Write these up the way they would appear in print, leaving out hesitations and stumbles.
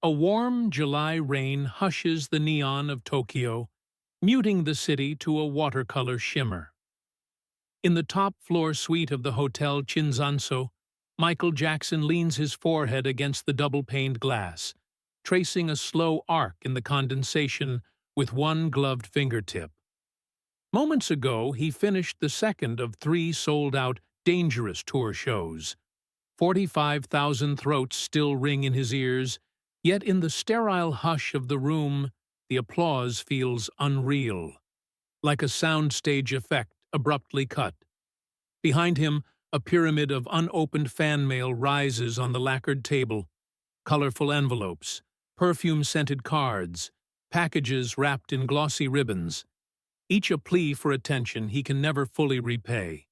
A warm July rain hushes the neon of Tokyo, muting the city to a watercolor shimmer. In the top-floor suite of the Hotel Chinzanso, Michael Jackson leans his forehead against the double-paned glass, tracing a slow arc in the condensation with one gloved fingertip. Moments ago, he finished the second of three sold-out Dangerous tour shows. 45,000 throats still ring in his ears, yet in the sterile hush of the room, the applause feels unreal, like a soundstage effect abruptly cut. Behind him, a pyramid of unopened fan mail rises on the lacquered table, colorful envelopes, perfume-scented cards, packages wrapped in glossy ribbons, each a plea for attention he can never fully repay.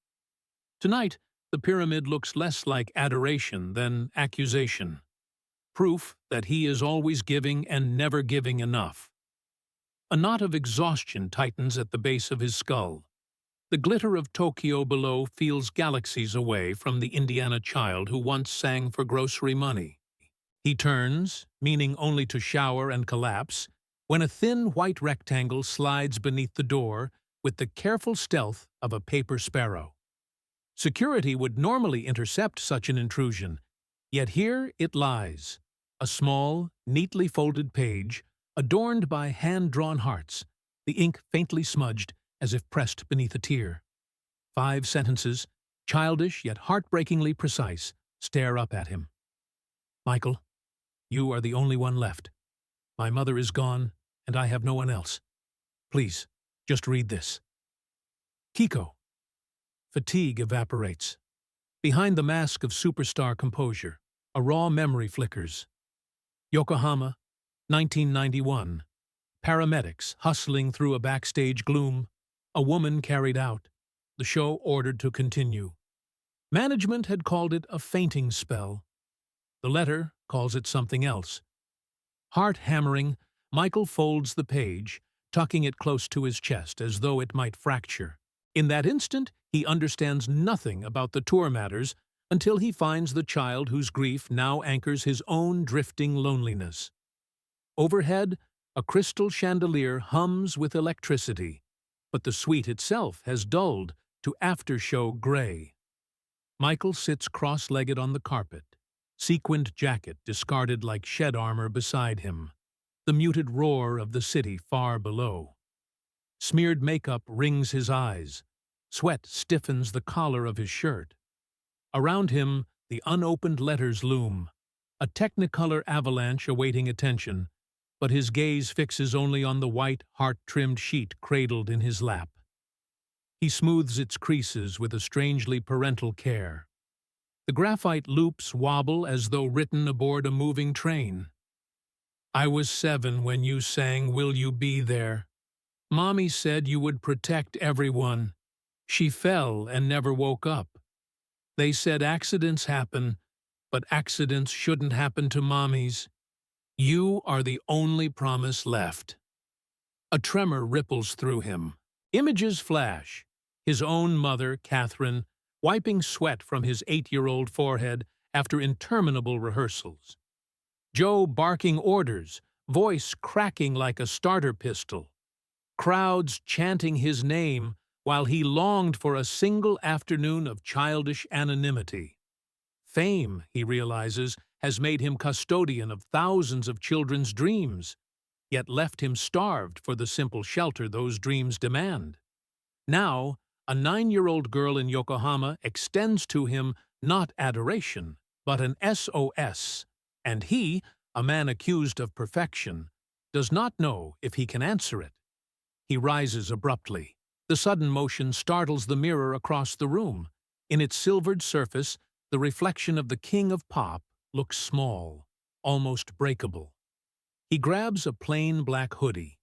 Tonight, the pyramid looks less like adoration than accusation, proof that he is always giving and never giving enough. A knot of exhaustion tightens at the base of his skull. The glitter of Tokyo below feels galaxies away from the Indiana child who once sang for grocery money. He turns, meaning only to shower and collapse, when a thin white rectangle slides beneath the door with the careful stealth of a paper sparrow. Security would normally intercept such an intrusion, yet here it lies, a small, neatly folded page, adorned by hand-drawn hearts, the ink faintly smudged as if pressed beneath a tear. 5 sentences, childish yet heartbreakingly precise, stare up at him. Michael, you are the only one left. My mother is gone, and I have no one else. Please, just read this. Kiko. Fatigue evaporates. Behind the mask of superstar composure, a raw memory flickers. Yokohama, 1991. Paramedics hustling through a backstage gloom. A woman carried out. The show ordered to continue. Management had called it a fainting spell. The letter calls it something else. Heart hammering, Michael folds the page, tucking it close to his chest as though it might fracture. In that instant, he understands nothing about the tour matters until he finds the child whose grief now anchors his own drifting loneliness. Overhead, a crystal chandelier hums with electricity, but the suite itself has dulled to after-show gray. Michael sits cross-legged on the carpet, sequined jacket discarded like shed armor beside him, the muted roar of the city far below. Smeared makeup rings his eyes. Sweat stiffens the collar of his shirt. Around him, the unopened letters loom, a technicolor avalanche awaiting attention, but his gaze fixes only on the white, heart-trimmed sheet cradled in his lap. He smooths its creases with a strangely parental care. The graphite loops wobble as though written aboard a moving train. I was 7 when you sang Will You Be There? Mommy said you would protect everyone. She fell and never woke up. They said accidents happen, but accidents shouldn't happen to mommies. You are the only promise left. A tremor ripples through him. Images flash. His own mother, Catherine, wiping sweat from his 8-year-old forehead after interminable rehearsals. Joe barking orders, voice cracking like a starter pistol. Crowds chanting his name while he longed for a single afternoon of childish anonymity. Fame, he realizes, has made him custodian of thousands of children's dreams, yet left him starved for the simple shelter those dreams demand. Now, a 9-year-old girl in Yokohama extends to him not adoration, but an SOS, and he, a man accused of perfection, does not know if he can answer it. He rises abruptly. The sudden motion startles the mirror across the room. In its silvered surface, the reflection of the king of pop looks small, almost breakable. He grabs a plain black hoodie,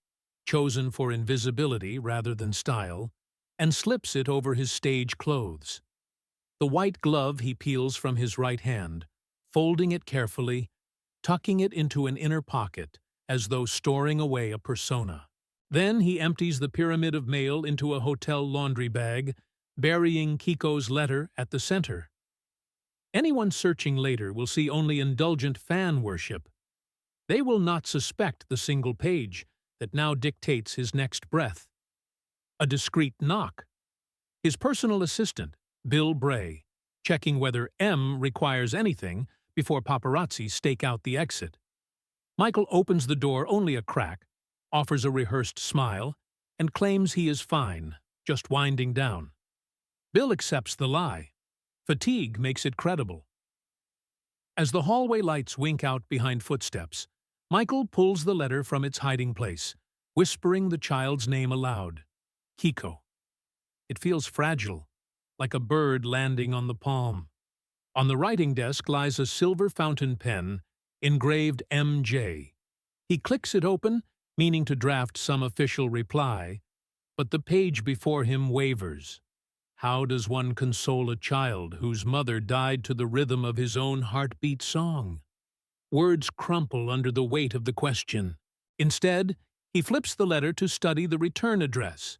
chosen for invisibility rather than style, and slips it over his stage clothes. The white glove he peels from his right hand, folding it carefully, tucking it into an inner pocket as though storing away a persona. Then he empties the pyramid of mail into a hotel laundry bag, burying Kiko's letter at the center. Anyone searching later will see only indulgent fan worship. They will not suspect the single page that now dictates his next breath. A discreet knock. His personal assistant, Bill Bray, checking whether M requires anything before paparazzi stake out the exit. Michael opens the door only a crack, offers a rehearsed smile, and claims he is fine, just winding down. Bill accepts the lie. Fatigue makes it credible. As the hallway lights wink out behind footsteps, Michael pulls the letter from its hiding place, whispering the child's name aloud. Kiko. It feels fragile, like a bird landing on the palm. On the writing desk lies a silver fountain pen, engraved MJ. He clicks it open, meaning to draft some official reply, but the page before him wavers. How does one console a child whose mother died to the rhythm of his own heartbeat song? Words crumple under the weight of the question. Instead, he flips the letter to study the return address.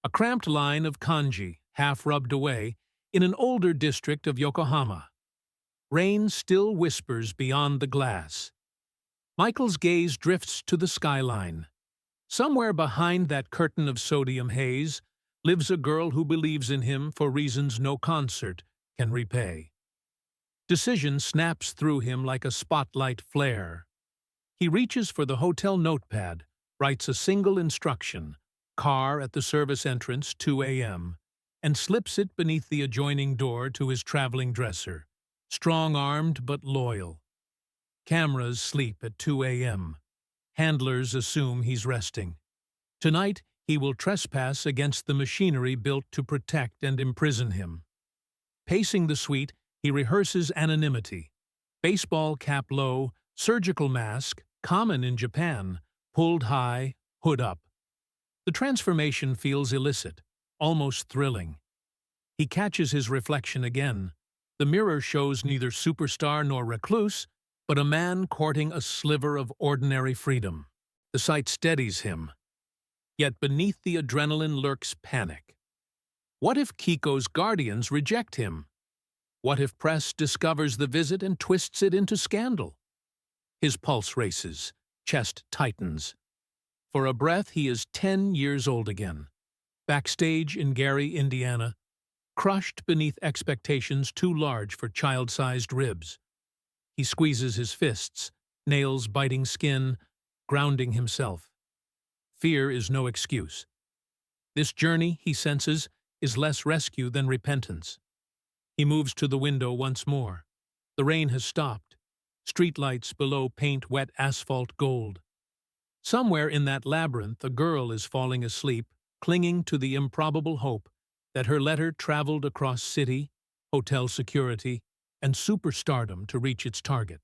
A cramped line of kanji, half rubbed away, in an older district of Yokohama. Rain still whispers beyond the glass. Michael's gaze drifts to the skyline. Somewhere behind that curtain of sodium haze lives a girl who believes in him for reasons no concert can repay. Decision snaps through him like a spotlight flare. He reaches for the hotel notepad, writes a single instruction, car at the service entrance, 2 a.m., and slips it beneath the adjoining door to his traveling dresser, strong-armed but loyal. Cameras sleep at 2 a.m. Handlers assume he's resting. Tonight, he will trespass against the machinery built to protect and imprison him. Pacing the suite, he rehearses anonymity. Baseball cap low, surgical mask, common in Japan, pulled high, hood up. The transformation feels illicit, almost thrilling. He catches his reflection again. The mirror shows neither superstar nor recluse, but a man courting a sliver of ordinary freedom. The sight steadies him. Yet beneath the adrenaline lurks panic. What if Kiko's guardians reject him? What if press discovers the visit and twists it into scandal? His pulse races, chest tightens. For a breath, he is 10 years old again. Backstage in Gary, Indiana, crushed beneath expectations too large for child-sized ribs. He squeezes his fists, nails biting skin, grounding himself. Fear is no excuse. This journey, he senses, is less rescue than repentance. He moves to the window once more. The rain has stopped. Streetlights below paint wet asphalt gold. Somewhere in that labyrinth, a girl is falling asleep, clinging to the improbable hope that her letter traveled across city, hotel security, and superstardom to reach its target.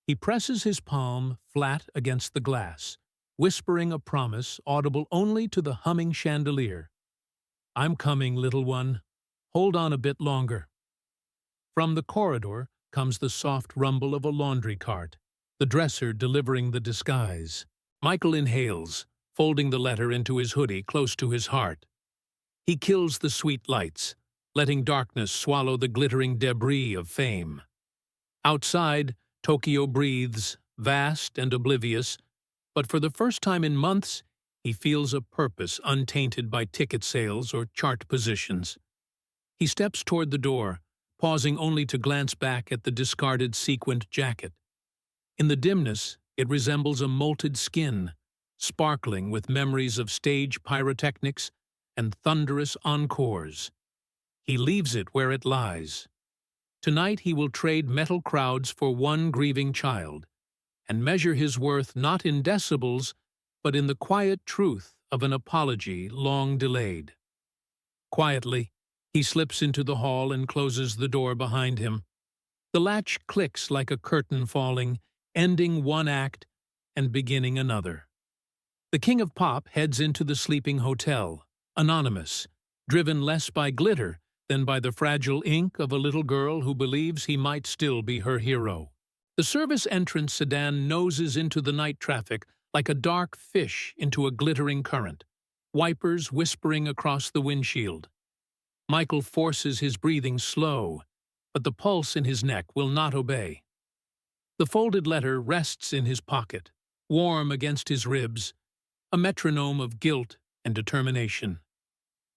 He presses his palm flat against the glass, whispering a promise audible only to the humming chandelier. "I'm coming, little one. Hold on a bit longer." From the corridor comes the soft rumble of a laundry cart, the dresser delivering the disguise. Michael inhales, folding the letter into his hoodie close to his heart. He kills the sweet lights, letting darkness swallow the glittering debris of fame. Outside, Tokyo breathes, vast and oblivious, but for the first time in months, he feels a purpose untainted by ticket sales or chart positions. He steps toward the door, pausing only to glance back at the discarded sequined jacket. In the dimness, it resembles a molted skin, sparkling with memories of stage pyrotechnics and thunderous encores. He leaves it where it lies. Tonight he will trade metal crowds for one grieving child, and measure his worth not in decibels, but in the quiet truth of an apology long delayed. Quietly, he slips into the hall and closes the door behind him. The latch clicks like a curtain falling, ending one act and beginning another. The King of Pop heads into the sleeping hotel, anonymous, driven less by glitter than by the fragile ink of a little girl who believes he might still be her hero. The service entrance sedan noses into the night traffic like a dark fish into a glittering current, wipers whispering across the windshield. Michael forces his breathing slow, but the pulse in his neck will not obey. The folded letter rests in his pocket, warm against his ribs, a metronome of guilt and determination.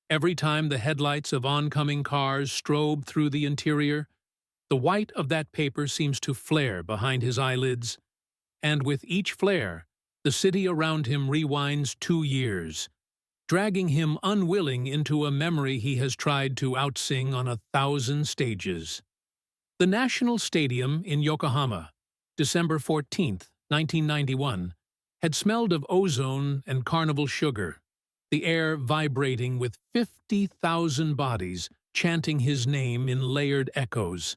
Every time the headlights of oncoming cars strobe through the interior, the white of that paper seems to flare behind his eyelids, and with each flare, the city around him rewinds 2 years, dragging him unwilling into a memory he has tried to outsing on 1,000 stages. The National Stadium in Yokohama, December 14, 1991, had smelled of ozone and carnival sugar, the air vibrating with 50,000 bodies chanting his name in layered echoes.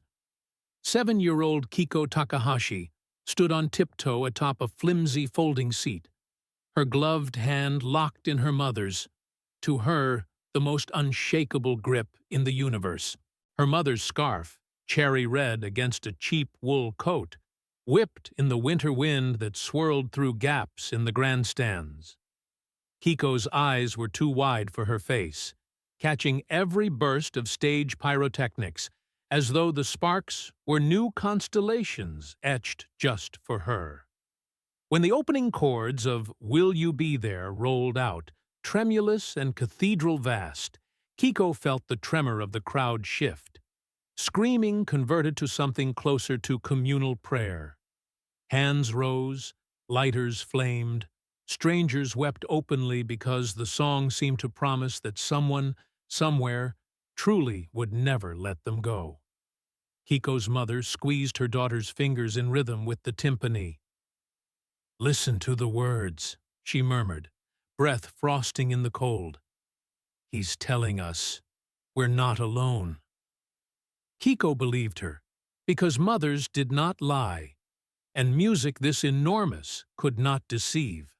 7-year-old Kiko Takahashi stood on tiptoe atop a flimsy folding seat, her gloved hand locked in her mother's, to her the most unshakable grip in the universe. Her mother's scarf, cherry red against a cheap wool coat, whipped in the winter wind that swirled through gaps in the grandstands. Kiko's eyes were too wide for her face, catching every burst of stage pyrotechnics, as though the sparks were new constellations etched just for her. When the opening chords of Will You Be There rolled out, tremulous and cathedral vast, Kiko felt the tremor of the crowd shift. Screaming converted to something closer to communal prayer. Hands rose, lighters flamed, strangers wept openly because the song seemed to promise that someone, somewhere, truly would never let them go. Kiko's mother squeezed her daughter's fingers in rhythm with the timpani. "Listen to the words," she murmured, breath frosting in the cold. "He's telling us we're not alone." Kiko believed her, because mothers did not lie, and music this enormous could not deceive.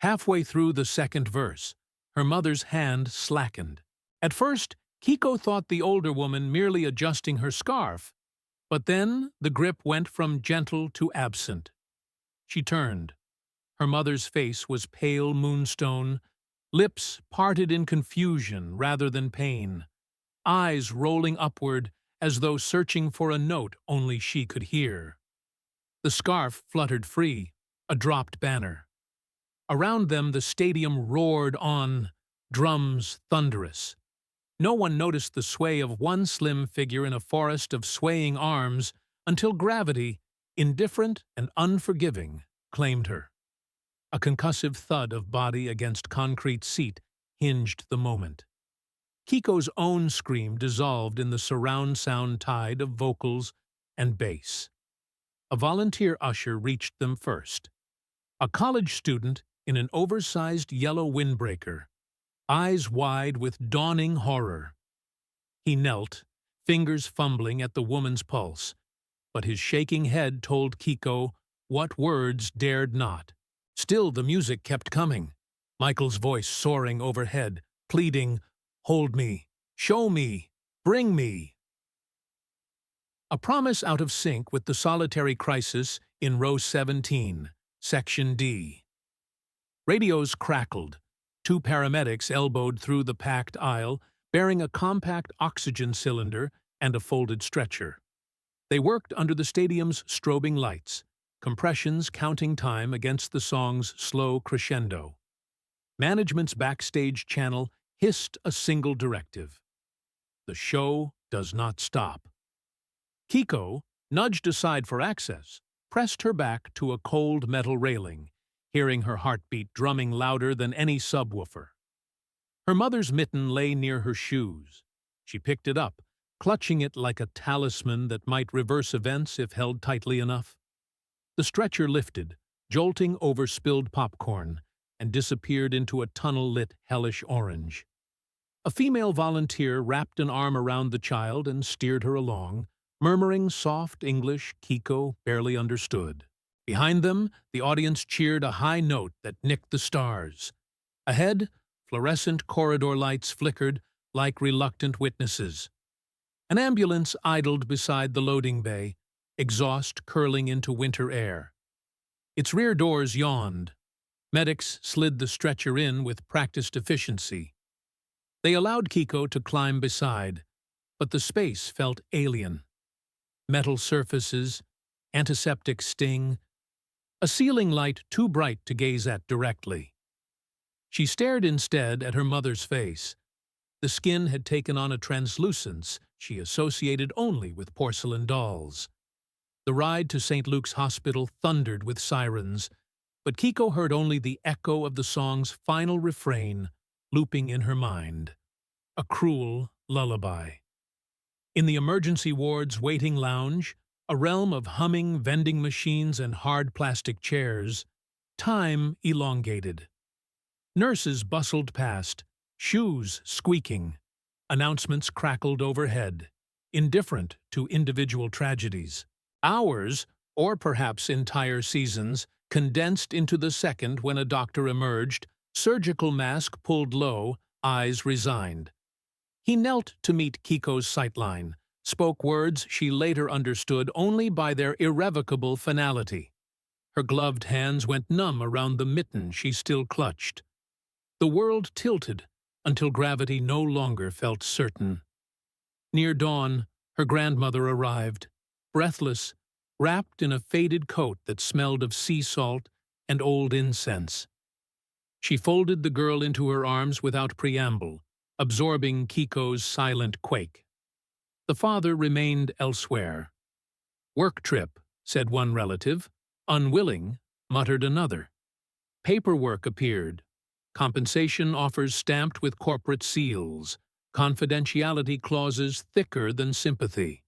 Halfway through the second verse, her mother's hand slackened. At first, Kiko thought the older woman merely adjusting her scarf, but then the grip went from gentle to absent. She turned. Her mother's face was pale moonstone, lips parted in confusion rather than pain, eyes rolling upward as though searching for a note only she could hear. The scarf fluttered free, a dropped banner. Around them the stadium roared on, drums thunderous. No one noticed the sway of one slim figure in a forest of swaying arms until gravity, indifferent and unforgiving, claimed her. A concussive thud of body against concrete seat hinged the moment. Kiko's own scream dissolved in the surround sound tide of vocals and bass. A volunteer usher reached them first. A college student in an oversized yellow windbreaker, eyes wide with dawning horror. He knelt, fingers fumbling at the woman's pulse, but his shaking head told Kiko what words dared not. Still the music kept coming, Michael's voice soaring overhead, pleading, "Hold me, show me, bring me." A promise out of sync with the solitary crisis in row 17, section D. Radios crackled. 2 paramedics elbowed through the packed aisle, bearing a compact oxygen cylinder and a folded stretcher. They worked under the stadium's strobing lights, compressions counting time against the song's slow crescendo. Management's backstage channel hissed a single directive: "The show does not stop." Kiko, nudged aside for access, pressed her back to a cold metal railing, hearing her heartbeat drumming louder than any subwoofer. Her mother's mitten lay near her shoes. She picked it up, clutching it like a talisman that might reverse events if held tightly enough. The stretcher lifted, jolting over spilled popcorn, and disappeared into a tunnel-lit hellish orange. A female volunteer wrapped an arm around the child and steered her along, murmuring soft English Kiko barely understood. Behind them, the audience cheered a high note that nicked the stars. Ahead, fluorescent corridor lights flickered like reluctant witnesses. An ambulance idled beside the loading bay, exhaust curling into winter air. Its rear doors yawned. Medics slid the stretcher in with practiced efficiency. They allowed Kiko to climb beside, but the space felt alien. Metal surfaces, antiseptic sting, a ceiling light too bright to gaze at directly. She stared instead at her mother's face. The skin had taken on a translucence she associated only with porcelain dolls. The ride to St. Luke's Hospital thundered with sirens, but Kiko heard only the echo of the song's final refrain looping in her mind, a cruel lullaby. In the emergency ward's waiting lounge, a realm of humming vending machines and hard plastic chairs, time elongated. Nurses bustled past, shoes squeaking. Announcements crackled overhead, indifferent to individual tragedies. Hours, or perhaps entire seasons, condensed into the second when a doctor emerged, surgical mask pulled low, eyes resigned. He knelt to meet Kiko's sightline, spoke words she later understood only by their irrevocable finality. Her gloved hands went numb around the mitten she still clutched. The world tilted until gravity no longer felt certain. Near dawn, her grandmother arrived, breathless, wrapped in a faded coat that smelled of sea salt and old incense. She folded the girl into her arms without preamble, absorbing Kiko's silent quake. The father remained elsewhere. "Work trip," said one relative. "Unwilling," muttered another. Paperwork appeared. Compensation offers stamped with corporate seals, confidentiality clauses thicker than sympathy.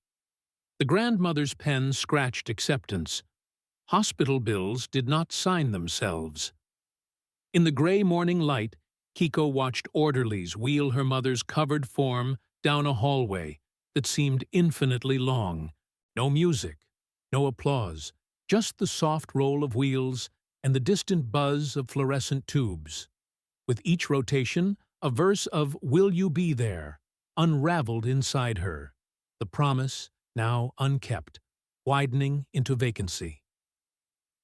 The grandmother's pen scratched acceptance. Hospital bills did not sign themselves. In the gray morning light, Kiko watched orderlies wheel her mother's covered form down a hallway that seemed infinitely long. No music, no applause, just the soft roll of wheels and the distant buzz of fluorescent tubes. With each rotation, a verse of "Will You Be There" unraveled inside her, the promise, now unkept, widening into vacancy.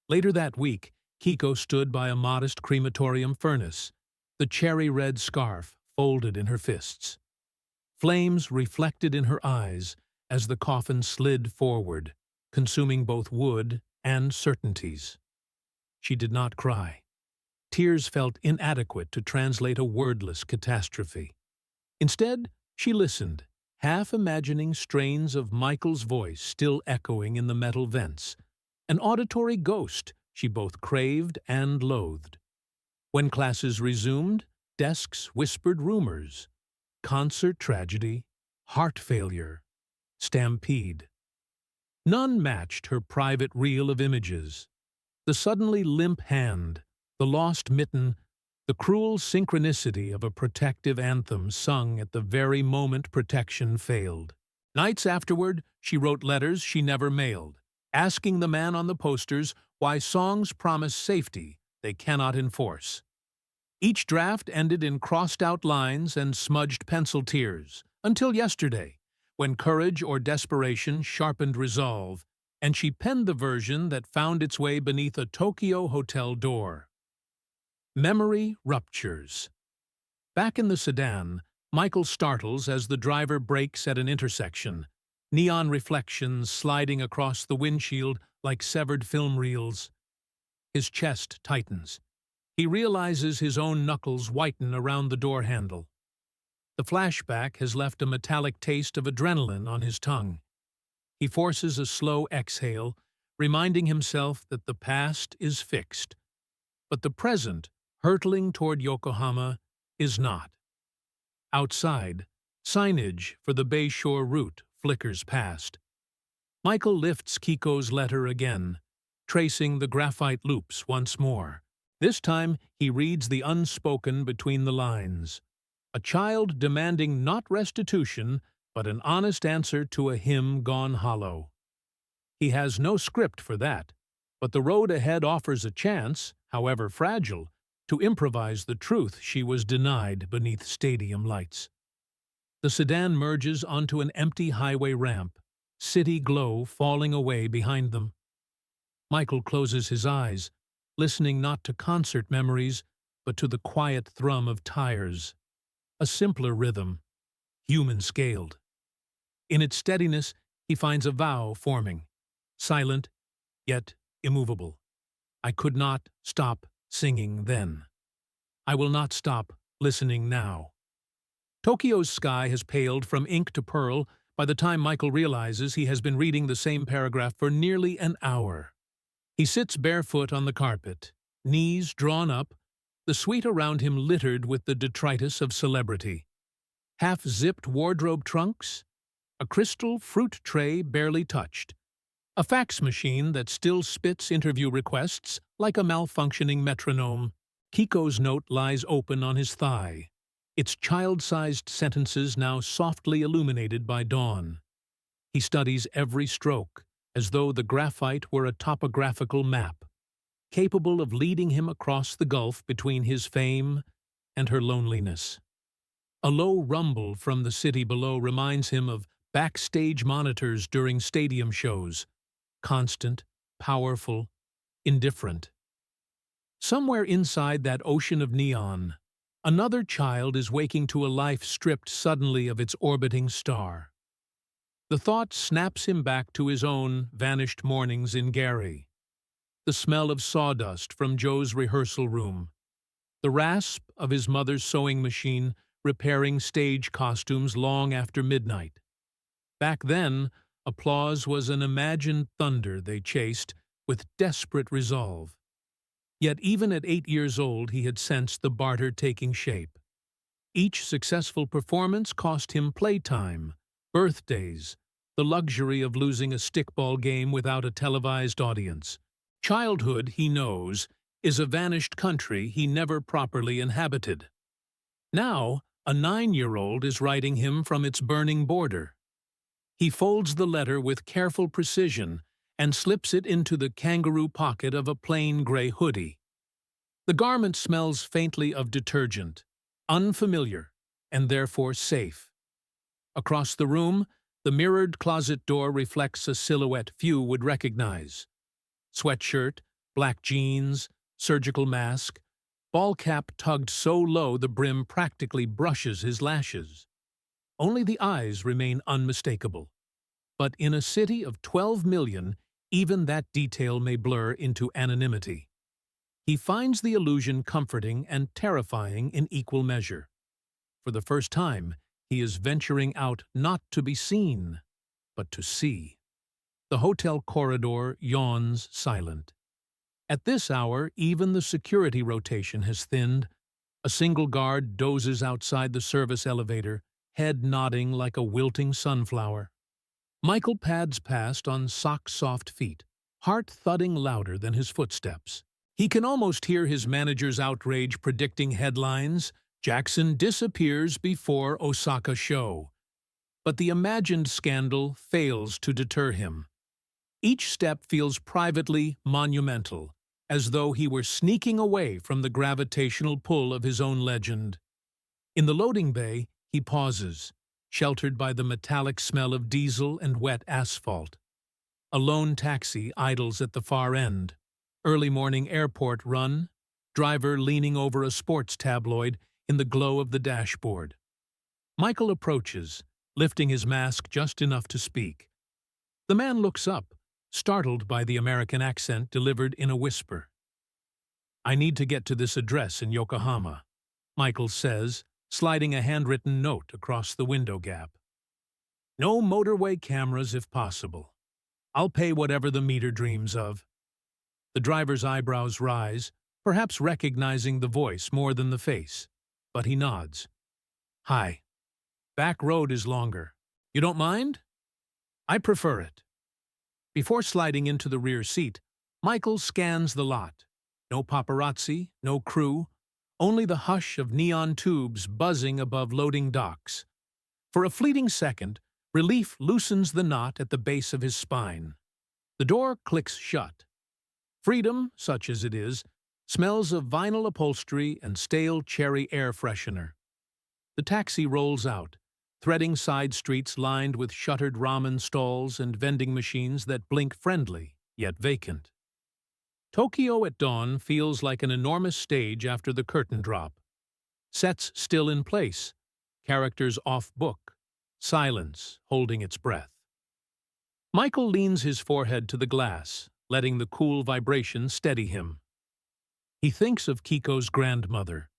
Later that week, Kiko stood by a modest crematorium furnace, the cherry-red scarf folded in her fists. Flames reflected in her eyes as the coffin slid forward, consuming both wood and certainties. She did not cry. Tears felt inadequate to translate a wordless catastrophe. Instead, she listened, half imagining strains of Michael's voice still echoing in the metal vents, an auditory ghost she both craved and loathed. When classes resumed, desks whispered rumors: concert tragedy, heart failure, stampede. None matched her private reel of images. The suddenly limp hand, the lost mitten, the cruel synchronicity of a protective anthem sung at the very moment protection failed. Nights afterward, she wrote letters she never mailed, asking the man on the posters why songs promise safety they cannot enforce. Each draft ended in crossed-out lines and smudged pencil tears, until yesterday, when courage or desperation sharpened resolve, and she penned the version that found its way beneath a Tokyo hotel door. Memory ruptures. Back in the sedan, Michael startles as the driver brakes at an intersection, neon reflections sliding across the windshield like severed film reels. His chest tightens. He realizes his own knuckles whiten around the door handle. The flashback has left a metallic taste of adrenaline on his tongue. He forces a slow exhale, reminding himself that the past is fixed, but the present, hurtling toward Yokohama, is not. Outside, signage for the Bayshore route flickers past. Michael lifts Kiko's letter again, tracing the graphite loops once more. This time, he reads the unspoken between the lines. A child demanding not restitution, but an honest answer to a hymn gone hollow. He has no script for that, but the road ahead offers a chance, however fragile, to improvise the truth she was denied beneath stadium lights. The sedan merges onto an empty highway ramp, city glow falling away behind them. Michael closes his eyes, listening not to concert memories, but to the quiet thrum of tires. A simpler rhythm, human-scaled. In its steadiness, he finds a vow forming, silent yet immovable. I could not stop singing then. I will not stop listening now. Tokyo's sky has paled from ink to pearl by the time Michael realizes he has been reading the same paragraph for nearly an hour. He sits barefoot on the carpet, knees drawn up, the suite around him littered with the detritus of celebrity. Half-zipped wardrobe trunks, a crystal fruit tray barely touched, a fax machine that still spits interview requests like a malfunctioning metronome. Kiko's note lies open on his thigh, its child-sized sentences now softly illuminated by dawn. He studies every stroke, as though the graphite were a topographical map, capable of leading him across the gulf between his fame and her loneliness. A low rumble from the city below reminds him of backstage monitors during stadium shows, constant, powerful, indifferent. Somewhere inside that ocean of neon, another child is waking to a life stripped suddenly of its orbiting star. The thought snaps him back to his own vanished mornings in Gary. The smell of sawdust from Joe's rehearsal room, the rasp of his mother's sewing machine repairing stage costumes long after midnight. Back then, applause was an imagined thunder they chased with desperate resolve. Yet even at 8 years old he had sensed the barter taking shape. Each successful performance cost him playtime, birthdays, the luxury of losing a stickball game without a televised audience. Childhood, he knows, is a vanished country he never properly inhabited. Now, a 9-year-old is writing him from its burning border. He folds the letter with careful precision and slips it into the kangaroo pocket of a plain gray hoodie. The garment smells faintly of detergent, unfamiliar, and therefore safe. Across the room, the mirrored closet door reflects a silhouette few would recognize. Sweatshirt, black jeans, surgical mask, ball cap tugged so low the brim practically brushes his lashes. Only the eyes remain unmistakable. But in a city of 12 million, even that detail may blur into anonymity. He finds the illusion comforting and terrifying in equal measure. For the first time, he is venturing out not to be seen, but to see. The hotel corridor yawns silent. At this hour, even the security rotation has thinned. A single guard dozes outside the service elevator, head nodding like a wilting sunflower. Michael pads past on sock-soft feet, heart thudding louder than his footsteps. He can almost hear his manager's outrage predicting headlines. Jackson disappears before Osaka show. But the imagined scandal fails to deter him. Each step feels privately monumental, as though he were sneaking away from the gravitational pull of his own legend. In the loading bay, he pauses, sheltered by the metallic smell of diesel and wet asphalt. A lone taxi idles at the far end. Early morning airport run, driver leaning over a sports tabloid in the glow of the dashboard. Michael approaches, lifting his mask just enough to speak. The man looks up, startled by the American accent delivered in a whisper. "I need to get to this address in Yokohama," Michael says, sliding a handwritten note across the window gap. "No motorway cameras if possible. I'll pay whatever the meter dreams of." The driver's eyebrows rise, perhaps recognizing the voice more than the face, but he nods. "Hi. Back road is longer. You don't mind?" "I prefer it." Before sliding into the rear seat, Michael scans the lot. No paparazzi, no crew, only the hush of neon tubes buzzing above loading docks. For a fleeting second, relief loosens the knot at the base of his spine. The door clicks shut. Freedom, such as it is, smells of vinyl upholstery and stale cherry air freshener. The taxi rolls out, threading side streets lined with shuttered ramen stalls and vending machines that blink friendly, yet vacant. Tokyo at dawn feels like an enormous stage after the curtain drop. Sets still in place, characters off book, silence holding its breath. Michael leans his forehead to the glass, letting the cool vibration steady him. He thinks of Kiko's grandmother,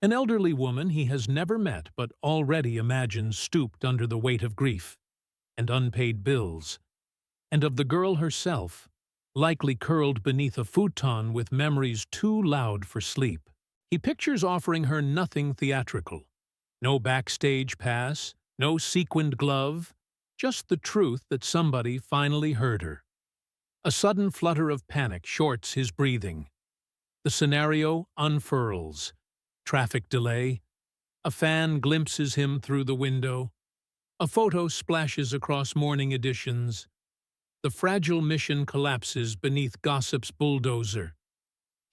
an elderly woman he has never met but already imagines stooped under the weight of grief and unpaid bills, and of the girl herself, likely curled beneath a futon with memories too loud for sleep. He pictures offering her nothing theatrical. No backstage pass, no sequined glove, just the truth that somebody finally heard her. A sudden flutter of panic shorts his breathing. The scenario unfurls. Traffic delay. A fan glimpses him through the window. A photo splashes across morning editions. The fragile mission collapses beneath gossip's bulldozer.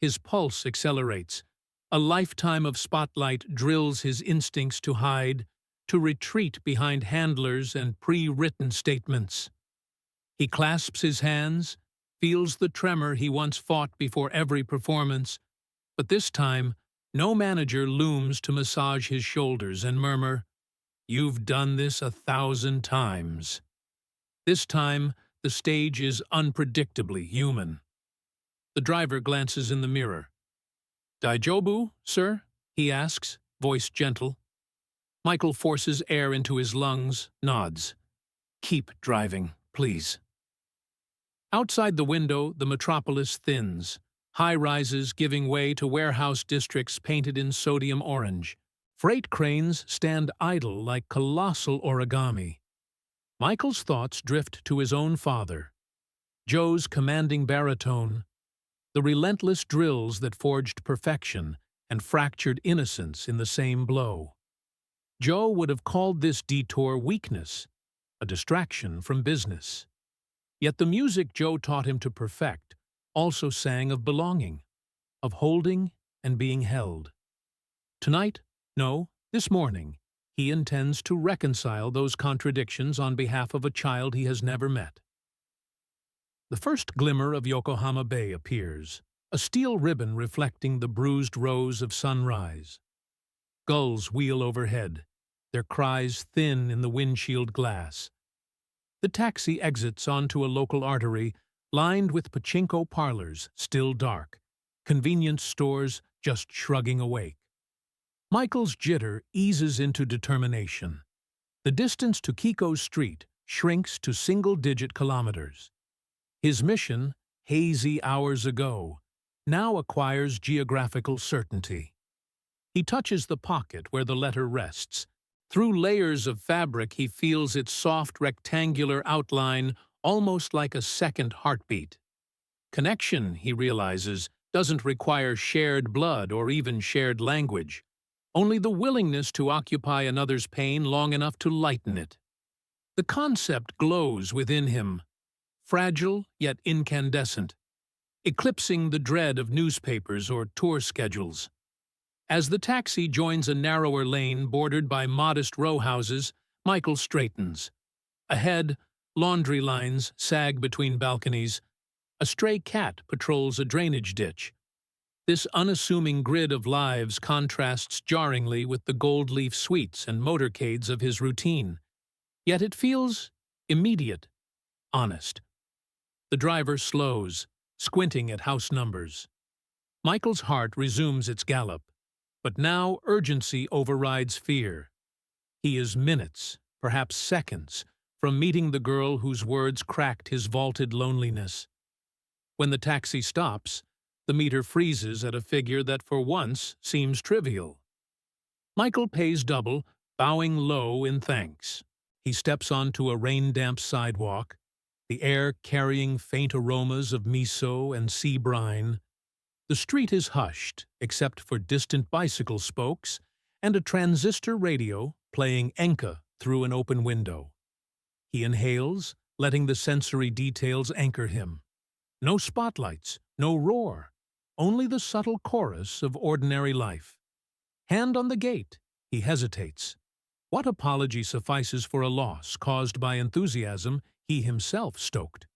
His pulse accelerates. A lifetime of spotlight drills his instincts to hide, to retreat behind handlers and pre-written statements. He clasps his hands, feels the tremor he once fought before every performance, but this time, no manager looms to massage his shoulders and murmur, "You've done this 1,000 times." This time, the stage is unpredictably human. The driver glances in the mirror. "Daijobu, sir?" he asks, voice gentle. Michael forces air into his lungs, nods. "Keep driving, please." Outside the window, the metropolis thins, high-rises giving way to warehouse districts painted in sodium orange. Freight cranes stand idle like colossal origami. Michael's thoughts drift to his own father, Joe's commanding baritone, the relentless drills that forged perfection and fractured innocence in the same blow. Joe would have called this detour weakness, a distraction from business. Yet the music Joe taught him to perfect also sang of belonging, of holding and being held. Tonight, no, this morning, he intends to reconcile those contradictions on behalf of a child he has never met. The first glimmer of Yokohama Bay appears, a steel ribbon reflecting the bruised rose of sunrise. Gulls wheel overhead, their cries thin in the windshield glass. The taxi exits onto a local artery lined with pachinko parlors, still dark, convenience stores just shrugging awake. Michael's jitter eases into determination. The distance to Kiko's street shrinks to single-digit kilometers. His mission, hazy hours ago, now acquires geographical certainty. He touches the pocket where the letter rests. Through layers of fabric, he feels its soft rectangular outline, almost like a second heartbeat. Connection, he realizes, doesn't require shared blood or even shared language, only the willingness to occupy another's pain long enough to lighten it. The concept glows within him, fragile yet incandescent, eclipsing the dread of newspapers or tour schedules. As the taxi joins a narrower lane bordered by modest row houses, Michael straightens. Ahead, laundry lines sag between balconies. A stray cat patrols a drainage ditch. This unassuming grid of lives contrasts jarringly with the gold leaf suites and motorcades of his routine. Yet it feels immediate, honest. The driver slows, squinting at house numbers. Michael's heart resumes its gallop. But now urgency overrides fear. He is minutes, perhaps seconds, from meeting the girl whose words cracked his vaulted loneliness. When the taxi stops, the meter freezes at a figure that for once seems trivial. Michael pays double, bowing low in thanks. He steps onto a rain-damp sidewalk, the air carrying faint aromas of miso and sea brine. The street is hushed, except for distant bicycle spokes and a transistor radio playing Enka through an open window. He inhales, letting the sensory details anchor him. No spotlights, no roar, only the subtle chorus of ordinary life. Hand on the gate, he hesitates. What apology suffices for a loss caused by enthusiasm he himself stoked?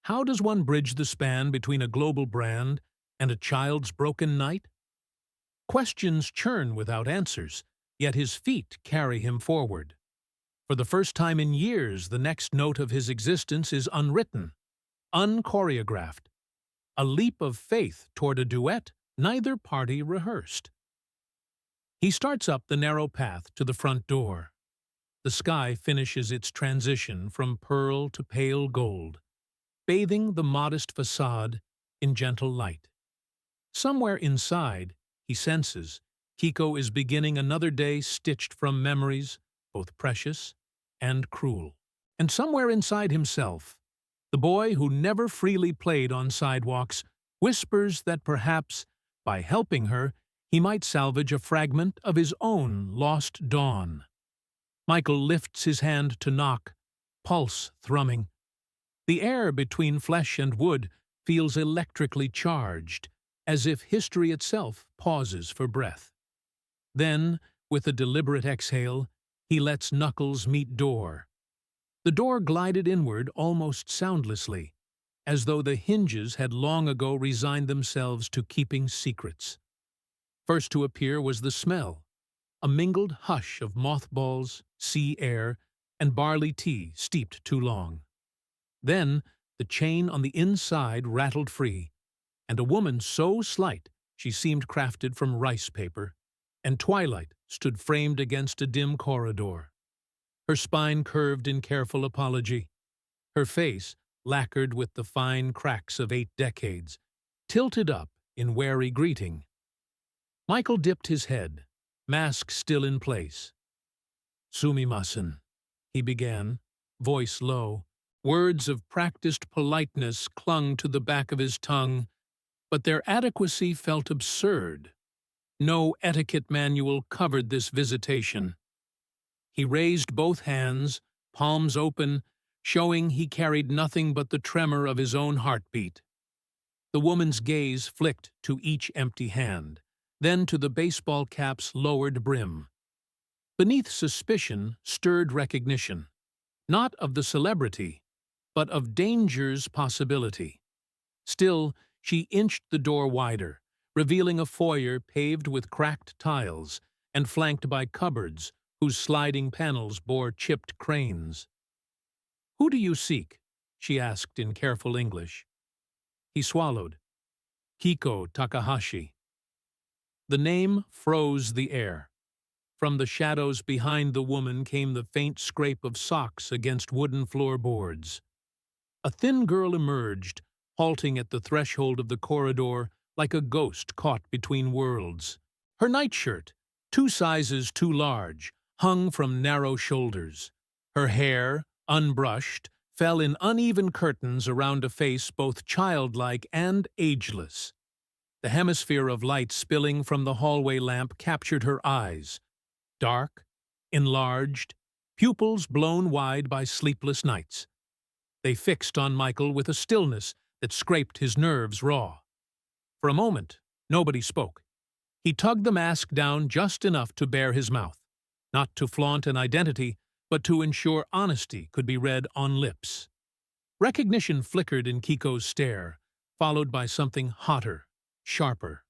How does one bridge the span between a global brand and a child's broken night? Questions churn without answers, yet his feet carry him forward. For the first time in years, the next note of his existence is unwritten, unchoreographed, a leap of faith toward a duet neither party rehearsed. He starts up the narrow path to the front door. The sky finishes its transition from pearl to pale gold, bathing the modest facade in gentle light. Somewhere inside, he senses, Kiko is beginning another day stitched from memories, both precious and cruel. And somewhere inside himself, the boy who never freely played on sidewalks whispers that perhaps, by helping her, he might salvage a fragment of his own lost dawn. Michael lifts his hand to knock, pulse thrumming. The air between flesh and wood feels electrically charged, as if history itself pauses for breath. Then, with a deliberate exhale, he lets knuckles meet door. The door glided inward almost soundlessly, as though the hinges had long ago resigned themselves to keeping secrets. First to appear was the smell, a mingled hush of mothballs, sea air, and barley tea steeped too long. Then the chain on the inside rattled free, and a woman so slight she seemed crafted from rice paper, and twilight stood framed against a dim corridor. Her spine curved in careful apology, her face, lacquered with the fine cracks of 8 decades, tilted up in wary greeting. Michael dipped his head, mask still in place. "Sumimasen," he began, voice low. Words of practiced politeness clung to the back of his tongue, but their adequacy felt absurd. No etiquette manual covered this visitation. He raised both hands, palms open, showing he carried nothing but the tremor of his own heartbeat. The woman's gaze flicked to each empty hand, then to the baseball cap's lowered brim. Beneath suspicion stirred recognition, not of the celebrity, but of danger's possibility. Still, she inched the door wider, revealing a foyer paved with cracked tiles and flanked by cupboards whose sliding panels bore chipped cranes. "Who do you seek?" she asked in careful English. He swallowed. "Kiko Takahashi." The name froze the air. From the shadows behind the woman came the faint scrape of socks against wooden floorboards. A thin girl emerged, halting at the threshold of the corridor like a ghost caught between worlds. Her nightshirt, 2 sizes too large, hung from narrow shoulders. Her hair, unbrushed, fell in uneven curtains around a face both childlike and ageless. The hemisphere of light spilling from the hallway lamp captured her eyes. Dark, enlarged, pupils blown wide by sleepless nights. They fixed on Michael with a stillness that scraped his nerves raw. For a moment, nobody spoke. He tugged the mask down just enough to bare his mouth, not to flaunt an identity, but to ensure honesty could be read on lips. Recognition flickered in Kiko's stare, followed by something hotter, sharper.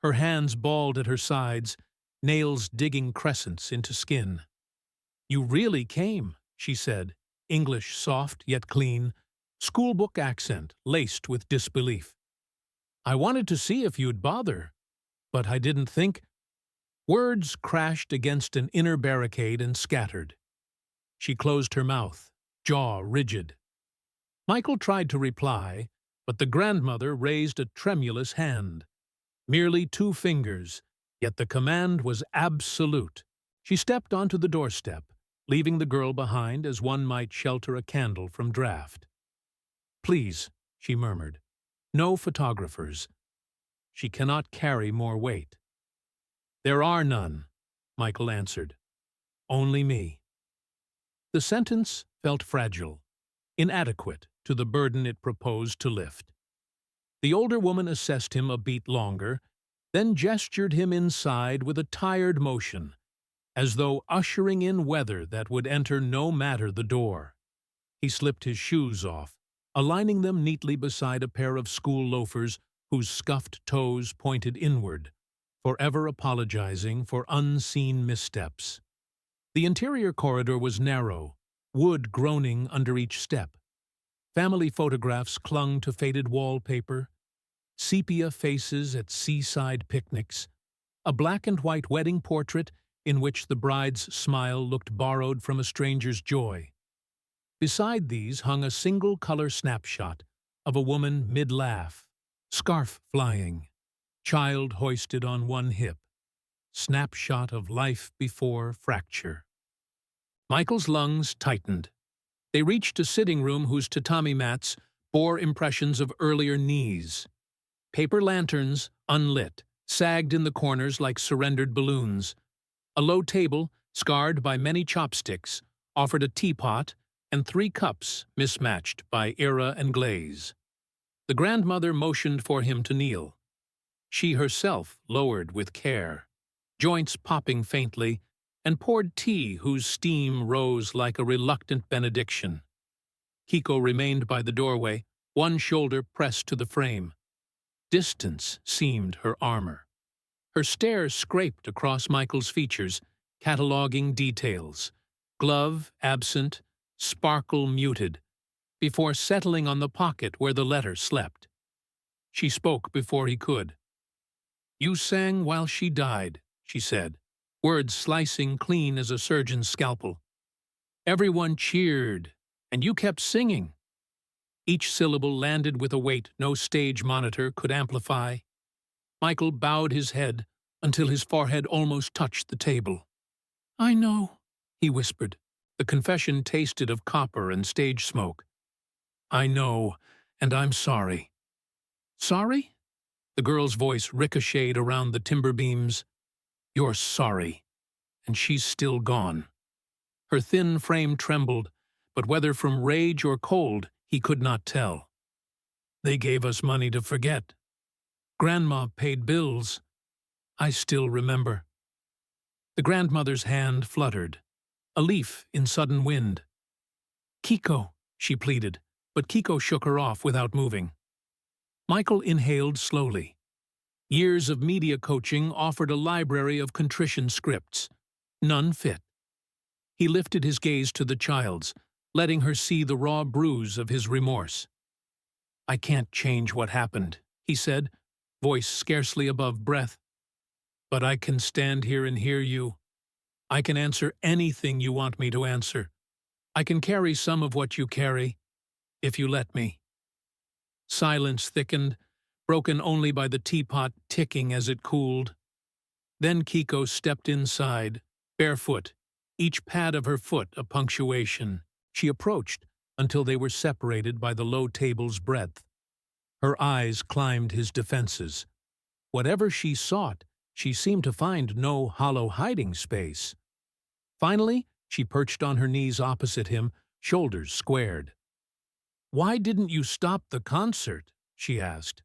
Her hands balled at her sides, nails digging crescents into skin. "You really came," she said, English soft yet clean, schoolbook accent laced with disbelief. "I wanted to see if you'd bother, but I didn't think—" Words crashed against an inner barricade and scattered. She closed her mouth, jaw rigid. Michael tried to reply, but the grandmother raised a tremulous hand. Merely 2 fingers, yet the command was absolute. She stepped onto the doorstep, leaving the girl behind as one might shelter a candle from draft. "Please," she murmured, "no photographers. She cannot carry more weight." "There are none," Michael answered. "Only me." The sentence felt fragile, inadequate to the burden it proposed to lift. The older woman assessed him a beat longer, then gestured him inside with a tired motion, as though ushering in weather that would enter no matter the door. He slipped his shoes off, aligning them neatly beside a pair of school loafers whose scuffed toes pointed inward, forever apologizing for unseen missteps. The interior corridor was narrow, wood groaning under each step. Family photographs clung to faded wallpaper, sepia faces at seaside picnics, a black-and-white wedding portrait in which the bride's smile looked borrowed from a stranger's joy. Beside these hung a single-color snapshot of a woman mid-laugh, scarf flying, child hoisted on one hip, snapshot of life before fracture. Michael's lungs tightened. They reached a sitting room whose tatami mats bore impressions of earlier knees. Paper lanterns, unlit, sagged in the corners like surrendered balloons. A low table, scarred by many chopsticks, offered a teapot and 3 cups mismatched by era and glaze. The grandmother motioned for him to kneel. She herself lowered with care, joints popping faintly, and poured tea whose steam rose like a reluctant benediction. Kiko remained by the doorway, one shoulder pressed to the frame. Distance seemed her armor. Her stare scraped across Michael's features, cataloging details. Glove absent, sparkle muted, before settling on the pocket where the letter slept. She spoke before he could. "You sang while she died," she said, words slicing clean as a surgeon's scalpel. "Everyone cheered, and you kept singing." Each syllable landed with a weight no stage monitor could amplify. Michael bowed his head until his forehead almost touched the table. "I know," he whispered. The confession tasted of copper and stage smoke. "I know, and I'm sorry." "Sorry?" The girl's voice ricocheted around the timber beams. "You're sorry, and she's still gone." Her thin frame trembled, but whether from rage or cold, he could not tell. "They gave us money to forget. Grandma paid bills. I still remember." The grandmother's hand fluttered, a leaf in sudden wind. "Kiko," she pleaded, but Kiko shook her off without moving. Michael inhaled slowly. Years of media coaching offered a library of contrition scripts. None fit. He lifted his gaze to the child's, letting her see the raw bruise of his remorse. "I can't change what happened," he said, voice scarcely above breath. "But I can stand here and hear you. I can answer anything you want me to answer. I can carry some of what you carry, if you let me." Silence thickened, broken only by the teapot ticking as it cooled. Then Kiko stepped inside, barefoot, each pad of her foot a punctuation. She approached until they were separated by the low table's breadth. Her eyes climbed his defenses. Whatever she sought, she seemed to find no hollow hiding space. Finally, she perched on her knees opposite him, shoulders squared. "Why didn't you stop the concert?" she asked.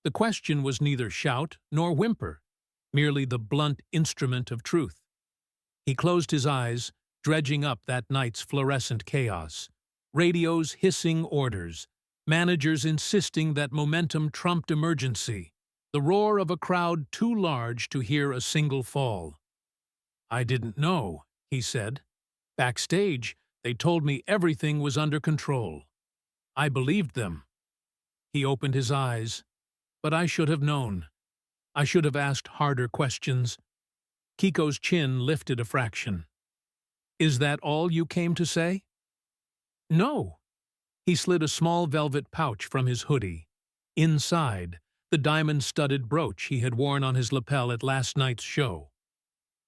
The question was neither shout nor whimper, merely the blunt instrument of truth. He closed his eyes, dredging up that night's fluorescent chaos. Radios hissing orders, managers insisting that momentum trumped emergency, the roar of a crowd too large to hear a single fall. "I didn't know," he said. "Backstage, they told me everything was under control. I believed them." He opened his eyes. "But I should have known. I should have asked harder questions." Kiko's chin lifted a fraction. "Is that all you came to say?" "No." He slid a small velvet pouch from his hoodie. Inside, the diamond-studded brooch he had worn on his lapel at last night's show.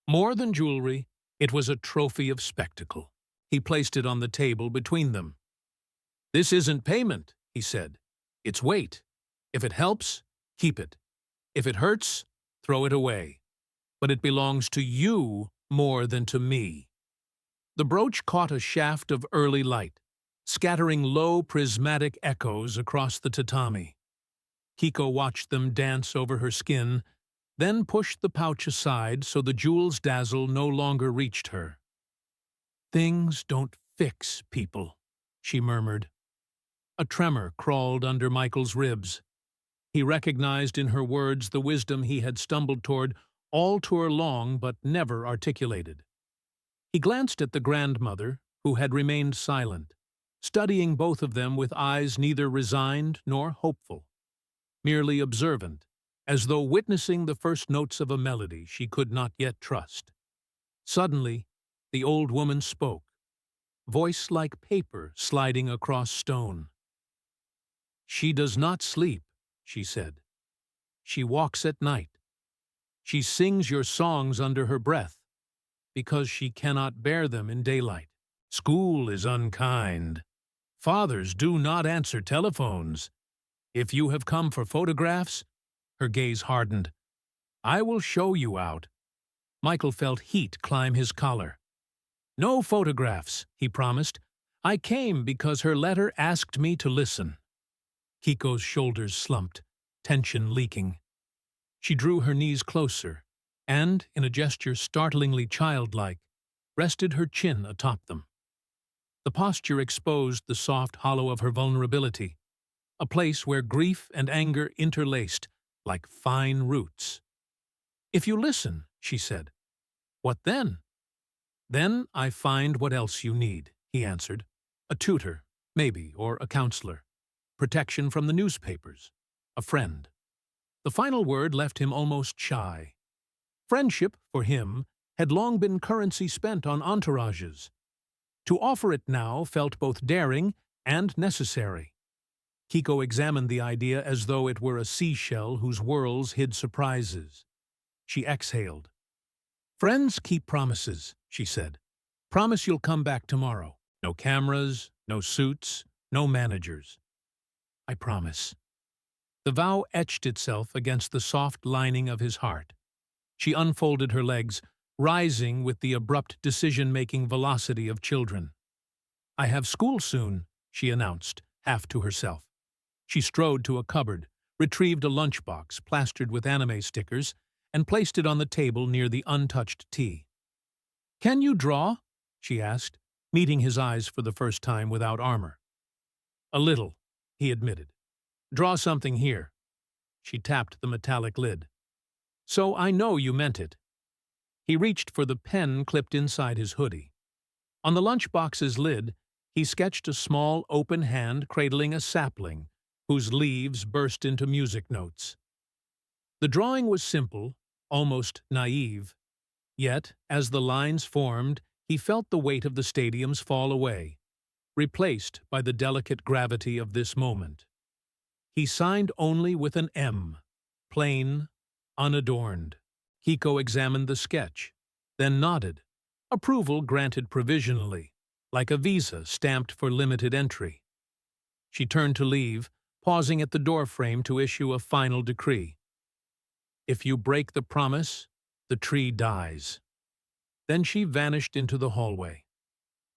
More than jewelry, it was a trophy of spectacle. He placed it on the table between them. "This isn't payment," he said. "It's weight. If it helps, keep it. If it hurts, throw it away. But it belongs to you more than to me." The brooch caught a shaft of early light, scattering low prismatic echoes across the tatami. Kiko watched them dance over her skin, then pushed the pouch aside so the jewel's dazzle no longer reached her. "Things don't fix people," she murmured. A tremor crawled under Michael's ribs. He recognized in her words the wisdom he had stumbled toward all tour long but never articulated. He glanced at the grandmother, who had remained silent, studying both of them with eyes neither resigned nor hopeful, merely observant, as though witnessing the first notes of a melody she could not yet trust. Suddenly, the old woman spoke, voice like paper sliding across stone. "She does not sleep," she said. "She walks at night. She sings your songs under her breath, because she cannot bear them in daylight. School is unkind. Fathers do not answer telephones. If you have come for photographs," her gaze hardened, "I will show you out." Michael felt heat climb his collar. "No photographs," he promised. "I came because her letter asked me to listen." Kiko's shoulders slumped, tension leaking. She drew her knees closer and, in a gesture startlingly childlike, rested her chin atop them. The posture exposed the soft hollow of her vulnerability, a place where grief and anger interlaced like fine roots. "If you listen," she said. "What then?" "Then I find what else you need," he answered. "A tutor, maybe, or a counselor. Protection from the newspapers. A friend." The final word left him almost shy. Friendship, for him, had long been currency spent on entourages. To offer it now felt both daring and necessary. Kiko examined the idea as though it were a seashell whose whorls hid surprises. She exhaled. "Friends keep promises," she said. "Promise you'll come back tomorrow. No cameras, no suits, no managers." "I promise." The vow etched itself against the soft lining of his heart. She unfolded her legs, rising with the abrupt decision-making velocity of children. "I have school soon," she announced, half to herself. She strode to a cupboard, retrieved a lunchbox plastered with anime stickers, and placed it on the table near the untouched tea. "Can you draw?" she asked, meeting his eyes for the first time without armor. "A little," he admitted. "Draw something here." She tapped the metallic lid. "So I know you meant it." He reached for the pen clipped inside his hoodie. On the lunchbox's lid, he sketched a small open hand cradling a sapling, whose leaves burst into music notes. The drawing was simple, almost naive. Yet, as the lines formed, he felt the weight of the stadiums fall away, replaced by the delicate gravity of this moment. He signed only with an M, plain, unadorned. Kiko examined the sketch, then nodded. Approval granted provisionally, like a visa stamped for limited entry. She turned to leave, pausing at the doorframe to issue a final decree. "If you break the promise, the tree dies." Then she vanished into the hallway.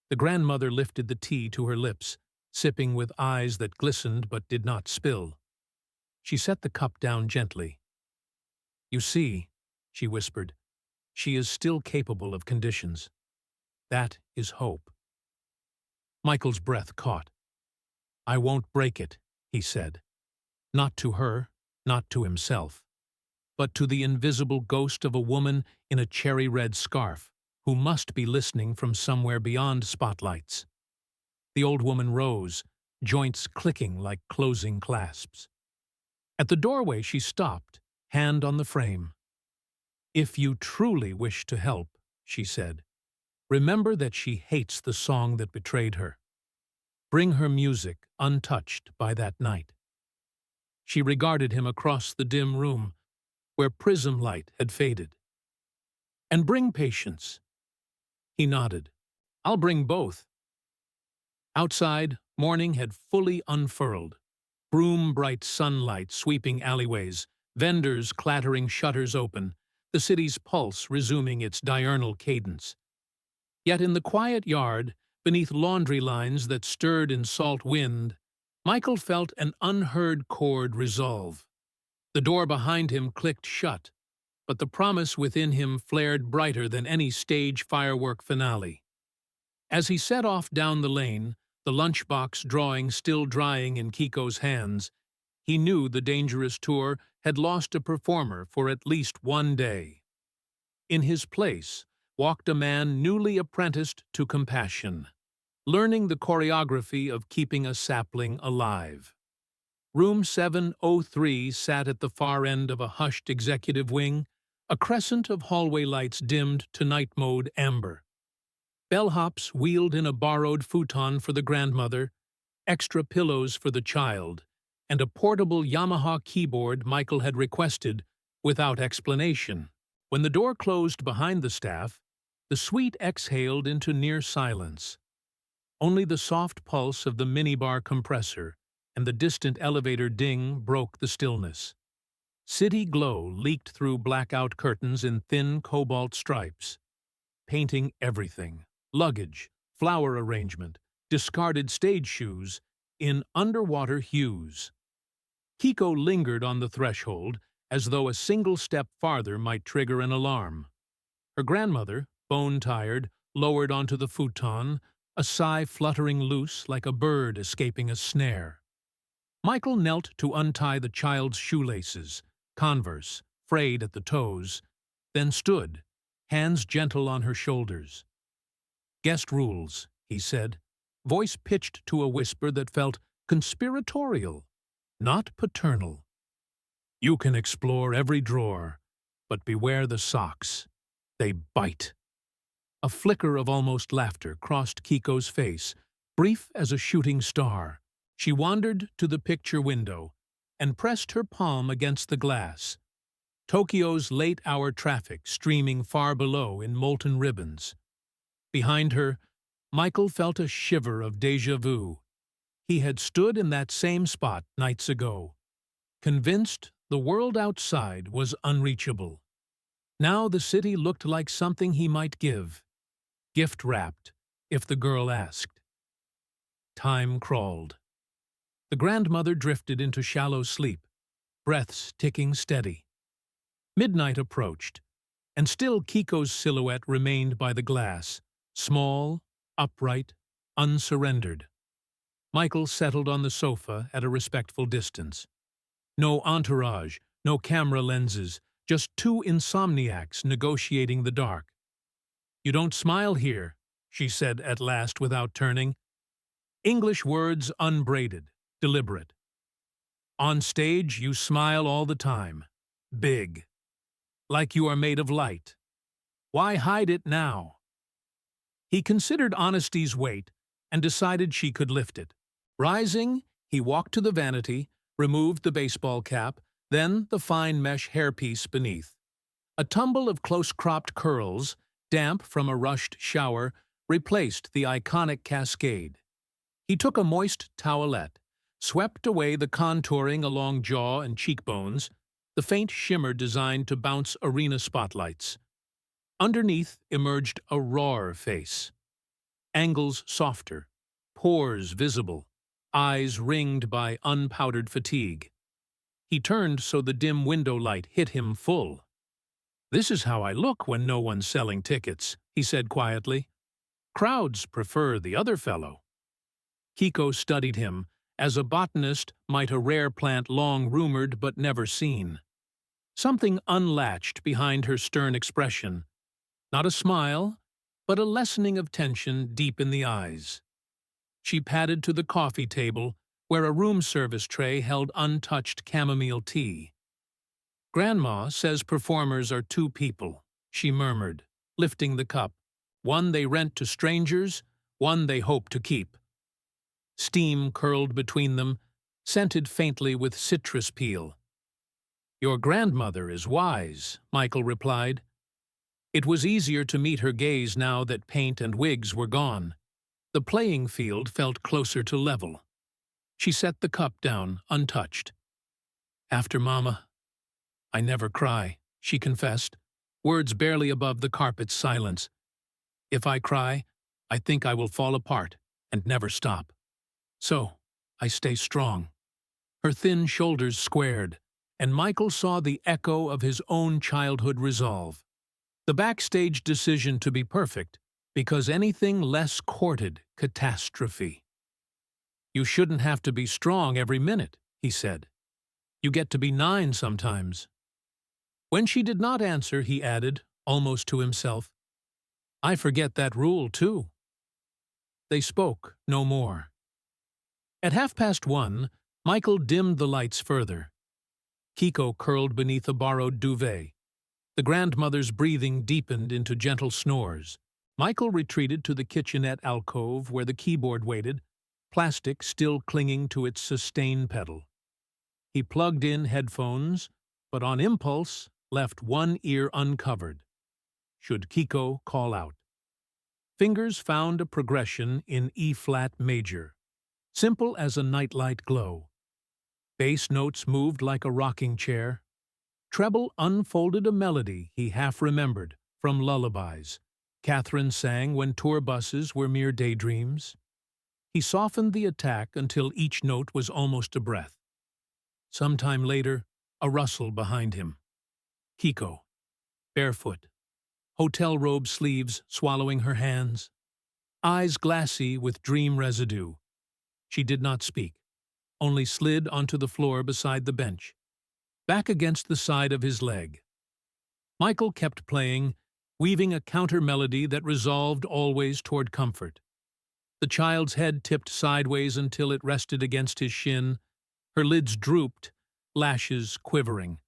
The grandmother lifted the tea to her lips, sipping with eyes that glistened but did not spill. She set the cup down gently. "You see," she whispered, "she is still capable of conditions. That is hope." Michael's breath caught. "I won't break it," he said. Not to her, not to himself, but to the invisible ghost of a woman in a cherry-red scarf, who must be listening from somewhere beyond spotlights. The old woman rose, joints clicking like closing clasps. At the doorway she stopped, hand on the frame. "If you truly wish to help," she said, "remember that she hates the song that betrayed her. Bring her music untouched by that night." She regarded him across the dim room, where prism light had faded. "And bring patience." He nodded. "I'll bring both." Outside, morning had fully unfurled. Broom-bright sunlight sweeping alleyways, vendors clattering shutters open, the city's pulse resuming its diurnal cadence. Yet in the quiet yard, beneath laundry lines that stirred in salt wind, Michael felt an unheard chord resolve. The door behind him clicked shut, but the promise within him flared brighter than any stage firework finale. As he set off down the lane, the lunchbox drawing still drying in Kiko's hands, he knew the dangerous tour had lost a performer for at least one day. In his place walked a man newly apprenticed to compassion, learning the choreography of keeping a sapling alive. Room 703 sat at the far end of a hushed executive wing, a crescent of hallway lights dimmed to night mode amber. Bellhops wheeled in a borrowed futon for the grandmother, extra pillows for the child, and a portable Yamaha keyboard Michael had requested without explanation. When the door closed behind the staff, the suite exhaled into near silence. Only the soft pulse of the minibar compressor and the distant elevator ding broke the stillness. City glow leaked through blackout curtains in thin cobalt stripes, painting everything: luggage, flower arrangement, discarded stage shoes, in underwater hues. Kiko lingered on the threshold, as though a single step farther might trigger an alarm. Her grandmother, bone-tired, lowered onto the futon, a sigh fluttering loose like a bird escaping a snare. Michael knelt to untie the child's shoelaces, Converse, frayed at the toes, then stood, hands gentle on her shoulders. "Guest rules," he said, voice pitched to a whisper that felt conspiratorial, not paternal. "You can explore every drawer, but beware the socks. They bite." A flicker of almost laughter crossed Kiko's face, brief as a shooting star. She wandered to the picture window and pressed her palm against the glass, Tokyo's late-hour traffic streaming far below in molten ribbons. Behind her, Michael felt a shiver of déjà vu. He had stood in that same spot nights ago, convinced the world outside was unreachable. Now the city looked like something he might give, gift-wrapped, if the girl asked. Time crawled. The grandmother drifted into shallow sleep, breaths ticking steady. Midnight approached, and still Kiko's silhouette remained by the glass, small, upright, unsurrendered. Michael settled on the sofa at a respectful distance. No entourage, no camera lenses, just two insomniacs negotiating the dark. "You don't smile here," she said at last without turning. English words unbraided, deliberate. "On stage, you smile all the time. Big. Like you are made of light. Why hide it now?" He considered honesty's weight and decided she could lift it. Rising, he walked to the vanity, removed the baseball cap, then the fine mesh hairpiece beneath. A tumble of close-cropped curls, damp from a rushed shower, replaced the iconic cascade. He took a moist towelette, swept away the contouring along jaw and cheekbones, the faint shimmer designed to bounce arena spotlights. Underneath emerged a rawer face. Angles softer, pores visible, eyes ringed by unpowdered fatigue. He turned so the dim window light hit him full. "This is how I look when no one's selling tickets," he said quietly. "Crowds prefer the other fellow." Kiko studied him, as a botanist might a rare plant long rumored but never seen. Something unlatched behind her stern expression. Not a smile, but a lessening of tension deep in the eyes. She padded to the coffee table, where a room service tray held untouched chamomile tea. "Grandma says performers are two people," she murmured, lifting the cup. "One they rent to strangers, one they hope to keep." Steam curled between them, scented faintly with citrus peel. "Your grandmother is wise," Michael replied. It was easier to meet her gaze now that paint and wigs were gone. The playing field felt closer to level. She set the cup down, untouched. "After Mama, I never cry," she confessed, words barely above the carpet's silence. "If I cry, I think I will fall apart and never stop. So, I stay strong." Her thin shoulders squared, and Michael saw the echo of his own childhood resolve. The backstage decision to be perfect, because anything less courted catastrophe. "You shouldn't have to be strong every minute," he said. "You get to be 9 sometimes." When she did not answer, he added, almost to himself, "I forget that rule, too." They spoke no more. At 1:30, Michael dimmed the lights further. Kiko curled beneath a borrowed duvet. The grandmother's breathing deepened into gentle snores. Michael retreated to the kitchenette alcove where the keyboard waited, plastic still clinging to its sustain pedal. He plugged in headphones, but on impulse left one ear uncovered. Should Kiko call out? Fingers found a progression in E-flat major, simple as a nightlight glow. Bass notes moved like a rocking chair. Treble unfolded a melody he half remembered from lullabies Catherine sang when tour buses were mere daydreams. He softened the attack until each note was almost a breath. Sometime later, a rustle behind him. Kiko, barefoot, hotel robe sleeves swallowing her hands, eyes glassy with dream residue. She did not speak, only slid onto the floor beside the bench, back against the side of his leg. Michael kept playing, weaving a counter-melody that resolved always toward comfort. The child's head tipped sideways until it rested against his shin. Her lids drooped, lashes quivering.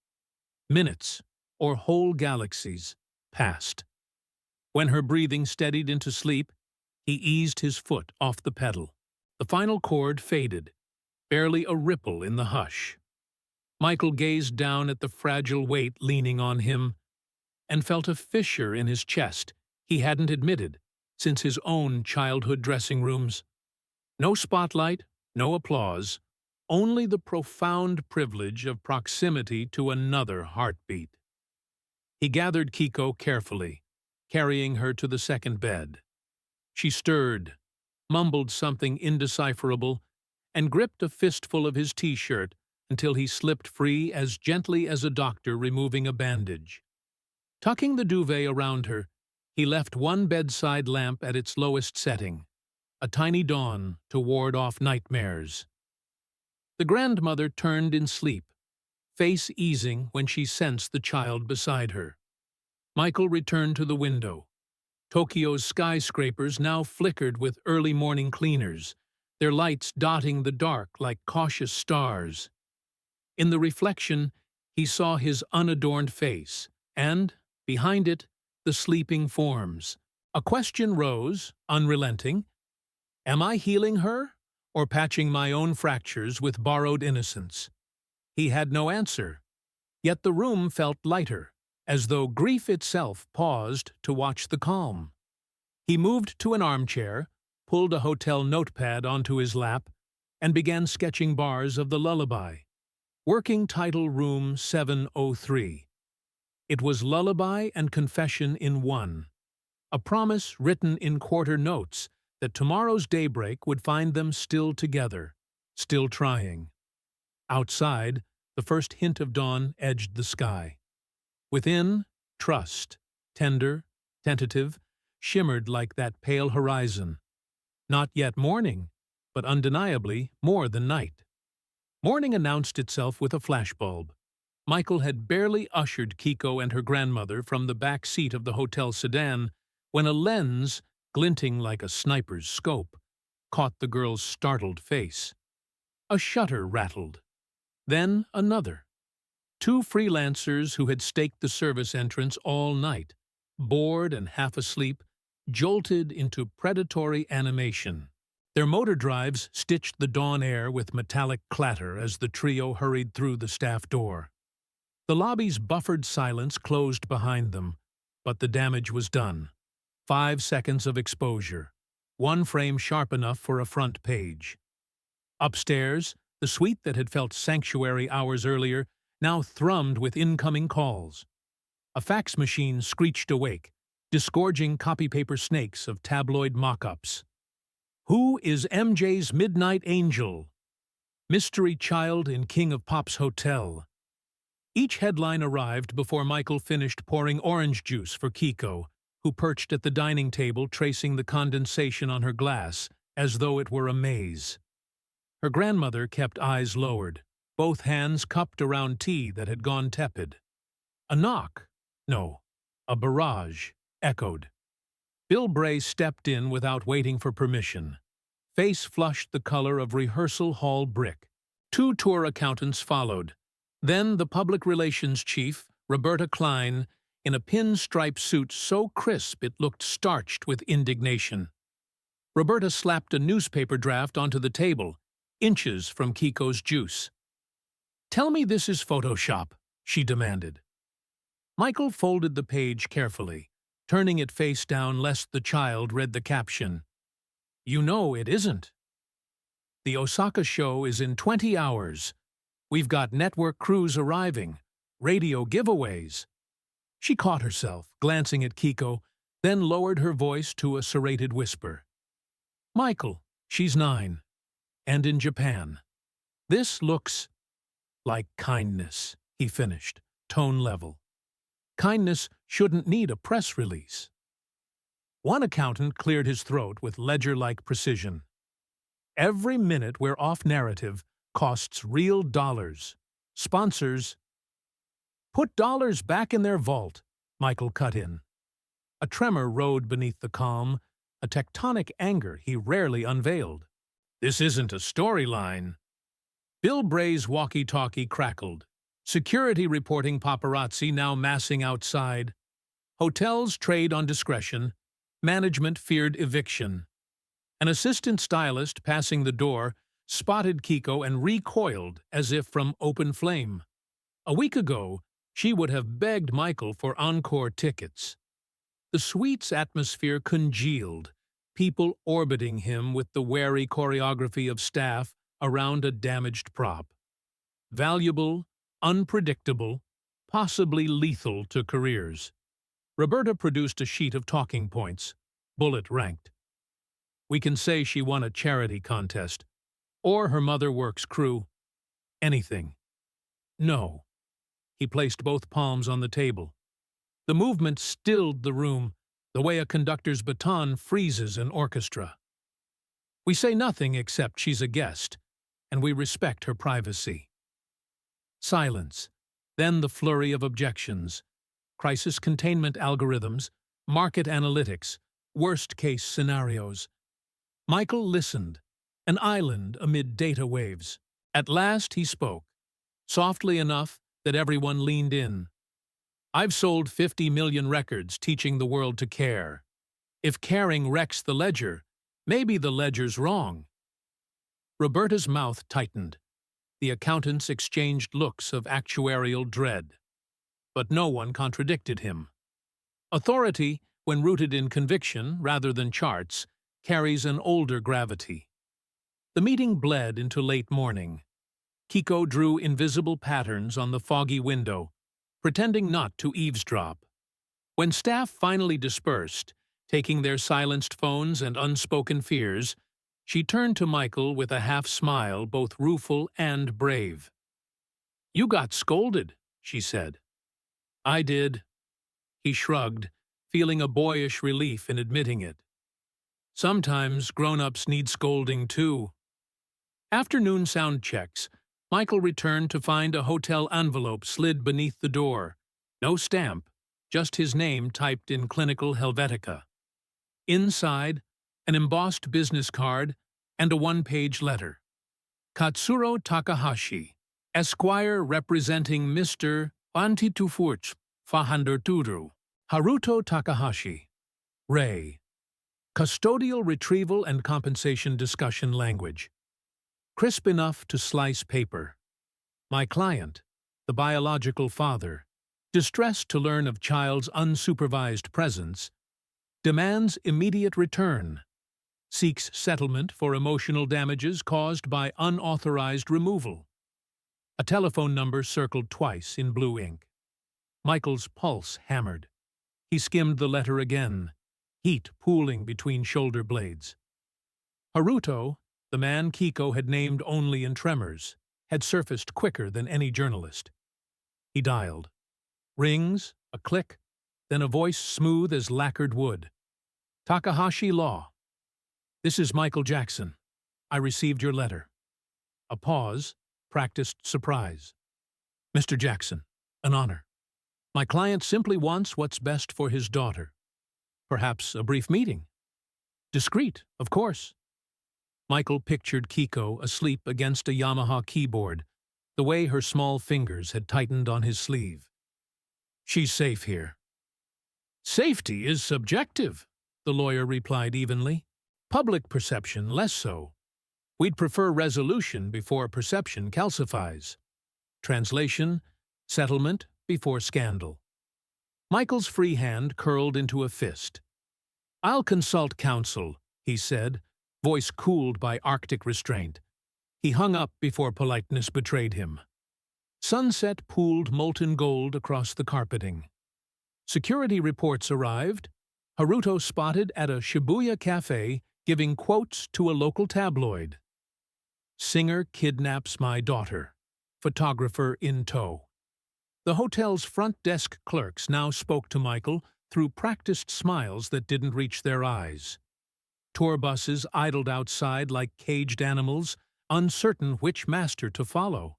Minutes, or whole galaxies, passed. When her breathing steadied into sleep, he eased his foot off the pedal. The final chord faded, barely a ripple in the hush. Michael gazed down at the fragile weight leaning on him and felt a fissure in his chest he hadn't admitted since his own childhood dressing rooms. No spotlight, no applause, only the profound privilege of proximity to another heartbeat. He gathered Kiko carefully, carrying her to the second bed. She stirred, mumbled something indecipherable, and gripped a fistful of his t-shirt until he slipped free as gently as a doctor removing a bandage. Tucking the duvet around her, he left one bedside lamp at its lowest setting, a tiny dawn to ward off nightmares. The grandmother turned in sleep, face easing when she sensed the child beside her. Michael returned to the window. Tokyo's skyscrapers now flickered with early morning cleaners, their lights dotting the dark like cautious stars. In the reflection, he saw his unadorned face, and, behind it, the sleeping forms. A question rose, unrelenting. Am I healing her, or patching my own fractures with borrowed innocence? He had no answer, yet the room felt lighter, as though grief itself paused to watch the calm. He moved to an armchair, pulled a hotel notepad onto his lap, and began sketching bars of the lullaby. Working title Room 703. It was lullaby and confession in one, a promise written in quarter notes that tomorrow's daybreak would find them still together, still trying. Outside, the first hint of dawn edged the sky. Within, trust, tender, tentative, shimmered like that pale horizon. Not yet morning, but undeniably more than night. Morning announced itself with a flashbulb. Michael had barely ushered Kiko and her grandmother from the back seat of the hotel sedan when a lens, glinting like a sniper's scope, caught the girl's startled face. A shutter rattled. Then another. Two freelancers who had staked the service entrance all night, bored and half asleep, jolted into predatory animation. Their motor drives stitched the dawn air with metallic clatter as the trio hurried through the staff door. The lobby's buffered silence closed behind them, but the damage was done. 5 seconds of exposure, one frame sharp enough for a front page. Upstairs, the suite that had felt sanctuary hours earlier now thrummed with incoming calls. A fax machine screeched awake, disgorging copy-paper snakes of tabloid mock-ups. Who is MJ's Midnight Angel? Mystery Child in King of Pop's Hotel. Each headline arrived before Michael finished pouring orange juice for Kiko, who perched at the dining table tracing the condensation on her glass as though it were a maze. Her grandmother kept eyes lowered, both hands cupped around tea that had gone tepid. A knock, no, a barrage, echoed. Bill Bray stepped in without waiting for permission. Face flushed the color of rehearsal hall brick. Two tour accountants followed. Then the public relations chief, Roberta Klein, in a pinstripe suit so crisp it looked starched with indignation. Roberta slapped a newspaper draft onto the table, inches from Kiko's juice. "Tell me this is Photoshop," she demanded. Michael folded the page carefully, turning it face down lest the child read the caption. "You know it isn't. The Osaka show is in 20 hours. We've got network crews arriving, radio giveaways." She caught herself, glancing at Kiko, then lowered her voice to a serrated whisper. "Michael, she's 9. And in Japan. This looks like kindness," he finished, tone level. "Kindness shouldn't need a press release." One accountant cleared his throat with ledger-like precision. "Every minute we're off narrative costs real dollars. Sponsors—" "Put dollars back in their vault," Michael cut in. A tremor rode beneath the calm, a tectonic anger he rarely unveiled. "This isn't a storyline." Bill Bray's walkie-talkie crackled. Security reporting paparazzi now massing outside. Hotels trade on discretion. Management feared eviction. An assistant stylist passing the door spotted Kiko and recoiled as if from open flame. A week ago, she would have begged Michael for encore tickets. The suite's atmosphere congealed, people orbiting him with the wary choreography of staff around a damaged prop. Valuable, unpredictable, possibly lethal to careers. Roberta produced a sheet of talking points, bullet-ranked. We can say she won a charity contest, or her mother works crew. Anything. No. He placed both palms on the table. The movement stilled the room, the way a conductor's baton freezes an orchestra. We say nothing except she's a guest, and we respect her privacy. Silence. Then the flurry of objections. Crisis containment algorithms, market analytics, worst-case scenarios. Michael listened, an island amid data waves. At last he spoke, softly enough that everyone leaned in. "I've sold 50 million records teaching the world to care. If caring wrecks the ledger, maybe the ledger's wrong." Roberta's mouth tightened. The accountants exchanged looks of actuarial dread. But no one contradicted him. Authority, when rooted in conviction rather than charts, carries an older gravity. The meeting bled into late morning. Kiko drew invisible patterns on the foggy window, pretending not to eavesdrop. When staff finally dispersed, taking their silenced phones and unspoken fears, she turned to Michael with a half-smile both rueful and brave. "You got scolded," she said. "I did." He shrugged, feeling a boyish relief in admitting it. "Sometimes grown-ups need scolding too." Afternoon sound checks, Michael returned to find a hotel envelope slid beneath the door. No stamp, just his name typed in clinical Helvetica. Inside, an embossed business card and a one-page letter. Katsuro Takahashi, Esquire representing Mr. Antitufurch Fahanderturu. Haruto Takahashi. Ray. Custodial retrieval and compensation discussion language. Crisp enough to slice paper. My client, the biological father, distressed to learn of child's unsupervised presence, demands immediate return, seeks settlement for emotional damages caused by unauthorized removal. A telephone number circled twice in blue ink. Michael's pulse hammered. He skimmed the letter again, heat pooling between shoulder blades. Haruto, the man Kiko had named only in tremors, had surfaced quicker than any journalist. He dialed. Rings, a click, then a voice smooth as lacquered wood. "Takahashi Law. This is Michael Jackson. I received your letter." A pause, practiced surprise. "Mr. Jackson, an honor. My client simply wants what's best for his daughter." Perhaps a brief meeting. Discreet, of course. Michael pictured Kiko asleep against a Yamaha keyboard, the way her small fingers had tightened on his sleeve. She's safe here. Safety is subjective, the lawyer replied evenly. Public perception less so. We'd prefer resolution before perception calcifies. Translation, settlement before scandal. Michael's free hand curled into a fist. I'll consult counsel, he said, voice cooled by Arctic restraint. He hung up before politeness betrayed him. Sunset pooled molten gold across the carpeting. Security reports arrived. Haruto spotted at a Shibuya cafe giving quotes to a local tabloid. Singer kidnaps my daughter. Photographer in tow. The hotel's front desk clerks now spoke to Michael through practiced smiles that didn't reach their eyes. Tour buses idled outside like caged animals, uncertain which master to follow.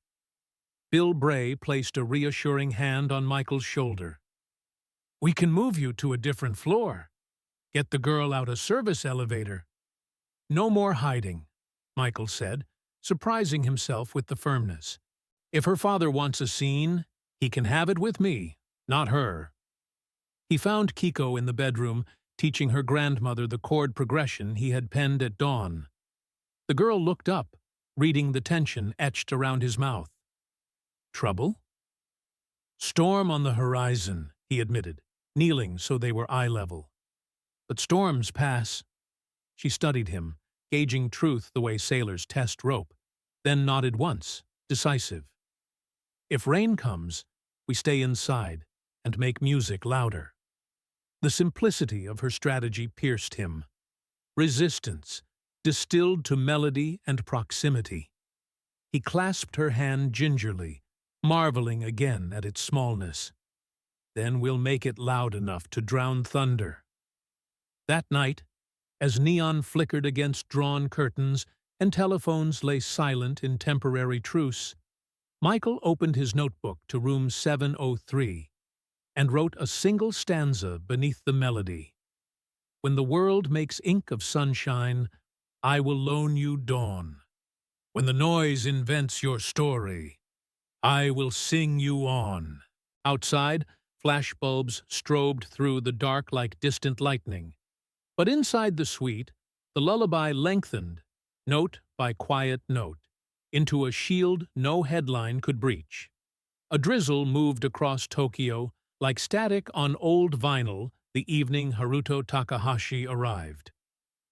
Bill Bray placed a reassuring hand on Michael's shoulder. We can move you to a different floor. Get the girl out a service elevator. No more hiding, Michael said, surprising himself with the firmness. If her father wants a scene, he can have it with me, not her. He found Kiko in the bedroom, teaching her grandmother the chord progression he had penned at dawn. The girl looked up, reading the tension etched around his mouth. Trouble? Storm on the horizon, he admitted, kneeling so they were eye level. But storms pass. She studied him, gauging truth the way sailors test rope, then nodded once, decisive. If rain comes, we stay inside and make music louder. The simplicity of her strategy pierced him. Resistance, distilled to melody and proximity. He clasped her hand gingerly, marveling again at its smallness. Then we'll make it loud enough to drown thunder. That night, as neon flickered against drawn curtains and telephones lay silent in temporary truce, Michael opened his notebook to room 703 and wrote a single stanza beneath the melody. When the world makes ink of sunshine, I will loan you dawn. When the noise invents your story, I will sing you on. Outside, flashbulbs strobed through the dark like distant lightning. But inside the suite, the lullaby lengthened, note by quiet note, into a shield no headline could breach. A drizzle moved across Tokyo like static on old vinyl the evening Haruto Takahashi arrived.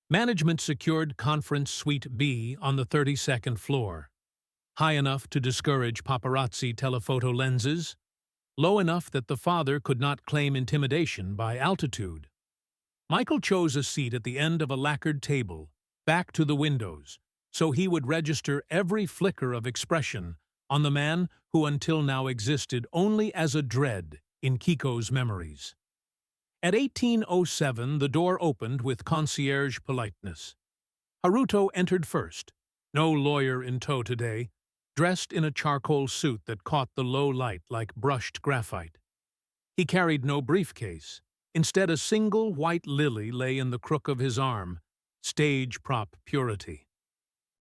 Management secured Conference Suite B on the 32nd floor, high enough to discourage paparazzi telephoto lenses, low enough that the father could not claim intimidation by altitude. Michael chose a seat at the end of a lacquered table, back to the windows, so he would register every flicker of expression on the man who until now existed only as a dread in Kiko's memories. At 18:07, the door opened with concierge politeness. Haruto entered first, no lawyer in tow today, dressed in a charcoal suit that caught the low light like brushed graphite. He carried no briefcase. Instead, a single white lily lay in the crook of his arm, stage prop purity.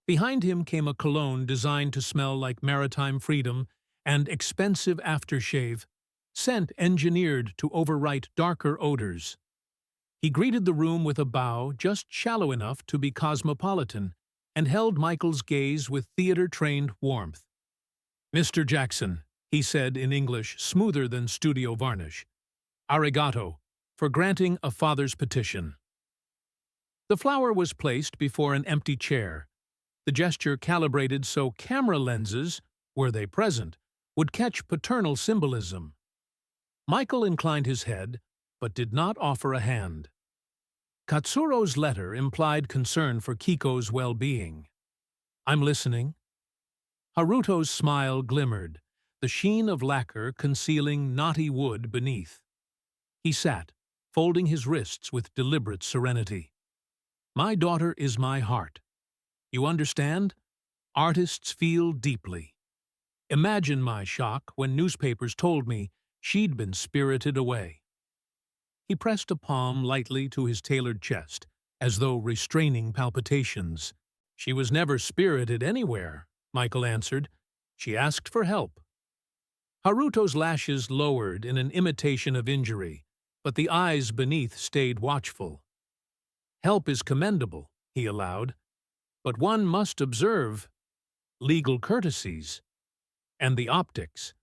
Behind him came a cologne designed to smell like maritime freedom and expensive aftershave, scent engineered to overwrite darker odors. He greeted the room with a bow just shallow enough to be cosmopolitan and held Michael's gaze with theater-trained warmth. Mr. Jackson, he said in English smoother than studio varnish. Arigato, for granting a father's petition. The flower was placed before an empty chair, the gesture calibrated so camera lenses, were they present, would catch paternal symbolism. Michael inclined his head, but did not offer a hand. Katsuro's letter implied concern for Kiko's well-being. I'm listening. Haruto's smile glimmered, the sheen of lacquer concealing knotty wood beneath. He sat, folding his wrists with deliberate serenity. My daughter is my heart. You understand? Artists feel deeply. Imagine my shock when newspapers told me she'd been spirited away. He pressed a palm lightly to his tailored chest, as though restraining palpitations. "She was never spirited anywhere," Michael answered. "She asked for help." Haruto's lashes lowered in an imitation of injury, but the eyes beneath stayed watchful. "Help is commendable," he allowed, "but one must observe legal courtesies. And the optics."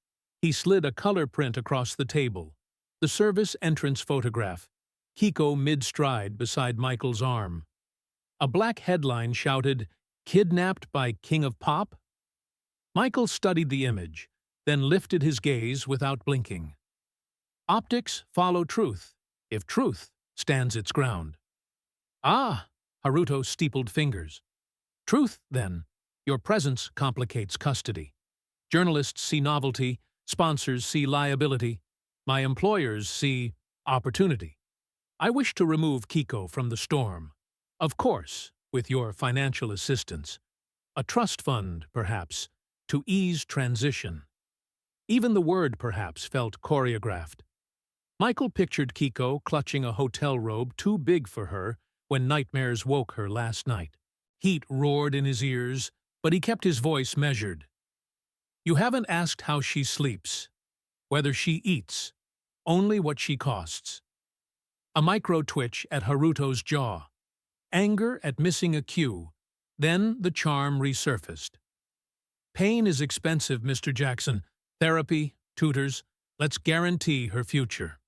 He slid a color print across the table, the service entrance photograph, Kiko mid-stride beside Michael's arm. A black headline shouted, "Kidnapped by King of Pop?" Michael studied the image, then lifted his gaze without blinking. Optics follow truth, if truth stands its ground. "Ah," Haruto steepled fingers. "Truth, then. Your presence complicates custody. Journalists see novelty, sponsors see liability, my employers see opportunity. I wish to remove Kiko from the storm. Of course, with your financial assistance. A trust fund, perhaps, to ease transition." Even the word, perhaps, felt choreographed. Michael pictured Kiko clutching a hotel robe too big for her when nightmares woke her last night. Heat roared in his ears, but he kept his voice measured. "You haven't asked how she sleeps, whether she eats, only what she costs." A micro-twitch at Haruto's jaw. Anger at missing a cue. Then the charm resurfaced. "Pain is expensive, Mr. Jackson. Therapy, tutors, let's guarantee her future."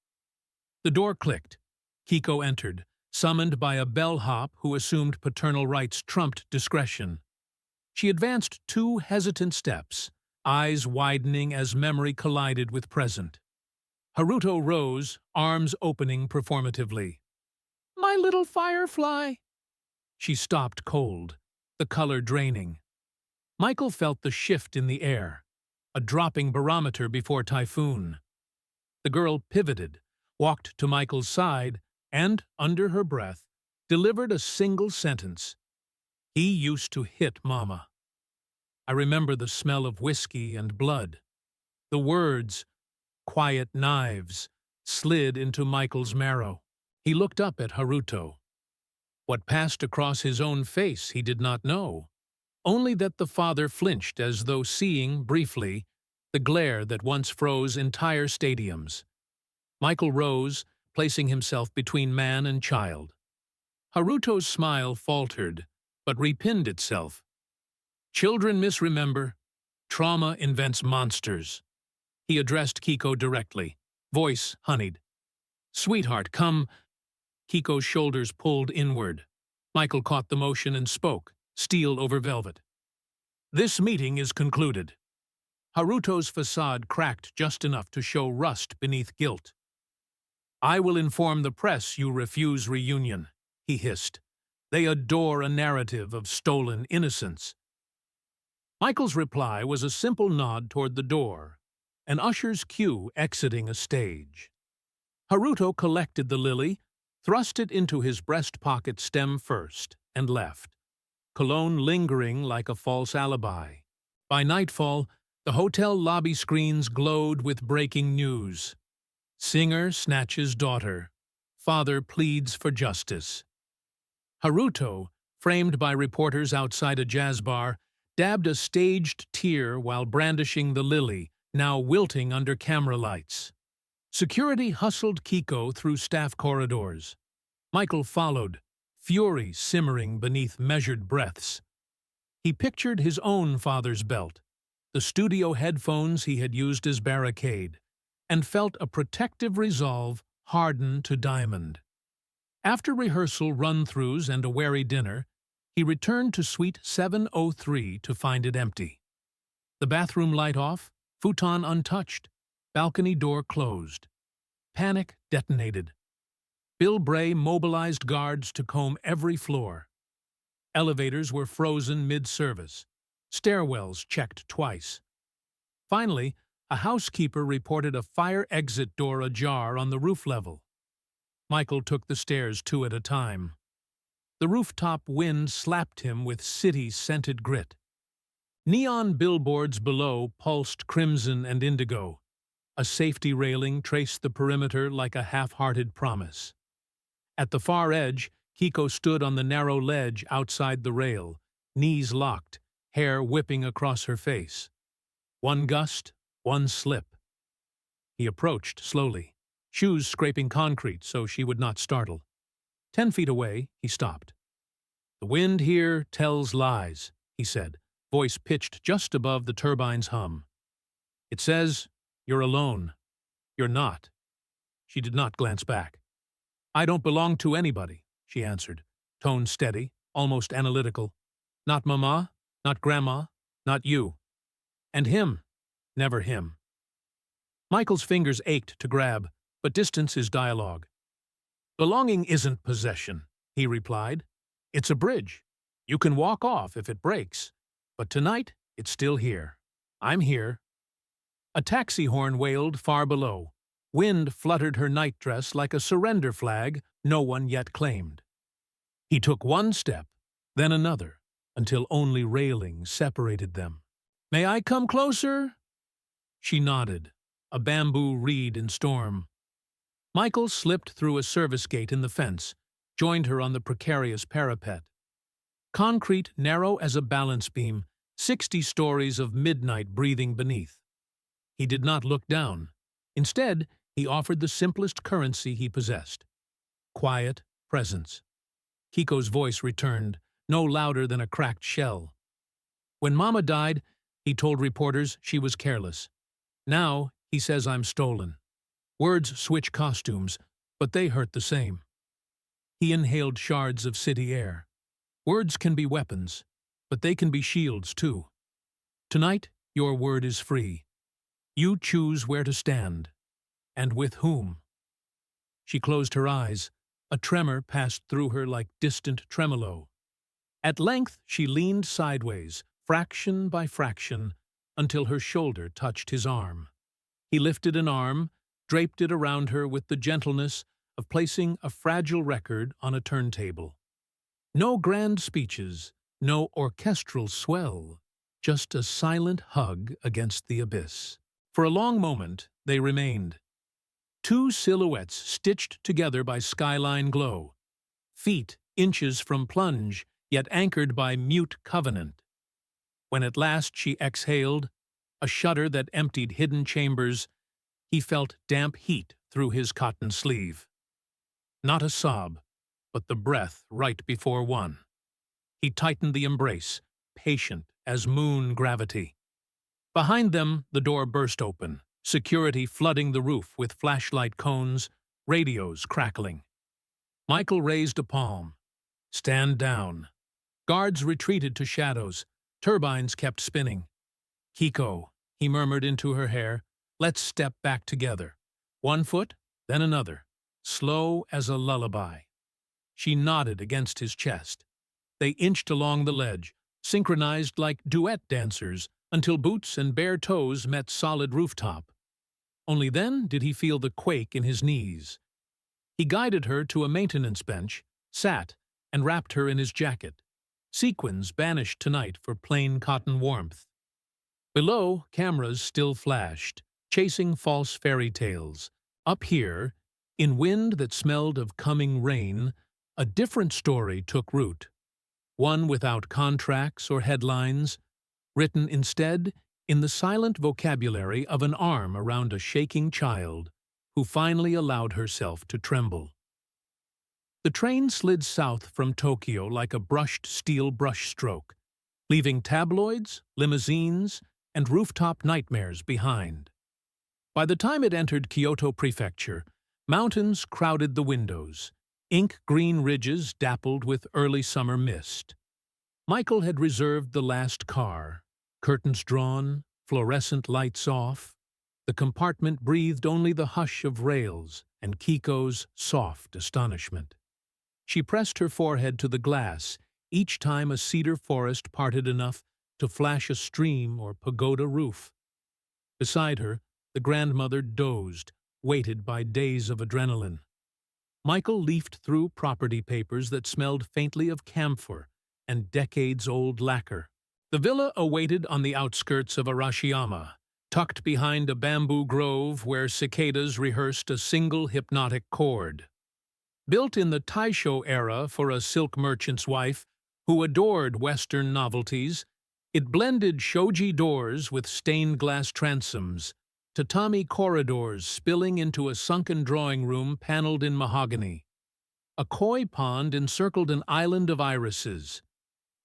The door clicked. Kiko entered, summoned by a bellhop who assumed paternal rights trumped discretion. She advanced 2 hesitant steps, eyes widening as memory collided with present. Haruto rose, arms opening performatively. "My little firefly!" She stopped cold, the color draining. Michael felt the shift in the air, a dropping barometer before typhoon. The girl pivoted, walked to Michael's side, and, under her breath, delivered a single sentence. "He used to hit Mama." I remember the smell of whiskey and blood. The words, "quiet knives," slid into Michael's marrow. He looked up at Haruto. What passed across his own face he did not know, only that the father flinched as though seeing, briefly, the glare that once froze entire stadiums. Michael rose, placing himself between man and child. Haruto's smile faltered, but repinned itself. "Children misremember. Trauma invents monsters." He addressed Kiko directly, voice honeyed. "Sweetheart, come." Kiko's shoulders pulled inward. Michael caught the motion and spoke, steel over velvet. "This meeting is concluded." Haruto's facade cracked just enough to show rust beneath guilt. "I will inform the press you refuse reunion," he hissed. "They adore a narrative of stolen innocence." Michael's reply was a simple nod toward the door, an usher's cue exiting a stage. Haruto collected the lily, thrust it into his breast pocket stem first, and left, cologne lingering like a false alibi. By nightfall, the hotel lobby screens glowed with breaking news. Singer snatches daughter. Father pleads for justice. Haruto, framed by reporters outside a jazz bar, dabbed a staged tear while brandishing the lily, now wilting under camera lights. Security hustled Kiko through staff corridors. Michael followed, fury simmering beneath measured breaths. He pictured his own father's belt, the studio headphones he had used as barricade, and felt a protective resolve harden to diamond. After rehearsal run-throughs and a wary dinner, he returned to Suite 703 to find it empty. The bathroom light off, futon untouched, balcony door closed. Panic detonated. Bill Bray mobilized guards to comb every floor. Elevators were frozen mid-service. Stairwells checked twice. Finally, a housekeeper reported a fire exit door ajar on the roof level. Michael took the stairs 2 at a time. The rooftop wind slapped him with city-scented grit. Neon billboards below pulsed crimson and indigo. A safety railing traced the perimeter like a half-hearted promise. At the far edge, Kiko stood on the narrow ledge outside the rail, knees locked, hair whipping across her face. One gust, one slip. He approached slowly, shoes scraping concrete so she would not startle. 10 feet away, he stopped. "The wind here tells lies," he said, voice pitched just above the turbine's hum. "It says you're alone. You're not." She did not glance back. "I don't belong to anybody," she answered, tone steady, almost analytical. "Not Mama, not Grandma, not you. And him, never him." Michael's fingers ached to grab, but distance is dialogue. "Belonging isn't possession," he replied. "It's a bridge. You can walk off if it breaks. But tonight, it's still here. I'm here." A taxi horn wailed far below. Wind fluttered her nightdress like a surrender flag no one yet claimed. He took one step, then another, until only railings separated them. "May I come closer?" She nodded, a bamboo reed in storm. Michael slipped through a service gate in the fence, joined her on the precarious parapet. Concrete narrow as a balance beam, 60 stories of midnight breathing beneath. He did not look down. Instead, he offered the simplest currency he possessed: quiet presence. Kiko's voice returned, no louder than a cracked shell. "When Mama died, he told reporters she was careless. Now, he says I'm stolen. Words switch costumes, but they hurt the same." He inhaled shards of city air. Words can be weapons, but they can be shields too. Tonight, your word is free. You choose where to stand, and with whom. She closed her eyes. A tremor passed through her like distant tremolo. At length she leaned sideways, fraction by fraction, until her shoulder touched his arm. He lifted an arm, draped it around her with the gentleness of placing a fragile record on a turntable. No grand speeches, no orchestral swell, just a silent hug against the abyss. For a long moment, they remained. Two silhouettes stitched together by skyline glow. Feet inches from plunge, yet anchored by mute covenant. When at last she exhaled, a shudder that emptied hidden chambers, he felt damp heat through his cotton sleeve. Not a sob, but the breath right before one. He tightened the embrace, patient as moon gravity. Behind them, the door burst open, security flooding the roof with flashlight cones, radios crackling. Michael raised a palm. "Stand down." Guards retreated to shadows. Turbines kept spinning. "Kiko," he murmured into her hair, "let's step back together. One foot, then another, slow as a lullaby." She nodded against his chest. They inched along the ledge, synchronized like duet dancers, until boots and bare toes met solid rooftop. Only then did he feel the quake in his knees. He guided her to a maintenance bench, sat, and wrapped her in his jacket. Sequins banished tonight for plain cotton warmth. Below, cameras still flashed, chasing false fairy tales. Up here, in wind that smelled of coming rain, a different story took root. One without contracts or headlines, written instead in the silent vocabulary of an arm around a shaking child who finally allowed herself to tremble. The train slid south from Tokyo like a brushed steel brushstroke, leaving tabloids, limousines, and rooftop nightmares behind. By the time it entered Kyoto Prefecture, mountains crowded the windows, ink-green ridges dappled with early summer mist. Michael had reserved the last car, curtains drawn, fluorescent lights off. The compartment breathed only the hush of rails and Kiko's soft astonishment. She pressed her forehead to the glass each time a cedar forest parted enough to flash a stream or pagoda roof. Beside her, the grandmother dozed, weighted by days of adrenaline. Michael leafed through property papers that smelled faintly of camphor and decades-old lacquer. The villa awaited on the outskirts of Arashiyama, tucked behind a bamboo grove where cicadas rehearsed a single hypnotic chord. Built in the Taisho era for a silk merchant's wife who adored Western novelties, it blended shoji doors with stained glass transoms, tatami corridors spilling into a sunken drawing room paneled in mahogany. A koi pond encircled an island of irises.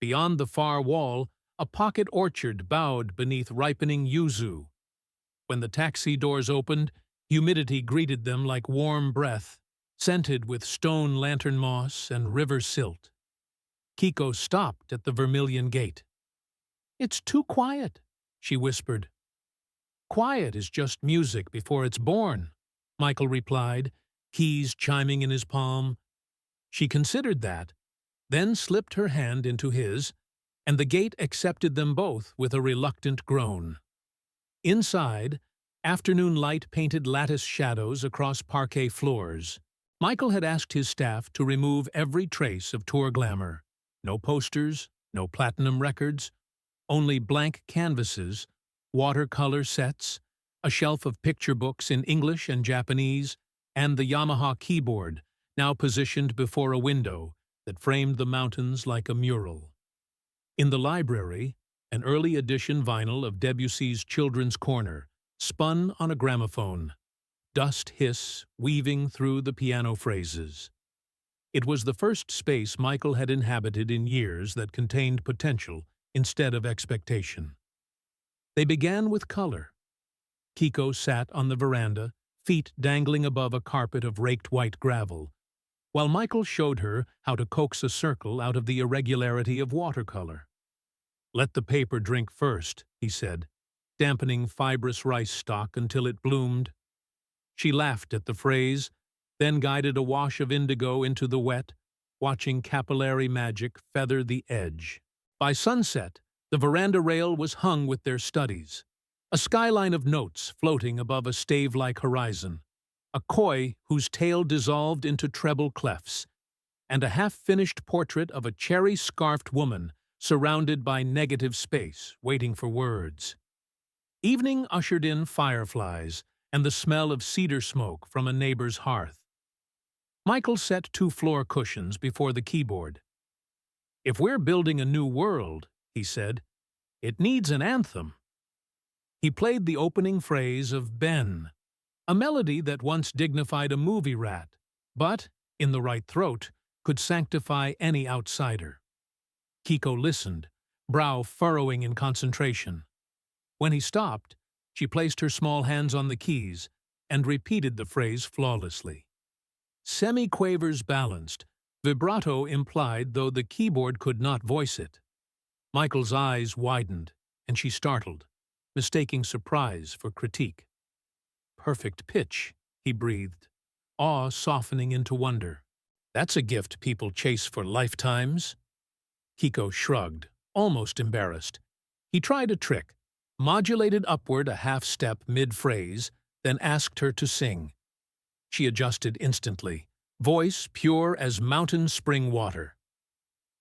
Beyond the far wall, a pocket orchard bowed beneath ripening yuzu. When the taxi doors opened, humidity greeted them like warm breath, scented with stone lantern moss and river silt. Kiko stopped at the vermilion gate. "It's too quiet," she whispered. "Quiet is just music before it's born," Michael replied, keys chiming in his palm. She considered that, then slipped her hand into his, and the gate accepted them both with a reluctant groan. Inside, afternoon light painted lattice shadows across parquet floors. Michael had asked his staff to remove every trace of tour glamour. No posters, no platinum records, only blank canvases, watercolor sets, a shelf of picture books in English and Japanese, and the Yamaha keyboard, now positioned before a window that framed the mountains like a mural. In the library, an early edition vinyl of Debussy's Children's Corner spun on a gramophone, dust hiss weaving through the piano phrases. It was the first space Michael had inhabited in years that contained potential instead of expectation. They began with color. Kiko sat on the veranda, feet dangling above a carpet of raked white gravel, while Michael showed her how to coax a circle out of the irregularity of watercolor. "Let the paper drink first," he said, dampening fibrous rice stalk until it bloomed. She laughed at the phrase, then guided a wash of indigo into the wet, watching capillary magic feather the edge. By sunset, the veranda rail was hung with their studies, a skyline of notes floating above a stave-like horizon, a koi whose tail dissolved into treble clefs, and a half-finished portrait of a cherry-scarfed woman surrounded by negative space, waiting for words. Evening ushered in fireflies and the smell of cedar smoke from a neighbor's hearth. Michael set 2 floor cushions before the keyboard. "If we're building a new world," he said, "it needs an anthem." He played the opening phrase of Ben, a melody that once dignified a movie rat, but, in the right throat, could sanctify any outsider. Kiko listened, brow furrowing in concentration. When he stopped, she placed her small hands on the keys and repeated the phrase flawlessly. Semi-quavers balanced, vibrato implied though the keyboard could not voice it. Michael's eyes widened, and she startled, mistaking surprise for critique. "Perfect pitch," he breathed, awe softening into wonder. "That's a gift people chase for lifetimes." Kiko shrugged, almost embarrassed. He tried a trick, modulated upward a half-step mid-phrase, then asked her to sing. She adjusted instantly, voice pure as mountain spring water.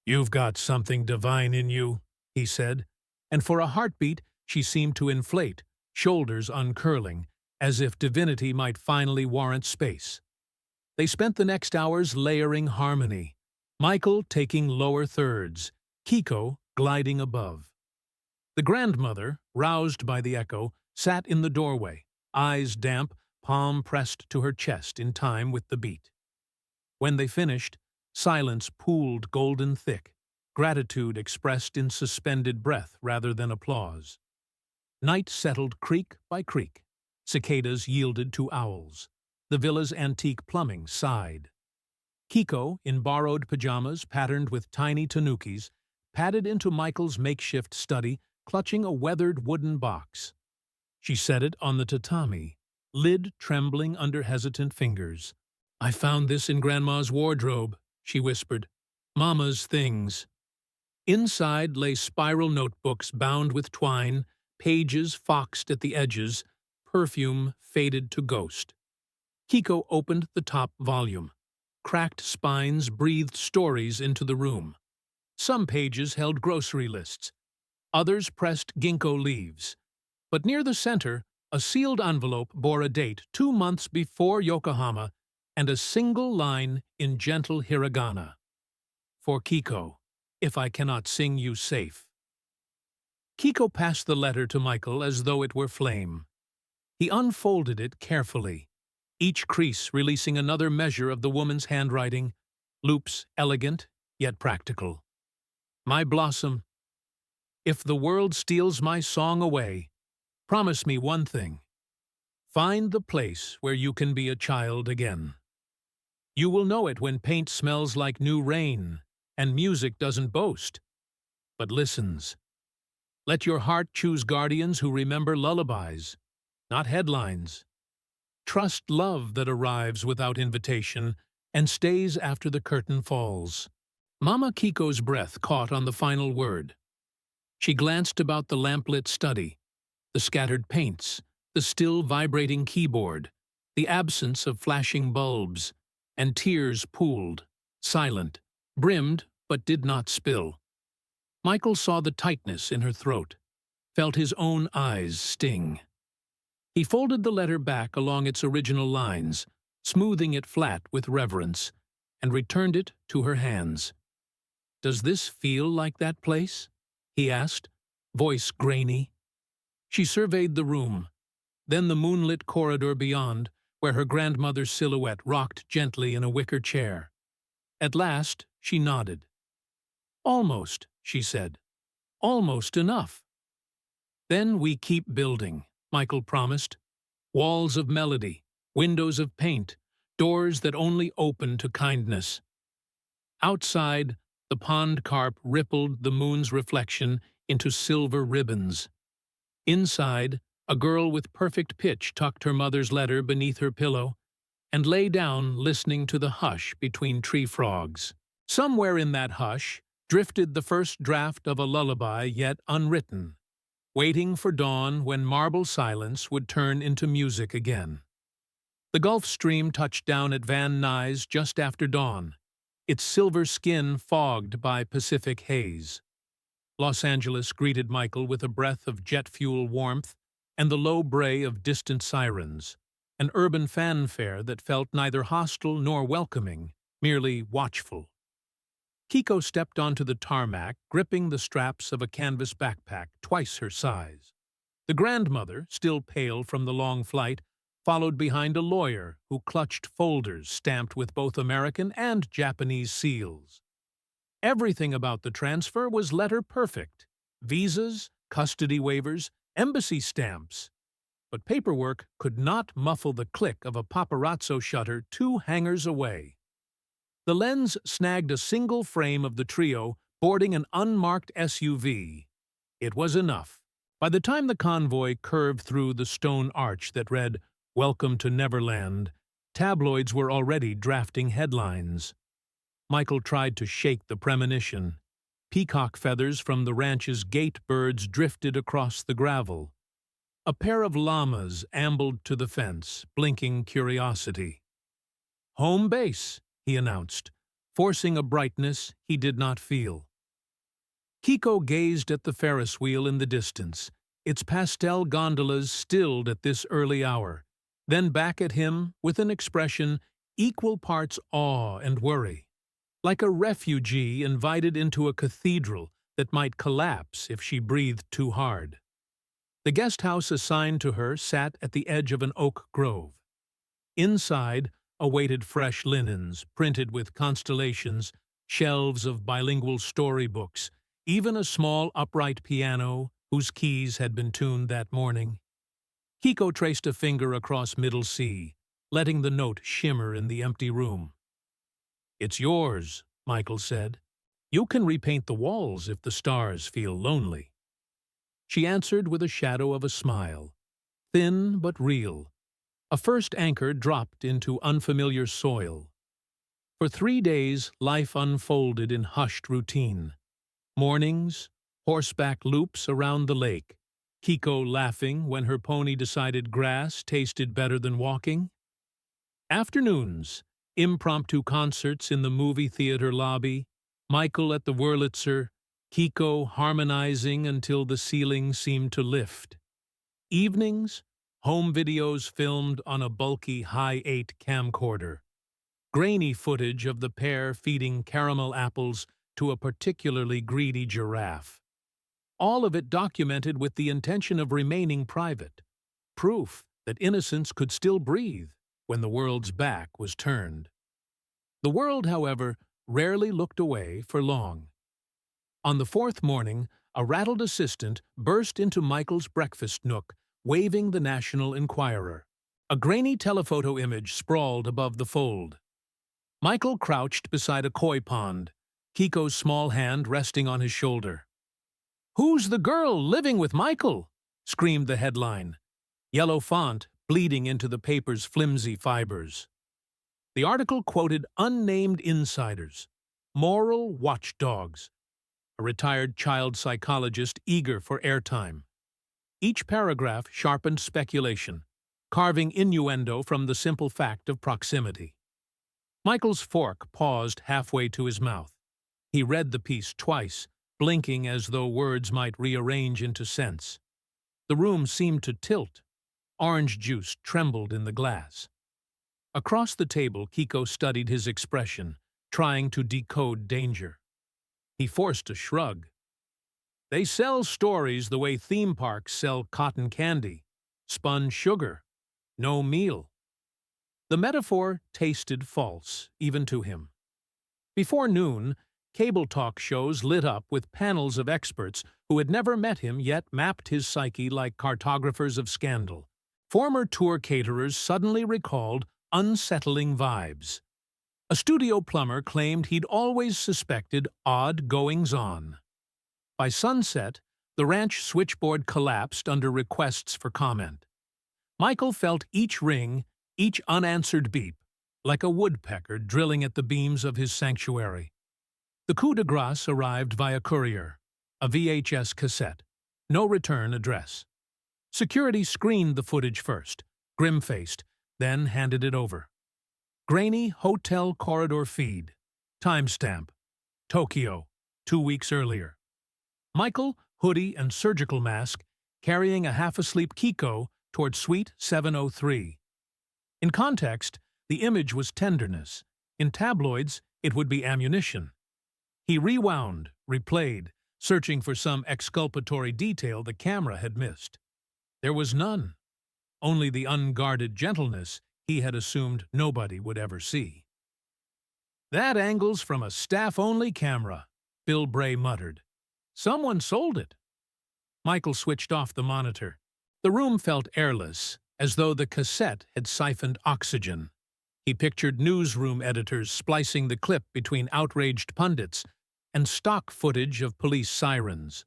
"You've got something divine in you," he said, and for a heartbeat she seemed to inflate, shoulders uncurling, as if divinity might finally warrant space. They spent the next hours layering harmony, Michael taking lower thirds, Kiko gliding above. The grandmother, roused by the echo, sat in the doorway, eyes damp, palm pressed to her chest in time with the beat. When they finished, silence pooled golden thick, gratitude expressed in suspended breath rather than applause. Night settled creak by creak. Cicadas yielded to owls. The villa's antique plumbing sighed. Kiko, in borrowed pajamas patterned with tiny tanukis, padded into Michael's makeshift study, clutching a weathered wooden box. She set it on the tatami, lid trembling under hesitant fingers. "I found this in Grandma's wardrobe," she whispered. "Mama's things." Inside lay spiral notebooks bound with twine, pages foxed at the edges, perfume faded to ghost. Kiko opened the top volume. Cracked spines breathed stories into the room. Some pages held grocery lists. Others pressed ginkgo leaves. But near the center, a sealed envelope bore a date 2 months before Yokohama and a single line in gentle hiragana. For Kiko, if I cannot sing you safe. Kiko passed the letter to Michael as though it were flame. He unfolded it carefully, each crease releasing another measure of the woman's handwriting, loops elegant yet practical. My blossom, if the world steals my song away, promise me one thing. Find the place where you can be a child again. You will know it when paint smells like new rain and music doesn't boast, but listens. Let your heart choose guardians who remember lullabies, not headlines. Trust love that arrives without invitation and stays after the curtain falls. Mama Kiko's breath caught on the final word. She glanced about the lamplit study, the scattered paints, the still vibrating keyboard, the absence of flashing bulbs, and tears pooled, silent, brimmed but did not spill. Michael saw the tightness in her throat, felt his own eyes sting. He folded the letter back along its original lines, smoothing it flat with reverence, and returned it to her hands. "Does this feel like that place?" he asked, voice grainy. She surveyed the room, then the moonlit corridor beyond, where her grandmother's silhouette rocked gently in a wicker chair. At last, she nodded. "Almost," she said. "Almost enough." "Then we keep building," Michael promised. "Walls of melody, windows of paint, doors that only open to kindness." Outside, the pond carp rippled the moon's reflection into silver ribbons. Inside, a girl with perfect pitch tucked her mother's letter beneath her pillow and lay down listening to the hush between tree frogs. Somewhere in that hush drifted the first draft of a lullaby yet unwritten, waiting for dawn when marble silence would turn into music again. The Gulf Stream touched down at Van Nuys just after dawn, its silver skin fogged by Pacific haze. Los Angeles greeted Michael with a breath of jet fuel warmth and the low bray of distant sirens, an urban fanfare that felt neither hostile nor welcoming, merely watchful. Kiko stepped onto the tarmac, gripping the straps of a canvas backpack twice her size. The grandmother, still pale from the long flight, followed behind a lawyer who clutched folders stamped with both American and Japanese seals. Everything about the transfer was letter-perfect: visas, custody waivers, embassy stamps. But paperwork could not muffle the click of a paparazzo shutter 2 hangars away. The lens snagged a single frame of the trio boarding an unmarked SUV. It was enough. By the time the convoy curved through the stone arch that read, "Welcome to Neverland," tabloids were already drafting headlines. Michael tried to shake the premonition. Peacock feathers from the ranch's gate birds drifted across the gravel. A pair of llamas ambled to the fence, blinking curiosity. "Home base," he announced, forcing a brightness he did not feel. Kiko gazed at the Ferris wheel in the distance, its pastel gondolas stilled at this early hour, then back at him with an expression equal parts awe and worry, like a refugee invited into a cathedral that might collapse if she breathed too hard. The guest house assigned to her sat at the edge of an oak grove. Inside awaited fresh linens, printed with constellations, shelves of bilingual storybooks, even a small upright piano whose keys had been tuned that morning. Kiko traced a finger across middle C, letting the note shimmer in the empty room. "It's yours," Michael said. "You can repaint the walls if the stars feel lonely." She answered with a shadow of a smile, thin but real. A first anchor dropped into unfamiliar soil. For 3 days, life unfolded in hushed routine. Mornings, horseback loops around the lake, Kiko laughing when her pony decided grass tasted better than walking. Afternoons, impromptu concerts in the movie theater lobby, Michael at the Wurlitzer, Kiko harmonizing until the ceiling seemed to lift. Evenings, home videos filmed on a bulky Hi-8 camcorder. Grainy footage of the pair feeding caramel apples to a particularly greedy giraffe. All of it documented with the intention of remaining private. Proof that innocence could still breathe when the world's back was turned. The world, however, rarely looked away for long. On the fourth morning, a rattled assistant burst into Michael's breakfast nook, waving the National Enquirer. A grainy telephoto image sprawled above the fold. Michael crouched beside a koi pond, Kiko's small hand resting on his shoulder. "Who's the girl living with Michael?" screamed the headline, yellow font bleeding into the paper's flimsy fibers. The article quoted unnamed insiders, moral watchdogs, a retired child psychologist eager for airtime. Each paragraph sharpened speculation, carving innuendo from the simple fact of proximity. Michael's fork paused halfway to his mouth. He read the piece twice, blinking as though words might rearrange into sense. The room seemed to tilt. Orange juice trembled in the glass. Across the table, Kiko studied his expression, trying to decode danger. He forced a shrug. They sell stories the way theme parks sell cotton candy, spun sugar, no meal. The metaphor tasted false, even to him. Before noon, cable talk shows lit up with panels of experts who had never met him yet mapped his psyche like cartographers of scandal. Former tour caterers suddenly recalled unsettling vibes. A studio plumber claimed he'd always suspected odd goings-on. By sunset, the ranch switchboard collapsed under requests for comment. Michael felt each ring, each unanswered beep, like a woodpecker drilling at the beams of his sanctuary. The coup de grace arrived via courier, a VHS cassette, no return address. Security screened the footage first, grim-faced, then handed it over. Grainy hotel corridor feed. Timestamp. Tokyo, 2 weeks earlier. Michael, hoodie and surgical mask, carrying a half-asleep Kiko toward Suite 703. In context, the image was tenderness. In tabloids, it would be ammunition. He rewound, replayed, searching for some exculpatory detail the camera had missed. There was none. Only the unguarded gentleness he had assumed nobody would ever see. "That angle's from a staff-only camera," Bill Bray muttered. "Someone sold it." Michael switched off the monitor. The room felt airless, as though the cassette had siphoned oxygen. He pictured newsroom editors splicing the clip between outraged pundits and stock footage of police sirens.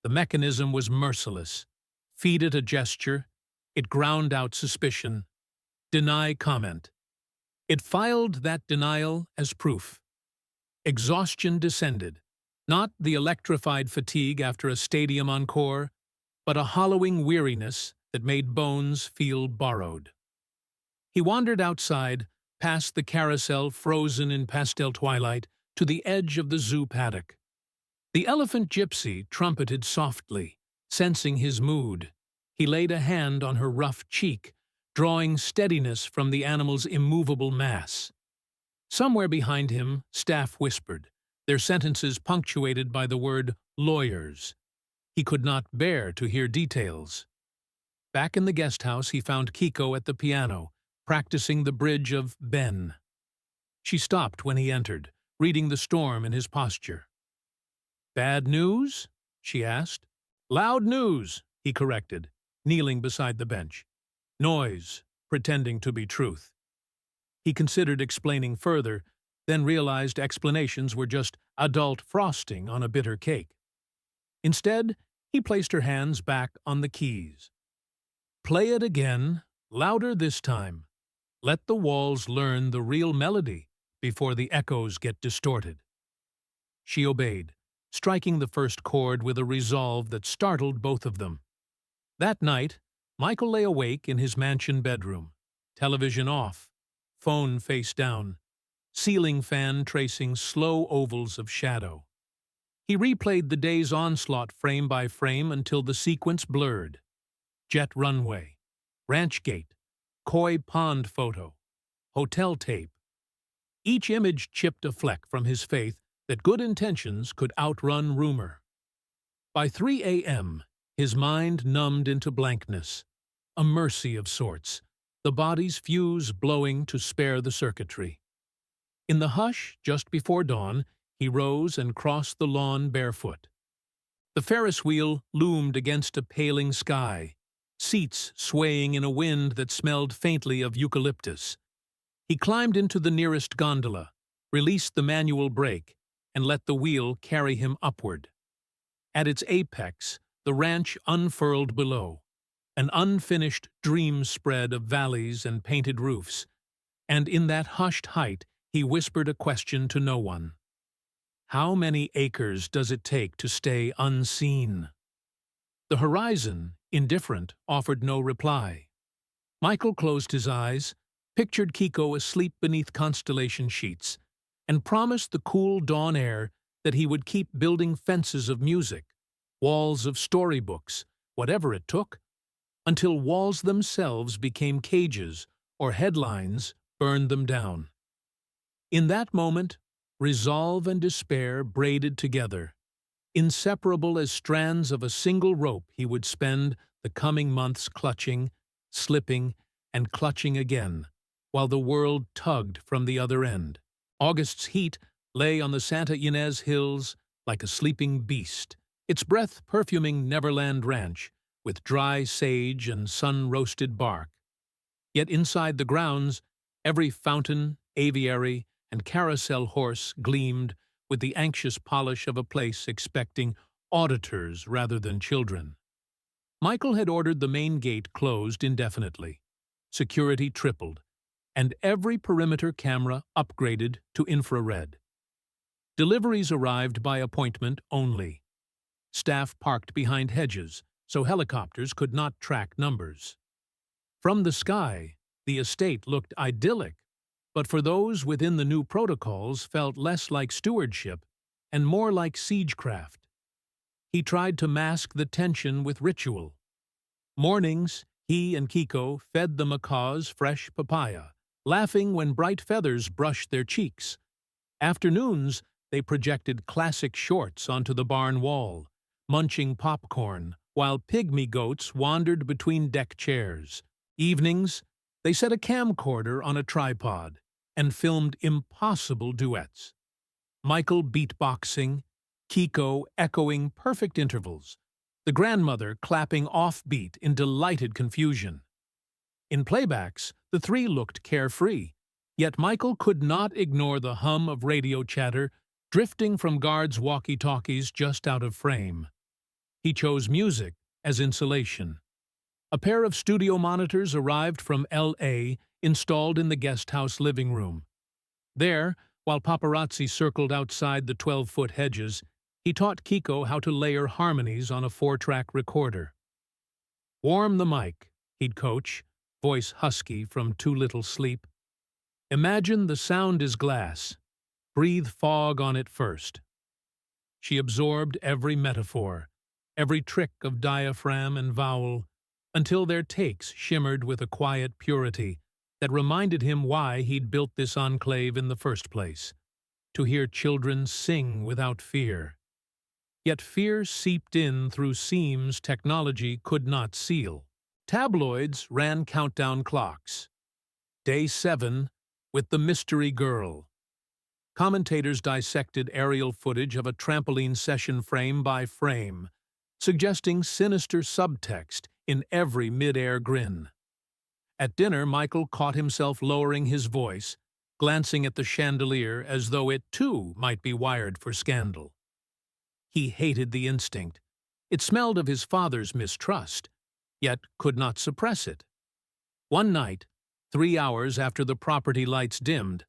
The mechanism was merciless. Feed it a gesture, it ground out suspicion. Deny comment. It filed that denial as proof. Exhaustion descended, not the electrified fatigue after a stadium encore, but a hollowing weariness that made bones feel borrowed. He wandered outside, past the carousel frozen in pastel twilight, to the edge of the zoo paddock. The elephant gypsy trumpeted softly, sensing his mood. He laid a hand on her rough cheek, drawing steadiness from the animal's immovable mass. Somewhere behind him, staff whispered, their sentences punctuated by the word lawyers. He could not bear to hear details. Back in the guest house, he found Kiko at the piano, practicing the bridge of Ben. She stopped when he entered, reading the storm in his posture. "Bad news?" she asked. "Loud news," he corrected, kneeling beside the bench. "Noise, pretending to be truth." He considered explaining further, then realized explanations were just adult frosting on a bitter cake. Instead, he placed her hands back on the keys. "Play it again, louder this time. Let the walls learn the real melody before the echoes get distorted." She obeyed, striking the first chord with a resolve that startled both of them. That night, Michael lay awake in his mansion bedroom, television off, phone face down, ceiling fan tracing slow ovals of shadow. He replayed the day's onslaught frame by frame until the sequence blurred. jet runway, ranch gate, koi pond photo, hotel tape. Each image chipped a fleck from his faith that good intentions could outrun rumor. By 3 a.m., his mind numbed into blankness, a mercy of sorts, the body's fuse blowing to spare the circuitry. In the hush just before dawn, he rose and crossed the lawn barefoot. The Ferris wheel loomed against a paling sky, seats swaying in a wind that smelled faintly of eucalyptus. He climbed into the nearest gondola, released the manual brake, and let the wheel carry him upward. At its apex, the ranch unfurled below, an unfinished dream spread of valleys and painted roofs, and in that hushed height he whispered a question to no one. How many acres does it take to stay unseen? The horizon, indifferent, offered no reply. Michael closed his eyes, pictured Kiko asleep beneath constellation sheets, and promised the cool dawn air that he would keep building fences of music, walls of storybooks, whatever it took, until walls themselves became cages or headlines burned them down. In that moment, resolve and despair braided together. Inseparable as strands of a single rope, he would spend the coming months clutching, slipping, and clutching again, while the world tugged from the other end. August's heat lay on the Santa Ynez Hills like a sleeping beast, its breath perfuming Neverland Ranch with dry sage and sun-roasted bark. Yet inside the grounds, every fountain, aviary, and carousel horse gleamed with the anxious polish of a place expecting auditors rather than children. Michael had ordered the main gate closed indefinitely, security tripled, and every perimeter camera upgraded to infrared. Deliveries arrived by appointment only. Staff parked behind hedges, so helicopters could not track numbers. From the sky, the estate looked idyllic, but for those within the new protocols felt less like stewardship and more like siegecraft. He tried to mask the tension with ritual. Mornings, he and Kiko fed the macaws fresh papaya, laughing when bright feathers brushed their cheeks. Afternoons, they projected classic shorts onto the barn wall, munching popcorn, while pygmy goats wandered between deck chairs. Evenings, they set a camcorder on a tripod and filmed impossible duets. Michael beatboxing, Kiko echoing perfect intervals, the grandmother clapping offbeat in delighted confusion. In playbacks, the three looked carefree, yet Michael could not ignore the hum of radio chatter drifting from guards' walkie-talkies just out of frame. He chose music as insulation. A pair of studio monitors arrived from L.A., installed in the guest house living room. There, while paparazzi circled outside the 12-foot hedges, he taught Kiko how to layer harmonies on a 4-track recorder. "Warm the mic," he'd coach, voice husky from too little sleep. "Imagine the sound is glass. Breathe fog on it first." She absorbed every metaphor, every trick of diaphragm and vowel, until their takes shimmered with a quiet purity that reminded him why he'd built this enclave in the first place, to hear children sing without fear. Yet fear seeped in through seams technology could not seal. Tabloids ran countdown clocks. Day 7, with the mystery girl. Commentators dissected aerial footage of a trampoline session frame by frame, suggesting sinister subtext in every mid-air grin. At dinner, Michael caught himself lowering his voice, glancing at the chandelier as though it too might be wired for scandal. He hated the instinct. It smelled of his father's mistrust, yet could not suppress it. One night, 3 hours after the property lights dimmed,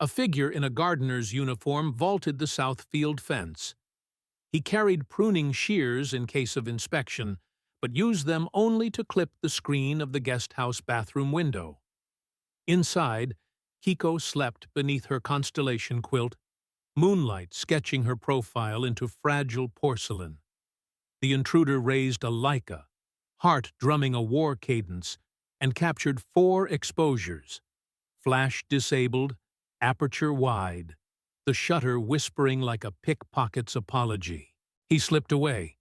a figure in a gardener's uniform vaulted the south field fence. He carried pruning shears in case of inspection, but used them only to clip the screen of the guest house bathroom window. Inside, Kiko slept beneath her constellation quilt, moonlight sketching her profile into fragile porcelain. The intruder raised a Leica, heart drumming a war cadence, and captured 4 exposures. Flash disabled, aperture wide, the shutter whispering like a pickpocket's apology. He slipped away,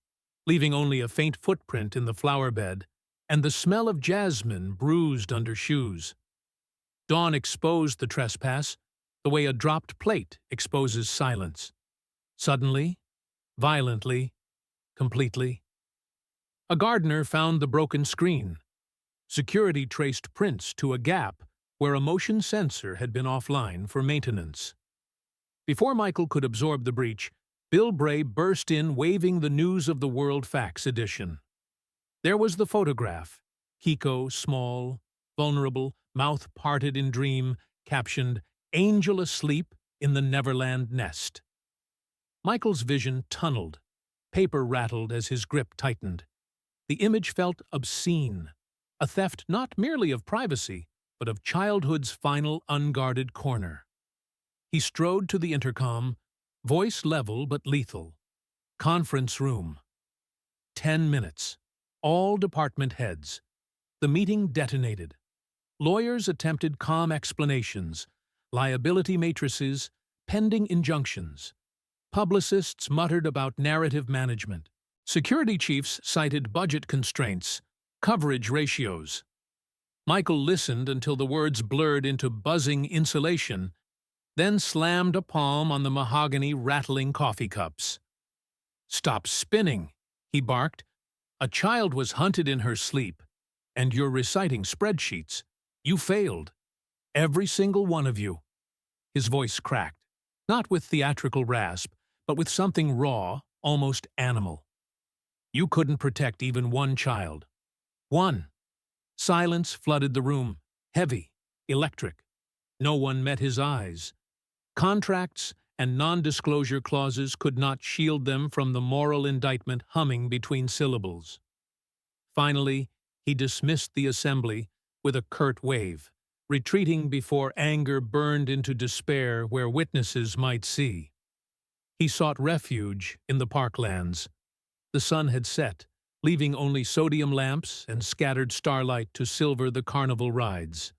leaving only a faint footprint in the flower bed and the smell of jasmine bruised under shoes. Dawn exposed the trespass the way a dropped plate exposes silence. Suddenly, violently, completely. A gardener found the broken screen. Security traced prints to a gap where a motion sensor had been offline for maintenance. Before Michael could absorb the breach, Bill Bray burst in waving the News of the World Fax edition. There was the photograph, Kiko, small, vulnerable, mouth parted in dream, captioned, "Angel asleep in the Neverland nest." Michael's vision tunneled. Paper rattled as his grip tightened. The image felt obscene, a theft not merely of privacy, but of childhood's final unguarded corner. He strode to the intercom, voice level but lethal. Conference room. 10 minutes. All department heads. The meeting detonated. Lawyers attempted calm explanations, liability matrices, pending injunctions. Publicists muttered about narrative management. Security chiefs cited budget constraints, coverage ratios. Michael listened until the words blurred into buzzing insulation, then slammed a palm on the mahogany rattling coffee cups. "Stop spinning," he barked. "A child was hunted in her sleep, and you're reciting spreadsheets. You failed. Every single one of you." His voice cracked, not with theatrical rasp, but with something raw, almost animal. "You couldn't protect even one child. One." Silence flooded the room, heavy, electric. No one met his eyes. Contracts and non-disclosure clauses could not shield them from the moral indictment humming between syllables. Finally, he dismissed the assembly with a curt wave, retreating before anger burned into despair where witnesses might see. He sought refuge in the parklands. The sun had set, leaving only sodium lamps and scattered starlight to silver the carnival rides.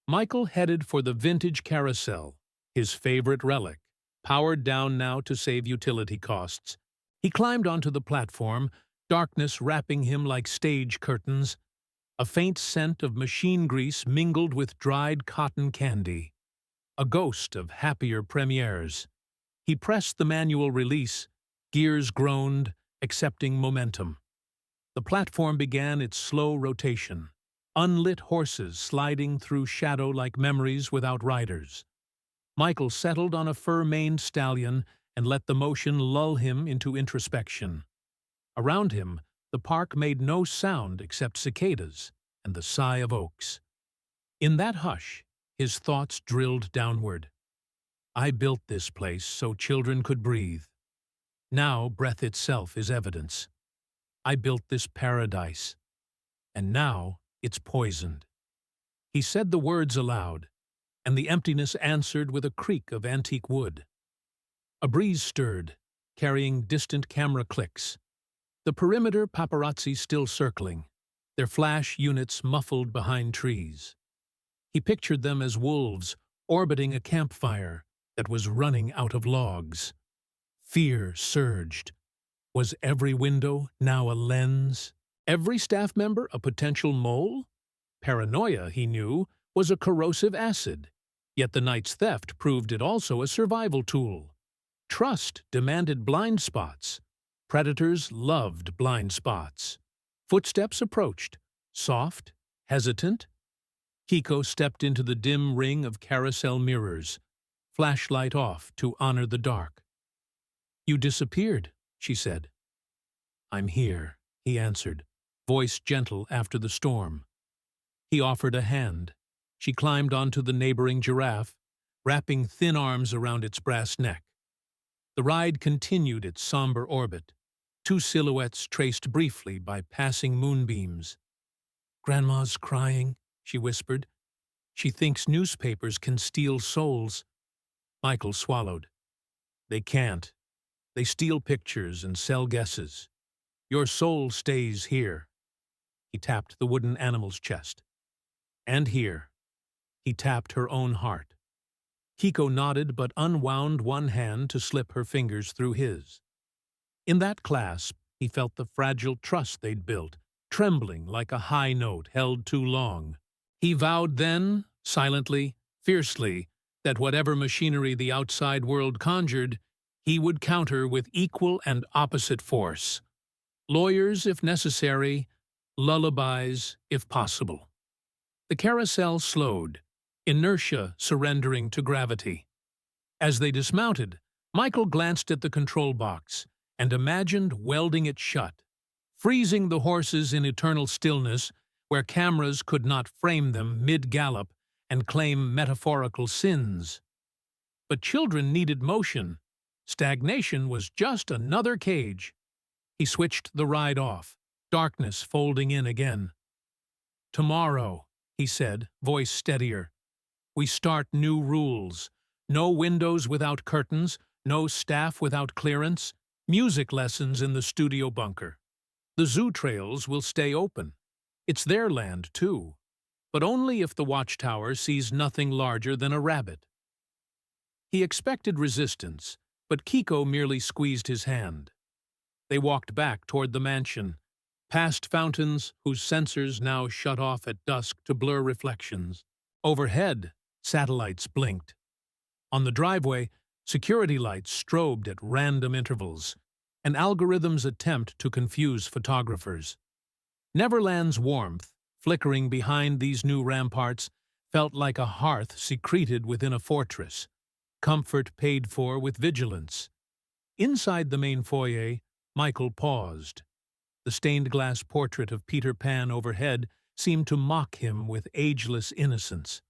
Michael headed for the vintage carousel, his favorite relic, powered down now to save utility costs. He climbed onto the platform, darkness wrapping him like stage curtains. A faint scent of machine grease mingled with dried cotton candy. A ghost of happier premieres. He pressed the manual release. Gears groaned, accepting momentum. The platform began its slow rotation. Unlit horses sliding through shadow like memories without riders. Michael settled on a fur-maned stallion and let the motion lull him into introspection. Around him, the park made no sound except cicadas and the sigh of oaks. In that hush, his thoughts drilled downward. I built this place so children could breathe. Now breath itself is evidence. I built this paradise, and now it's poisoned. He said the words aloud, and the emptiness answered with a creak of antique wood. A breeze stirred, carrying distant camera clicks. The perimeter paparazzi still circling, their flash units muffled behind trees. He pictured them as wolves orbiting a campfire that was running out of logs. Fear surged. Was every window now a lens? Every staff member a potential mole? Paranoia, he knew, was a corrosive acid, yet the night's theft proved it also a survival tool. Trust demanded blind spots. Predators loved blind spots. Footsteps approached, soft, hesitant. Kiko stepped into the dim ring of carousel mirrors, flashlight off to honor the dark. "You disappeared," she said. "I'm here," he answered, voice gentle after the storm. He offered a hand. She climbed onto the neighboring giraffe, wrapping thin arms around its brass neck. The ride continued its somber orbit, 2 silhouettes traced briefly by passing moonbeams. "Grandma's crying," she whispered. "She thinks newspapers can steal souls." Michael swallowed. "They can't. They steal pictures and sell guesses. Your soul stays here." He tapped the wooden animal's chest. And here. He tapped her own heart. Kiko nodded but unwound one hand to slip her fingers through his. In that clasp, he felt the fragile trust they'd built, trembling like a high note held too long. He vowed then, silently, fiercely, that whatever machinery the outside world conjured, he would counter with equal and opposite force. Lawyers if necessary, lullabies if possible. The carousel slowed, inertia surrendering to gravity. As they dismounted, Michael glanced at the control box and imagined welding it shut, freezing the horses in eternal stillness where cameras could not frame them mid-gallop and claim metaphorical sins. But children needed motion. Stagnation was just another cage. He switched the ride off, darkness folding in again. "Tomorrow," he said, voice steadier, "we start new rules. No windows without curtains, no staff without clearance, music lessons in the studio bunker. The zoo trails will stay open. It's their land, too, but only if the watchtower sees nothing larger than a rabbit." He expected resistance, but Kiko merely squeezed his hand. They walked back toward the mansion, past fountains whose sensors now shut off at dusk to blur reflections. Overhead, satellites blinked. On the driveway, security lights strobed at random intervals, an algorithm's attempt to confuse photographers. Neverland's warmth, flickering behind these new ramparts, felt like a hearth secreted within a fortress, comfort paid for with vigilance. Inside the main foyer, Michael paused. The stained-glass portrait of Peter Pan overhead seemed to mock him with ageless innocence.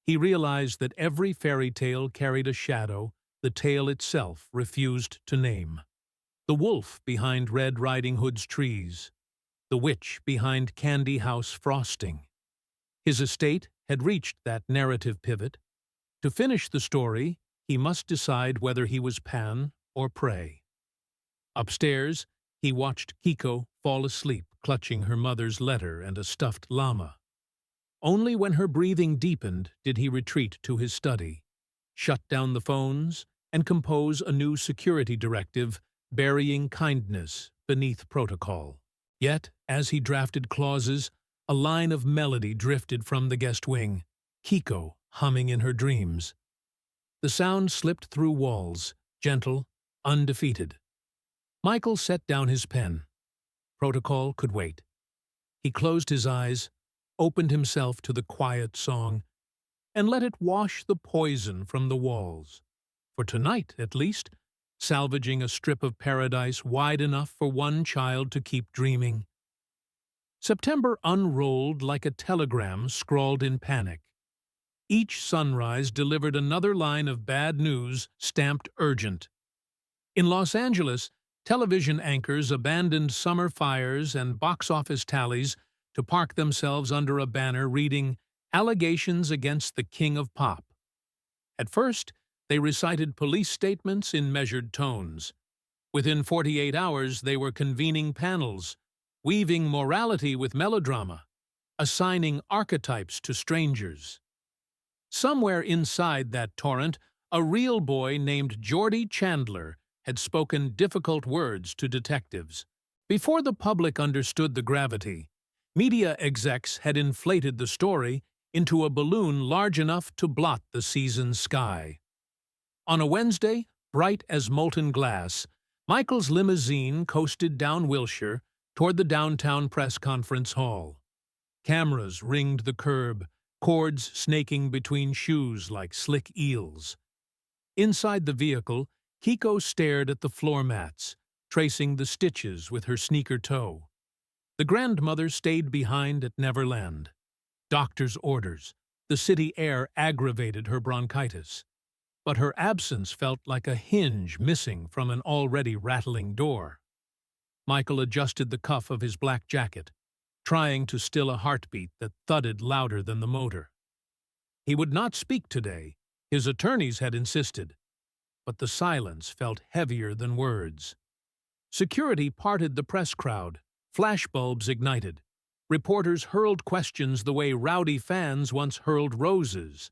He realized that every fairy tale carried a shadow the tale itself refused to name. The wolf behind Red Riding Hood's trees, the witch behind Candy House frosting. His estate had reached that narrative pivot. To finish the story, he must decide whether he was Pan or prey. Upstairs, he watched Kiko fall asleep, clutching her mother's letter and a stuffed llama. Only when her breathing deepened did he retreat to his study, shut down the phones, and compose a new security directive burying kindness beneath protocol. Yet, as he drafted clauses, a line of melody drifted from the guest wing, Kiko humming in her dreams. The sound slipped through walls, gentle, undefeated. Michael set down his pen. Protocol could wait. He closed his eyes, opened himself to the quiet song, and let it wash the poison from the walls. For tonight, at least, salvaging a strip of paradise wide enough for one child to keep dreaming. September unrolled like a telegram scrawled in panic. Each sunrise delivered another line of bad news stamped urgent. In Los Angeles, television anchors abandoned summer fires and box office tallies to park themselves under a banner reading "Allegations Against the King of Pop." At first, they recited police statements in measured tones. Within 48 hours, they were convening panels, weaving morality with melodrama, assigning archetypes to strangers. Somewhere inside that torrent, a real boy named Geordie Chandler had spoken difficult words to detectives. Before the public understood the gravity, media execs had inflated the story into a balloon large enough to blot the season's sky. On a Wednesday, bright as molten glass, Michael's limousine coasted down Wilshire toward the downtown press conference hall. Cameras ringed the curb, cords snaking between shoes like slick eels. Inside the vehicle, Kiko stared at the floor mats, tracing the stitches with her sneaker toe. The grandmother stayed behind at Neverland. Doctor's orders. The city air aggravated her bronchitis. But her absence felt like a hinge missing from an already rattling door. Michael adjusted the cuff of his black jacket, trying to still a heartbeat that thudded louder than the motor. He would not speak today, his attorneys had insisted, but the silence felt heavier than words. Security parted the press crowd, flashbulbs ignited. reporters hurled questions the way rowdy fans once hurled roses.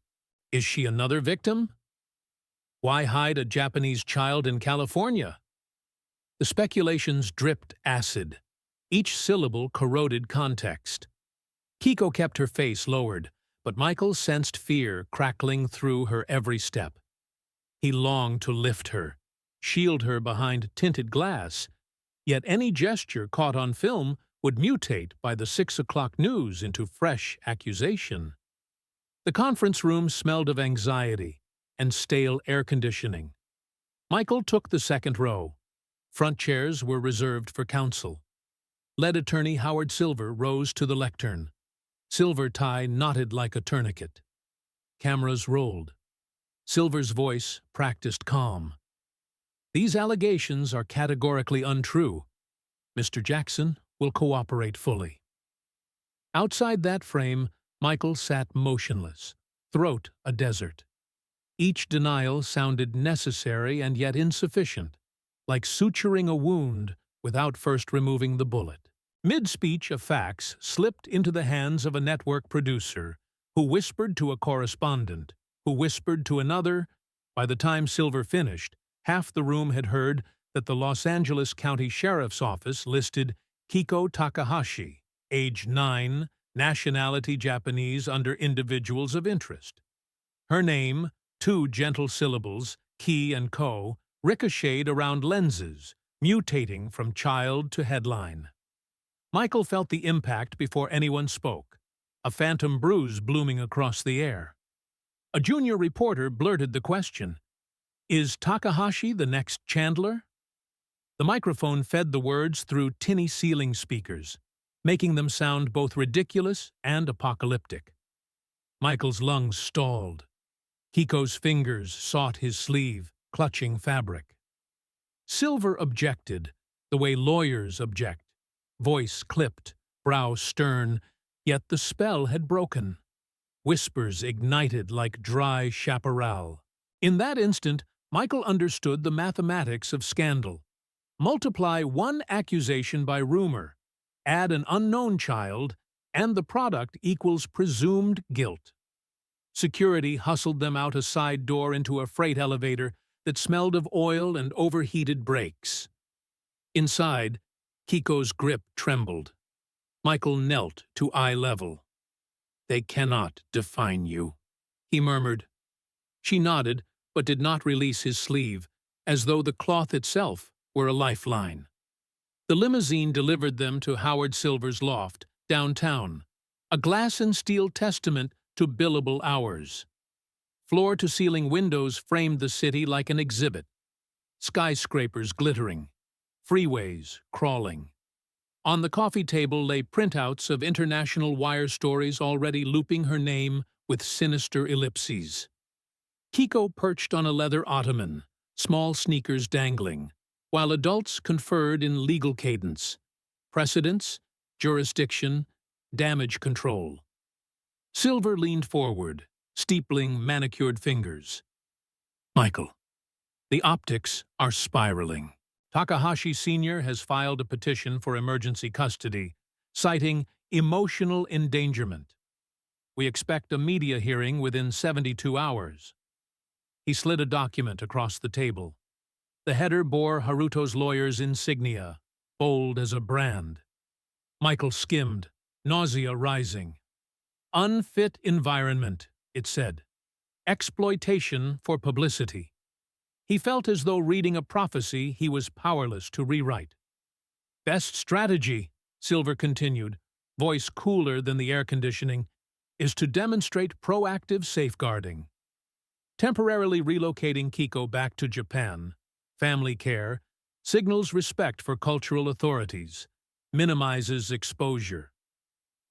Is she another victim? Why hide a Japanese child in California? The speculations dripped acid. Each syllable corroded context. Kiko kept her face lowered, but Michael sensed fear crackling through her every step. He longed to lift her, shield her behind tinted glass, yet any gesture caught on film would mutate by the 6 o'clock news into fresh accusation. The conference room smelled of anxiety and stale air conditioning. Michael took the second row. Front chairs were reserved for counsel. Lead attorney Howard Silver rose to the lectern. Silver tie knotted like a tourniquet. Cameras rolled. Silver's voice practiced calm. These allegations are categorically untrue. Mr. Jackson will cooperate fully. Outside that frame, Michael sat motionless, throat a desert. Each denial sounded necessary and yet insufficient, like suturing a wound without first removing the bullet. Mid-speech, a fax slipped into the hands of a network producer, who whispered to a correspondent, who whispered to another. By the time Silver finished, half the room had heard that the Los Angeles County Sheriff's Office listed Kiko Takahashi, age 9, nationality Japanese, under individuals of interest. Her name, 2 gentle syllables, Ki and Ko, ricocheted around lenses, mutating from child to headline. Michael felt the impact before anyone spoke, a phantom bruise blooming across the air. A junior reporter blurted the question, "Is Takahashi the next Chandler?" The microphone fed the words through tinny ceiling speakers, making them sound both ridiculous and apocalyptic. Michael's lungs stalled. Kiko's fingers sought his sleeve, clutching fabric. Silver objected, the way lawyers object. Voice clipped, brow stern, yet the spell had broken. Whispers ignited like dry chaparral. In that instant, Michael understood the mathematics of scandal. Multiply one accusation by rumor, add an unknown child, and the product equals presumed guilt. Security hustled them out a side door into a freight elevator that smelled of oil and overheated brakes. Inside, Kiko's grip trembled. Michael knelt to eye level. "They cannot define you," he murmured. She nodded, but did not release his sleeve, as though the cloth itself were a lifeline. The limousine delivered them to Howard Silver's loft, downtown, a glass-and-steel testament to billable hours. Floor-to-ceiling windows framed the city like an exhibit, skyscrapers glittering, freeways crawling. On the coffee table lay printouts of international wire stories already looping her name with sinister ellipses. Kiko perched on a leather ottoman, small sneakers dangling, while adults conferred in legal cadence. Precedence, jurisdiction, damage control. Silver leaned forward, steepling manicured fingers. "Michael, the optics are spiraling. Takahashi Sr. has filed a petition for emergency custody, citing emotional endangerment. We expect a media hearing within 72 hours. He slid a document across the table. The header bore Haruto's lawyer's insignia, bold as a brand. Michael skimmed, nausea rising. Unfit environment, it said. Exploitation for publicity. He felt as though reading a prophecy he was powerless to rewrite. Best strategy, Silver continued, voice cooler than the air conditioning, is to demonstrate proactive safeguarding. Temporarily relocating Kiko back to Japan, family care, signals respect for cultural authorities, minimizes exposure.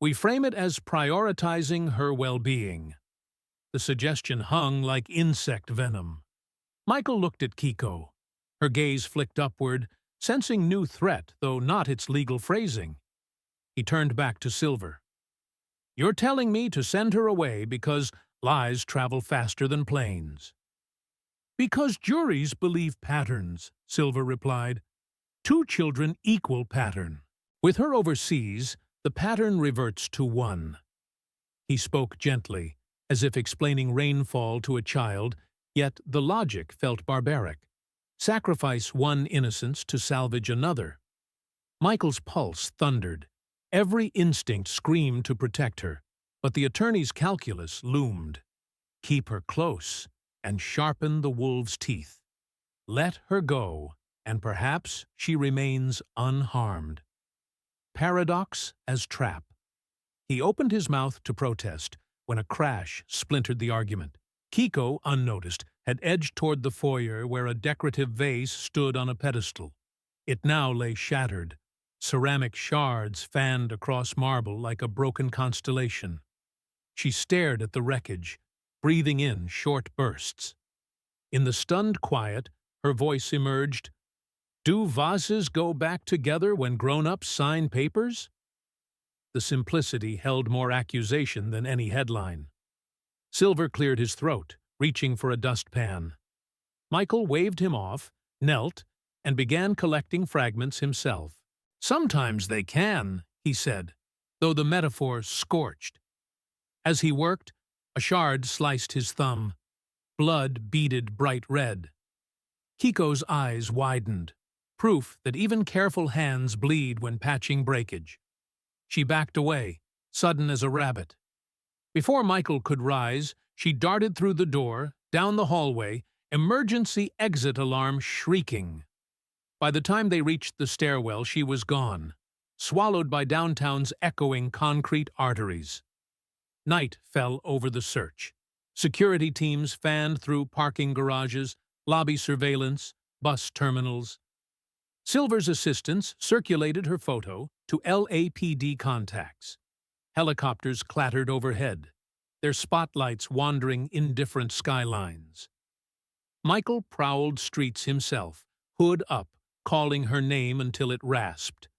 We frame it as prioritizing her well-being. The suggestion hung like insect venom. Michael looked at Kiko. Her gaze flicked upward, sensing new threat, though not its legal phrasing. He turned back to Silver. "You're telling me to send her away because lies travel faster than planes." "Because juries believe patterns," Silver replied. "Two children equal pattern." With her overseas, The pattern reverts to 1. He spoke gently, as if explaining rainfall to a child, yet the logic felt barbaric. Sacrifice one innocence to salvage another. Michael's pulse thundered. Every instinct screamed to protect her, but the attorney's calculus loomed. Keep her close and sharpen the wolf's teeth. Let her go, and perhaps she remains unharmed. Paradox as trap. He opened his mouth to protest when a crash splintered the argument. Kiko, unnoticed, had edged toward the foyer where a decorative vase stood on a pedestal. It now lay shattered, ceramic shards fanned across marble like a broken constellation. She stared at the wreckage, breathing in short bursts. In the stunned quiet, her voice emerged, "Do vases go back together when grown-ups sign papers?" The simplicity held more accusation than any headline. Silver cleared his throat, reaching for a dustpan. Michael waved him off, knelt, and began collecting fragments himself. "Sometimes they can," he said, though the metaphor scorched. As he worked, a shard sliced his thumb. Blood beaded bright red. Kiko's eyes widened, proof that even careful hands bleed when patching breakage. She backed away, sudden as a rabbit. Before Michael could rise, she darted through the door, down the hallway, emergency exit alarm shrieking. By the time they reached the stairwell, she was gone, swallowed by downtown's echoing concrete arteries. Night fell over the search. Security teams fanned through parking garages, lobby surveillance, bus terminals. Silver's assistants circulated her photo to LAPD contacts. Helicopters clattered overhead, their spotlights wandering indifferent skylines. Michael prowled streets himself, hood up, calling her name until it rasped.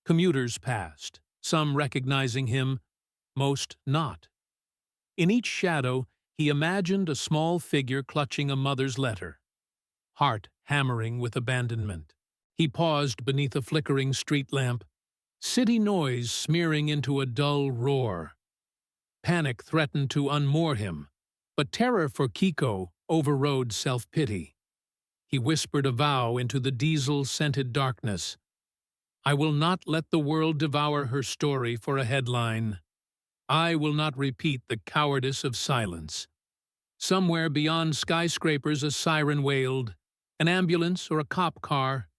Commuters passed, some recognizing him, most not. In each shadow, he imagined a small figure clutching a mother's letter, heart hammering with abandonment. He paused beneath a flickering street lamp, city noise smearing into a dull roar. Panic threatened to unmoor him, but terror for Kiko overrode self-pity. He whispered a vow into the diesel-scented darkness. "I will not let the world devour her story for a headline. I will not repeat the cowardice of silence." Somewhere beyond skyscrapers a siren wailed, an ambulance or a cop car.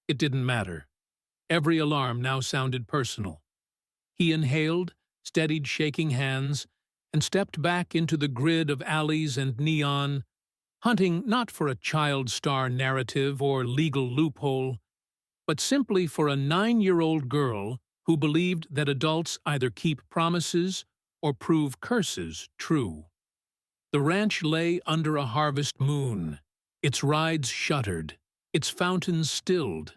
It didn't matter. Every alarm now sounded personal. He inhaled, steadied shaking hands, and stepped back into the grid of alleys and neon, hunting not for a child star narrative or legal loophole, but simply for a 9-year-old girl who believed that adults either keep promises or prove curses true. The ranch lay under a harvest moon, its rides shuttered, its fountains stilled,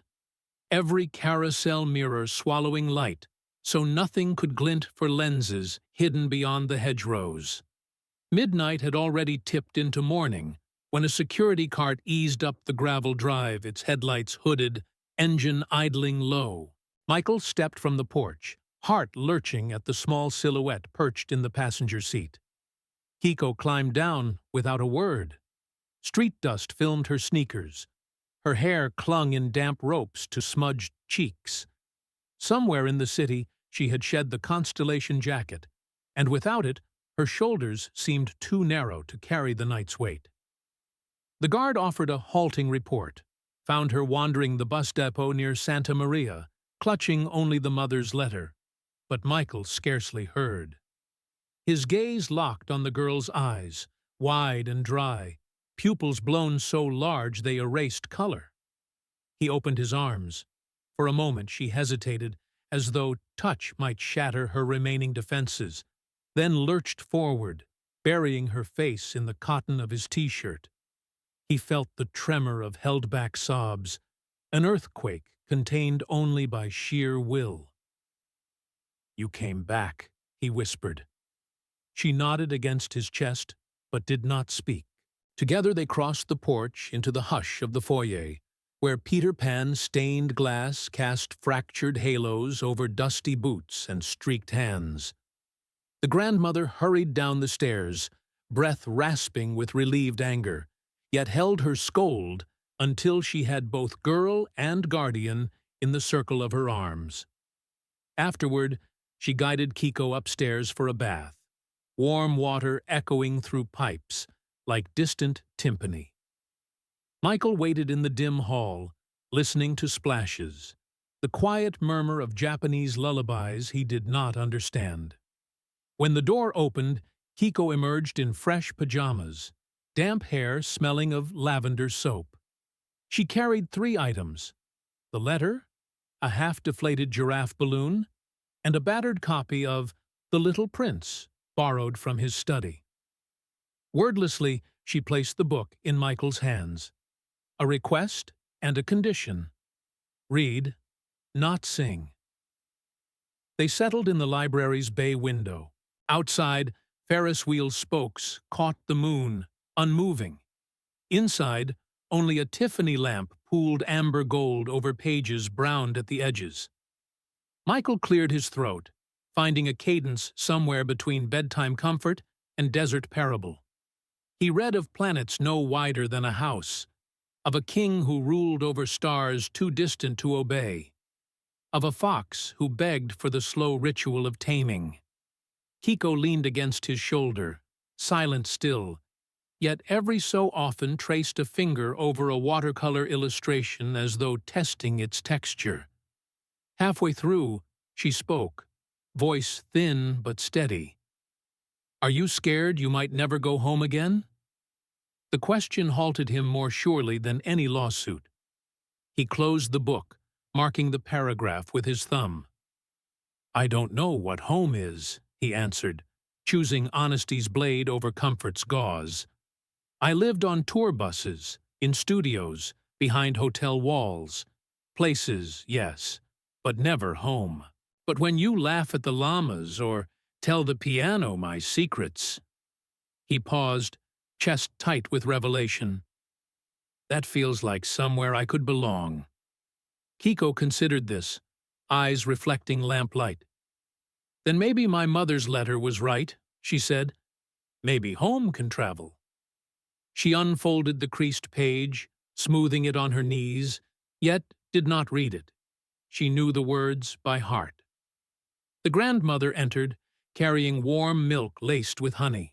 every carousel mirror swallowing light, so nothing could glint for lenses hidden beyond the hedgerows. Midnight had already tipped into morning when a security cart eased up the gravel drive, its headlights hooded, engine idling low. Michael stepped from the porch, heart lurching at the small silhouette perched in the passenger seat. Kiko climbed down without a word. Street dust filmed her sneakers. Her hair clung in damp ropes to smudged cheeks. Somewhere in the city, she had shed the Constellation jacket, and without it, her shoulders seemed too narrow to carry the night's weight. The guard offered a halting report, found her wandering the bus depot near Santa Maria, clutching only the mother's letter, but Michael scarcely heard. His gaze locked on the girl's eyes, wide and dry, pupils blown so large they erased color. He opened his arms. For a moment she hesitated, as though touch might shatter her remaining defenses, then lurched forward, burying her face in the cotton of his t-shirt. He felt the tremor of held-back sobs, an earthquake contained only by sheer will. "You came back," he whispered. She nodded against his chest, but did not speak. Together they crossed the porch into the hush of the foyer, where Peter Pan stained glass cast fractured halos over dusty boots and streaked hands. The grandmother hurried down the stairs, breath rasping with relieved anger, yet held her scold until she had both girl and guardian in the circle of her arms. Afterward, she guided Kiko upstairs for a bath, warm water echoing through pipes like distant timpani. Michael waited in the dim hall, listening to splashes, the quiet murmur of Japanese lullabies he did not understand. When the door opened, Kiko emerged in fresh pajamas, damp hair smelling of lavender soap. She carried 3 items: the letter, a half-deflated giraffe balloon, and a battered copy of The Little Prince, borrowed from his study. Wordlessly, she placed the book in Michael's hands. A request and a condition. Read, not sing. They settled in the library's bay window. Outside, Ferris wheel spokes caught the moon, unmoving. Inside, only a Tiffany lamp pooled amber gold over pages browned at the edges. Michael cleared his throat, finding a cadence somewhere between bedtime comfort and desert parable. He read of planets no wider than a house, of a king who ruled over stars too distant to obey, of a fox who begged for the slow ritual of taming. Kiko leaned against his shoulder, silent still, yet every so often traced a finger over a watercolor illustration as though testing its texture. Halfway through, she spoke, voice thin but steady. "Are you scared you might never go home again?" The question halted him more surely than any lawsuit. He closed the book, marking the paragraph with his thumb. "I don't know what home is," he answered, choosing honesty's blade over comfort's gauze. "I lived on tour buses, in studios, behind hotel walls. Places, yes, but never home. But when you laugh at the llamas or tell the piano my secrets—" He paused, chest tight with revelation. "That feels like somewhere I could belong." Kiko considered this, eyes reflecting lamplight. "Then maybe my mother's letter was right," she said. "Maybe home can travel." She unfolded the creased page, smoothing it on her knees, yet did not read it. She knew the words by heart. The grandmother entered, carrying warm milk laced with honey.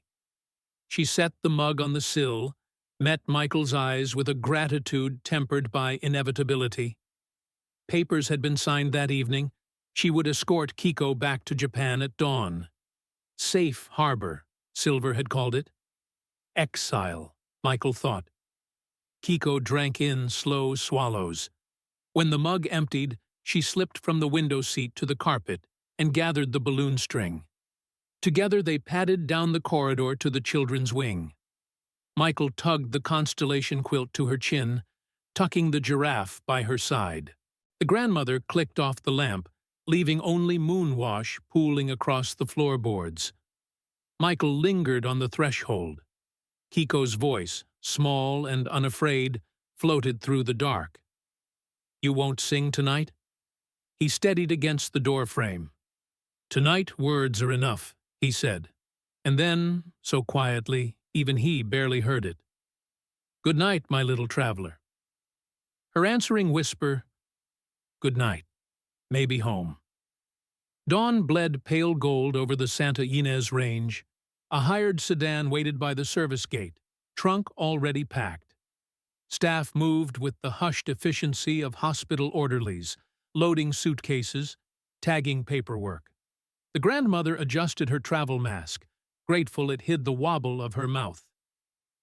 She set the mug on the sill, met Michael's eyes with a gratitude tempered by inevitability. Papers had been signed that evening. She would escort Kiko back to Japan at dawn. Safe harbor, Silver had called it. Exile, Michael thought. Kiko drank in slow swallows. When the mug emptied, she slipped from the window seat to the carpet and gathered the balloon string. Together they padded down the corridor to the children's wing. Michael tugged the constellation quilt to her chin, tucking the giraffe by her side. The grandmother clicked off the lamp, leaving only moon wash pooling across the floorboards. Michael lingered on the threshold. Kiko's voice, small and unafraid, floated through the dark. "You won't sing tonight?" He steadied against the doorframe. "Tonight words are enough," he said. And then, so quietly, even he barely heard it. "Good night, my little traveler." Her answering whisper, "Good night. Maybe home." Dawn bled pale gold over the Santa Ynez Range. A hired sedan waited by the service gate, trunk already packed. Staff moved with the hushed efficiency of hospital orderlies, loading suitcases, tagging paperwork. The grandmother adjusted her travel mask, grateful it hid the wobble of her mouth.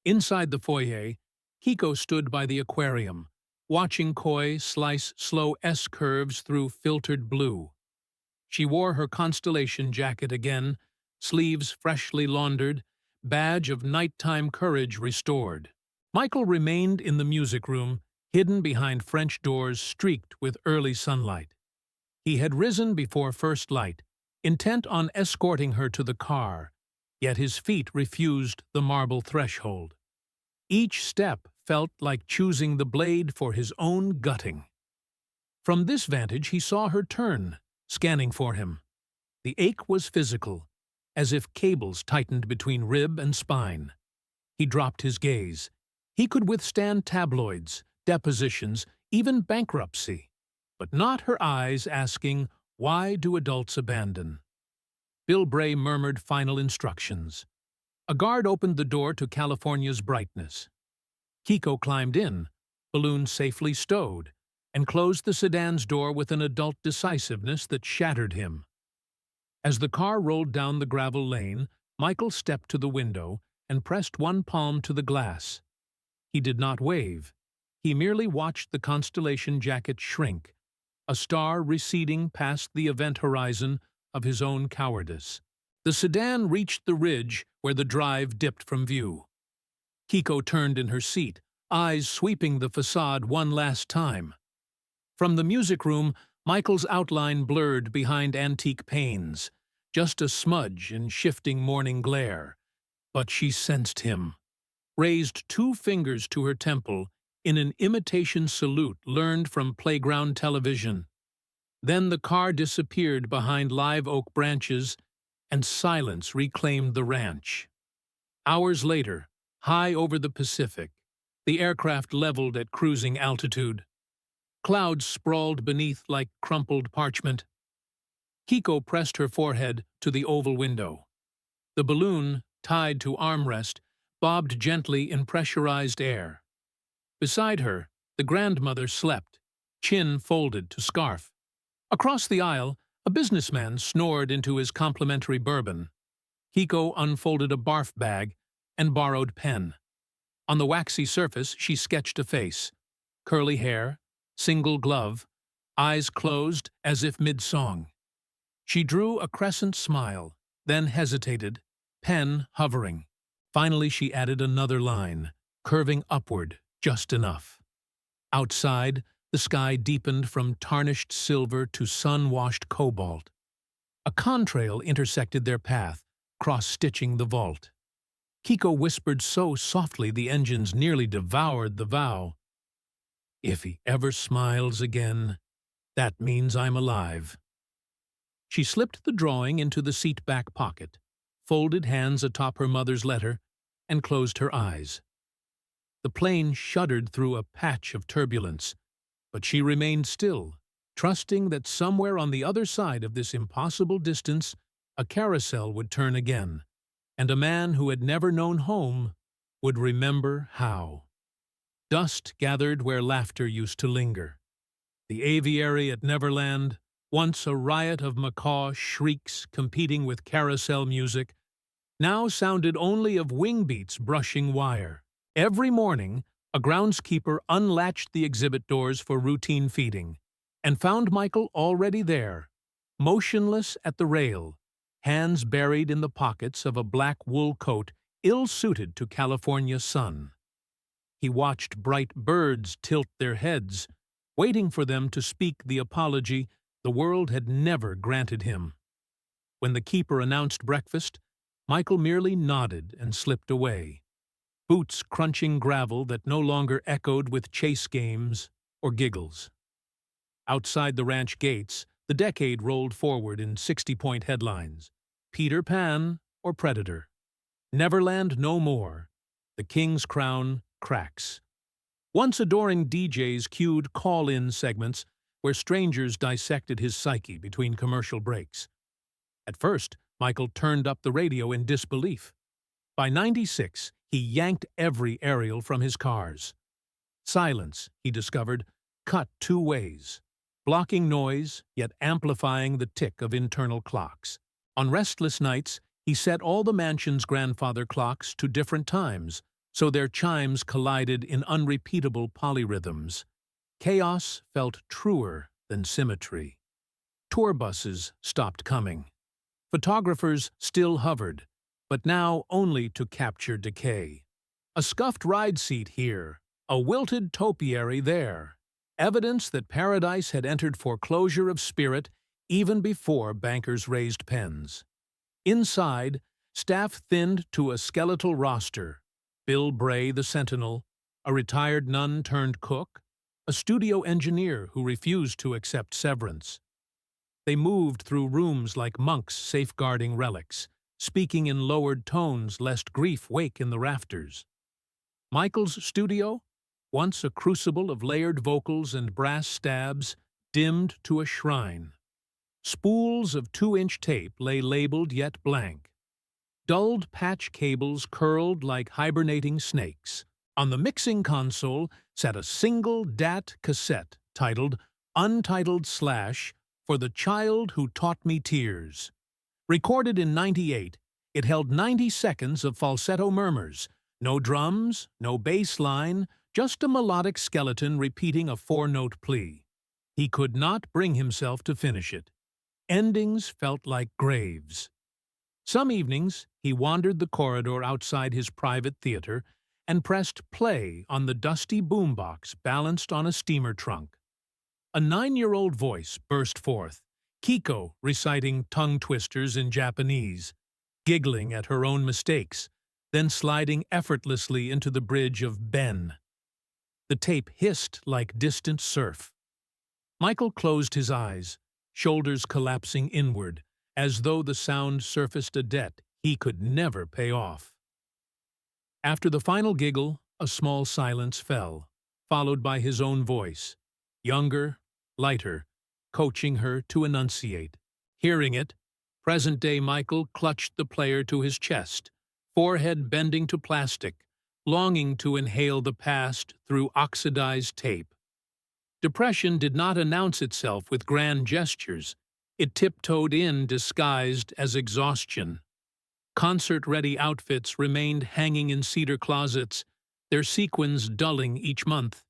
Inside the foyer, Kiko stood by the aquarium, watching koi slice slow S-curves through filtered blue. She wore her constellation jacket again, sleeves freshly laundered, badge of nighttime courage restored. Michael remained in the music room, hidden behind French doors streaked with early sunlight. He had risen before first light, intent on escorting her to the car, yet his feet refused the marble threshold. Each step felt like choosing the blade for his own gutting. From this vantage he saw her turn, scanning for him. The ache was physical, as if cables tightened between rib and spine. He dropped his gaze. He could withstand tabloids, depositions, even bankruptcy, but not her eyes asking, "Why do adults abandon?" Bill Bray murmured final instructions. A guard opened the door to California's brightness. Kiko climbed in, balloon safely stowed, and closed the sedan's door with an adult decisiveness that shattered him. As the car rolled down the gravel lane, Michael stepped to the window and pressed one palm to the glass. He did not wave. He merely watched the constellation jacket shrink, a star receding past the event horizon of his own cowardice. The sedan reached the ridge where the drive dipped from view. Kiko turned in her seat, eyes sweeping the facade one last time. From the music room, Michael's outline blurred behind antique panes, just a smudge in shifting morning glare. But she sensed him, raised 2 fingers to her temple in an imitation salute learned from playground television. Then the car disappeared behind live oak branches, and silence reclaimed the ranch. Hours later, high over the Pacific, the aircraft leveled at cruising altitude. Clouds sprawled beneath like crumpled parchment. Kiko pressed her forehead to the oval window. The balloon, tied to armrest, bobbed gently in pressurized air. Beside her, the grandmother slept, chin folded to scarf. Across the aisle, a businessman snored into his complimentary bourbon. Kiko unfolded a barf bag and borrowed pen. On the waxy surface, she sketched a face. Curly hair, single glove, eyes closed as if mid-song. She drew a crescent smile, then hesitated, pen hovering. Finally she added another line, curving upward just enough. Outside, the sky deepened from tarnished silver to sun-washed cobalt. A contrail intersected their path, cross-stitching the vault. Kiko whispered so softly the engines nearly devoured the vow. "If he ever smiles again, that means I'm alive." She slipped the drawing into the seat-back pocket, folded hands atop her mother's letter, and closed her eyes. The plane shuddered through a patch of turbulence, but she remained still, trusting that somewhere on the other side of this impossible distance a carousel would turn again, and a man who had never known home would remember how. Dust gathered where laughter used to linger. The aviary at Neverland, once a riot of macaw shrieks competing with carousel music, now sounded only of wing beats brushing wire. Every morning, a groundskeeper unlatched the exhibit doors for routine feeding, and found Michael already there, motionless at the rail, hands buried in the pockets of a black wool coat ill-suited to California sun. He watched bright birds tilt their heads, waiting for them to speak the apology the world had never granted him. When the keeper announced breakfast, Michael merely nodded and slipped away, boots crunching gravel that no longer echoed with chase games or giggles. Outside the ranch gates, the decade rolled forward in 60-point headlines. Peter Pan or Predator. Neverland no more. The King's Crown cracks. Once adoring DJs cued call-in segments where strangers dissected his psyche between commercial breaks. At first, Michael turned up the radio in disbelief. By '96, he yanked every aerial from his cars. Silence, he discovered, cut 2 ways, blocking noise yet amplifying the tick of internal clocks. On restless nights, he set all the mansion's grandfather clocks to different times, so their chimes collided in unrepeatable polyrhythms. Chaos felt truer than symmetry. Tour buses stopped coming. Photographers still hovered, but now only to capture decay. A scuffed ride seat here, a wilted topiary there, evidence that paradise had entered foreclosure of spirit even before bankers raised pens. Inside, staff thinned to a skeletal roster: Bill Bray, the Sentinel; a retired nun turned cook, a studio engineer who refused to accept severance. They moved through rooms like monks safeguarding relics, speaking in lowered tones lest grief wake in the rafters. Michael's studio, once a crucible of layered vocals and brass stabs, dimmed to a shrine. Spools of 2-inch tape lay labeled yet blank. Dulled patch cables curled like hibernating snakes. On the mixing console sat a single DAT cassette titled Untitled / For the Child Who Taught Me Tears. Recorded in '98, it held 90 seconds of falsetto murmurs, no drums, no bass line, just a melodic skeleton repeating a 4-note plea. He could not bring himself to finish it. Endings felt like graves. Some evenings, he wandered the corridor outside his private theater and pressed play on the dusty boombox balanced on a steamer trunk. A 9-year-old voice burst forth, Kiko reciting tongue twisters in Japanese, giggling at her own mistakes, then sliding effortlessly into the bridge of Ben. The tape hissed like distant surf. Michael closed his eyes, shoulders collapsing inward, as though the sound surfaced a debt he could never pay off. After the final giggle, a small silence fell, followed by his own voice, younger, lighter, coaching her to enunciate. Hearing it, present-day Michael clutched the player to his chest, forehead bending to plastic, longing to inhale the past through oxidized tape. Depression did not announce itself with grand gestures. It tiptoed in disguised as exhaustion. Concert-ready outfits remained hanging in cedar closets, their sequins dulling each month.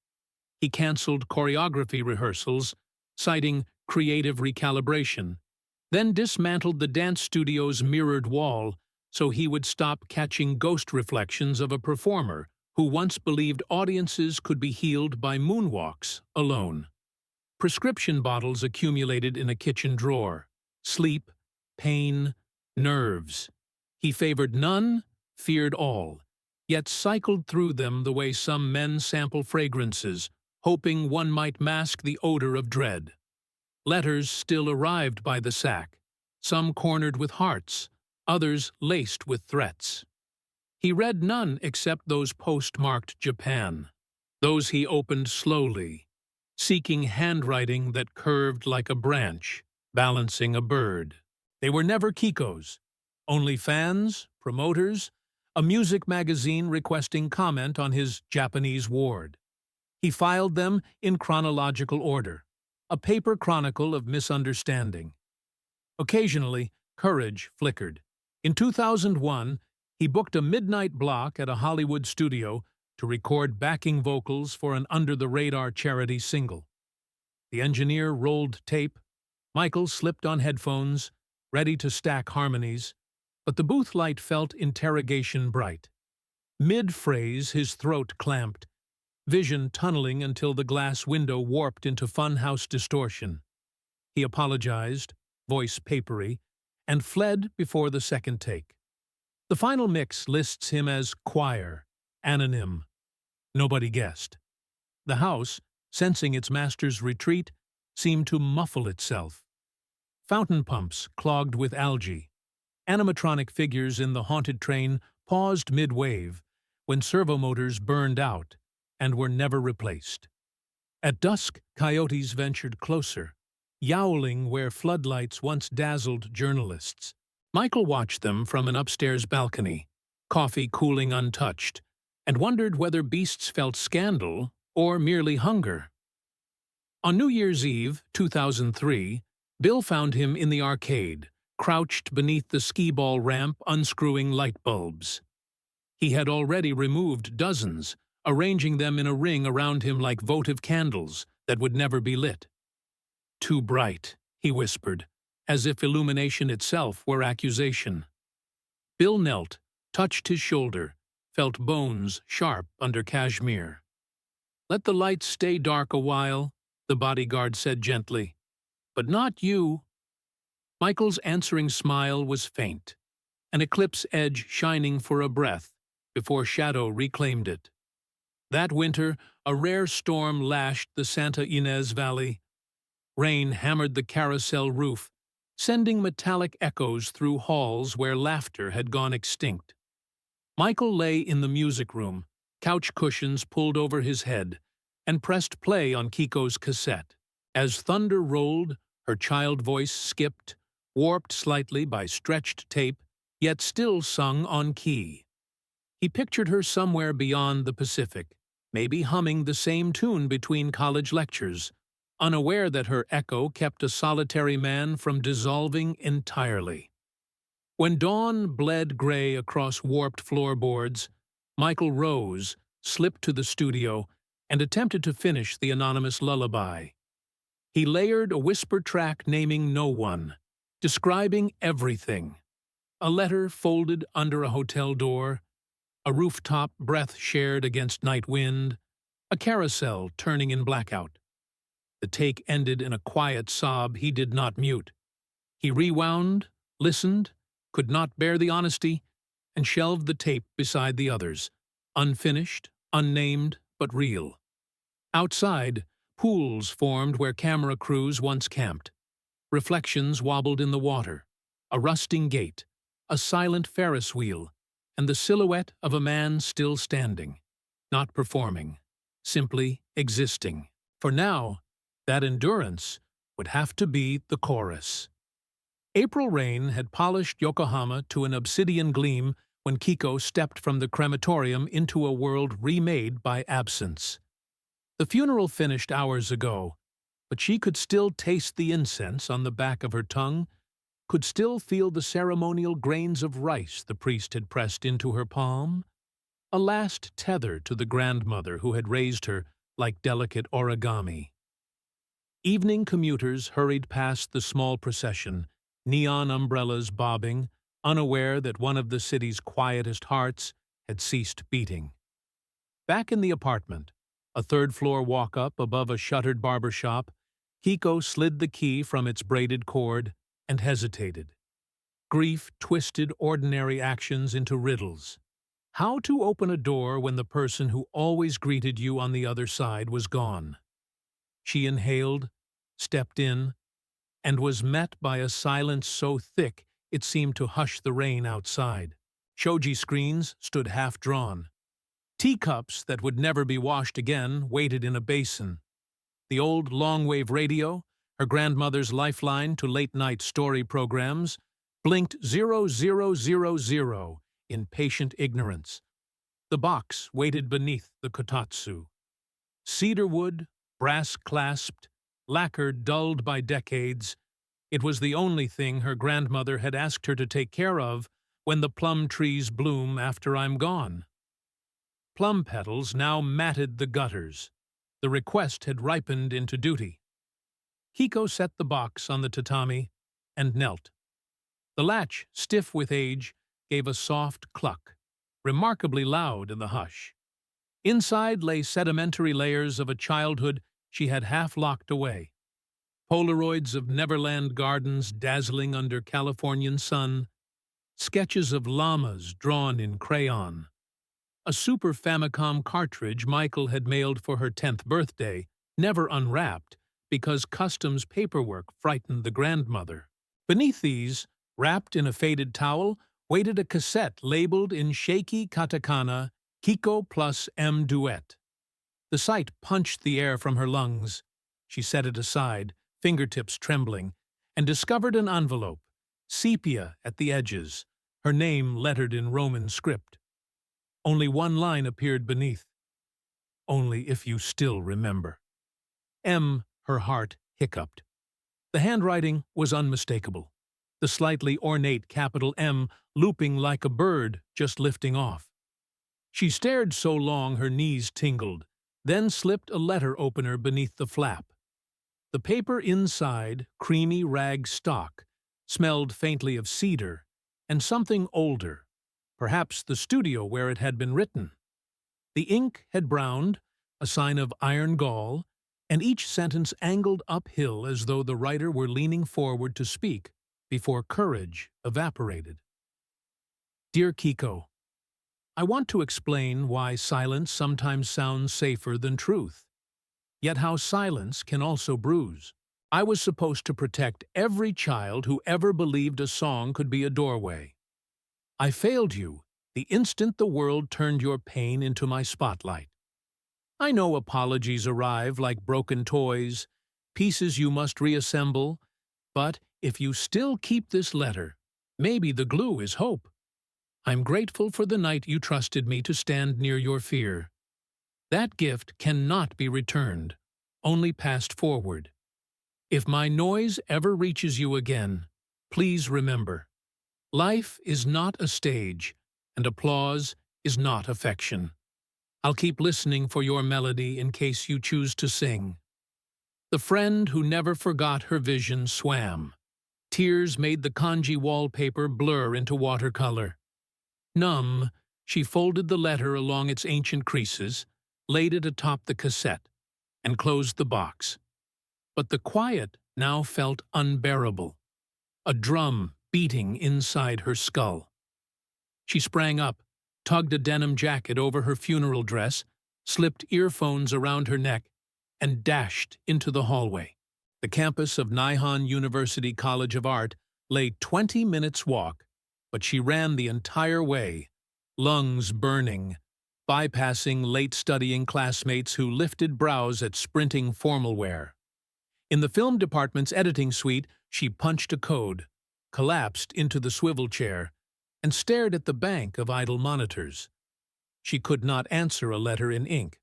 He canceled choreography rehearsals, citing creative recalibration, then dismantled the dance studio's mirrored wall so he would stop catching ghost reflections of a performer who once believed audiences could be healed by moonwalks alone. Prescription bottles accumulated in a kitchen drawer. Sleep, pain, nerves. He favored none, feared all, yet cycled through them the way some men sample fragrances, hoping one might mask the odor of dread. Letters still arrived by the sack, some cornered with hearts, others laced with threats. He read none except those postmarked Japan. Those he opened slowly, seeking handwriting that curved like a branch, balancing a bird. They were never Kiko's, only fans, promoters, a music magazine requesting comment on his Japanese ward. He filed them in chronological order, a paper chronicle of misunderstanding. Occasionally, courage flickered. In 2001, he booked a midnight block at a Hollywood studio to record backing vocals for an under-the-radar charity single. The engineer rolled tape. Michael slipped on headphones, ready to stack harmonies, but the booth light felt interrogation bright. Mid-phrase, his throat clamped, vision tunneling until the glass window warped into funhouse distortion. He apologized, voice papery, and fled before the second take. The final mix lists him as choir, anonym. Nobody guessed. The house, sensing its master's retreat, seemed to muffle itself. Fountain pumps clogged with algae. Animatronic figures in the haunted train paused mid-wave when servomotors burned out and were never replaced. At dusk, coyotes ventured closer, yowling where floodlights once dazzled journalists. Michael watched them from an upstairs balcony, coffee cooling untouched, and wondered whether beasts felt scandal or merely hunger. On New Year's Eve, 2003, Bill found him in the arcade, crouched beneath the skee-ball ramp unscrewing light bulbs. He had already removed dozens, arranging them in a ring around him like votive candles that would never be lit. "Too bright," he whispered, as if illumination itself were accusation. Bill knelt, touched his shoulder, felt bones sharp under cashmere. "Let the lights stay dark a while," the bodyguard said gently. "But not you." Michael's answering smile was faint, an eclipse edge shining for a breath before shadow reclaimed it. That winter, a rare storm lashed the Santa Ynez Valley. Rain hammered the carousel roof, sending metallic echoes through halls where laughter had gone extinct. Michael lay in the music room, couch cushions pulled over his head, and pressed play on Kiko's cassette. As thunder rolled, her child voice skipped, warped slightly by stretched tape, yet still sung on key. He pictured her somewhere beyond the Pacific, maybe humming the same tune between college lectures, unaware that her echo kept a solitary man from dissolving entirely. When dawn bled gray across warped floorboards, Michael rose, slipped to the studio, and attempted to finish the anonymous lullaby. He layered a whisper track naming no one, describing everything. A letter folded under a hotel door, a rooftop breath shared against night wind, a carousel turning in blackout. The take ended in a quiet sob he did not mute. He rewound, listened, could not bear the honesty, and shelved the tape beside the others, unfinished, unnamed, but real. Outside, pools formed where camera crews once camped. Reflections wobbled in the water, a rusting gate, a silent Ferris wheel, and the silhouette of a man still standing, not performing, simply existing. For now, that endurance would have to be the chorus. April rain had polished Yokohama to an obsidian gleam when Kiko stepped from the crematorium into a world remade by absence. The funeral finished hours ago, but she could still taste the incense on the back of her tongue, could still feel the ceremonial grains of rice the priest had pressed into her palm, a last tether to the grandmother who had raised her like delicate origami. Evening commuters hurried past the small procession, neon umbrellas bobbing, unaware that one of the city's quietest hearts had ceased beating. Back in the apartment, a third-floor walk-up above a shuttered barber shop, Kiko slid the key from its braided cord and hesitated. Grief twisted ordinary actions into riddles. How to open a door when the person who always greeted you on the other side was gone? She inhaled, stepped in, and was met by a silence so thick it seemed to hush the rain outside. Shoji screens stood half-drawn. Teacups that would never be washed again waited in a basin. The old long-wave radio, her grandmother's lifeline to late-night story programs, blinked 0000 in patient ignorance. The box waited beneath the kotatsu. Cedar wood, brass-clasped, lacquer dulled by decades, it was the only thing her grandmother had asked her to take care of when the plum trees bloom after I'm gone. Plum petals now matted the gutters. The request had ripened into duty. Kiko set the box on the tatami and knelt. The latch, stiff with age, gave a soft cluck, remarkably loud in the hush. Inside lay sedimentary layers of a childhood she had half locked away. Polaroids of Neverland gardens dazzling under Californian sun, sketches of llamas drawn in crayon, a Super Famicom cartridge Michael had mailed for her 10th birthday, never unwrapped because customs paperwork frightened the grandmother. Beneath these, wrapped in a faded towel, waited a cassette labeled in shaky katakana, Kiko plus M Duet. The sight punched the air from her lungs. She set it aside, fingertips trembling, and discovered an envelope, sepia at the edges, her name lettered in Roman script. Only one line appeared beneath. Only if you still remember. M, her heart hiccuped. The handwriting was unmistakable, the slightly ornate capital M looping like a bird just lifting off. She stared so long her knees tingled, then slipped a letter opener beneath the flap. The paper inside, creamy rag stock, smelled faintly of cedar and something older, perhaps the studio where it had been written. The ink had browned, a sign of iron gall, and each sentence angled uphill as though the writer were leaning forward to speak before courage evaporated. Dear Kiko, I want to explain why silence sometimes sounds safer than truth, yet how silence can also bruise. I was supposed to protect every child who ever believed a song could be a doorway. I failed you the instant the world turned your pain into my spotlight. I know apologies arrive like broken toys, pieces you must reassemble, but if you still keep this letter, maybe the glue is hope. I'm grateful for the night you trusted me to stand near your fear. That gift cannot be returned, only passed forward. If my noise ever reaches you again, please remember, life is not a stage, and applause is not affection. I'll keep listening for your melody in case you choose to sing. The friend who never forgot her vision swam. Tears made the kanji wallpaper blur into watercolor. Numb, she folded the letter along its ancient creases, laid it atop the cassette, and closed the box. But the quiet now felt unbearable, a drum beating inside her skull. She sprang up, tugged a denim jacket over her funeral dress, slipped earphones around her neck, and dashed into the hallway. The campus of Nihon University College of Art lay 20 minutes' walk, but she ran the entire way, lungs burning, bypassing late-studying classmates who lifted brows at sprinting formal wear. In the film department's editing suite, she punched a code, collapsed into the swivel chair, and stared at the bank of idle monitors. She could not answer a letter in ink.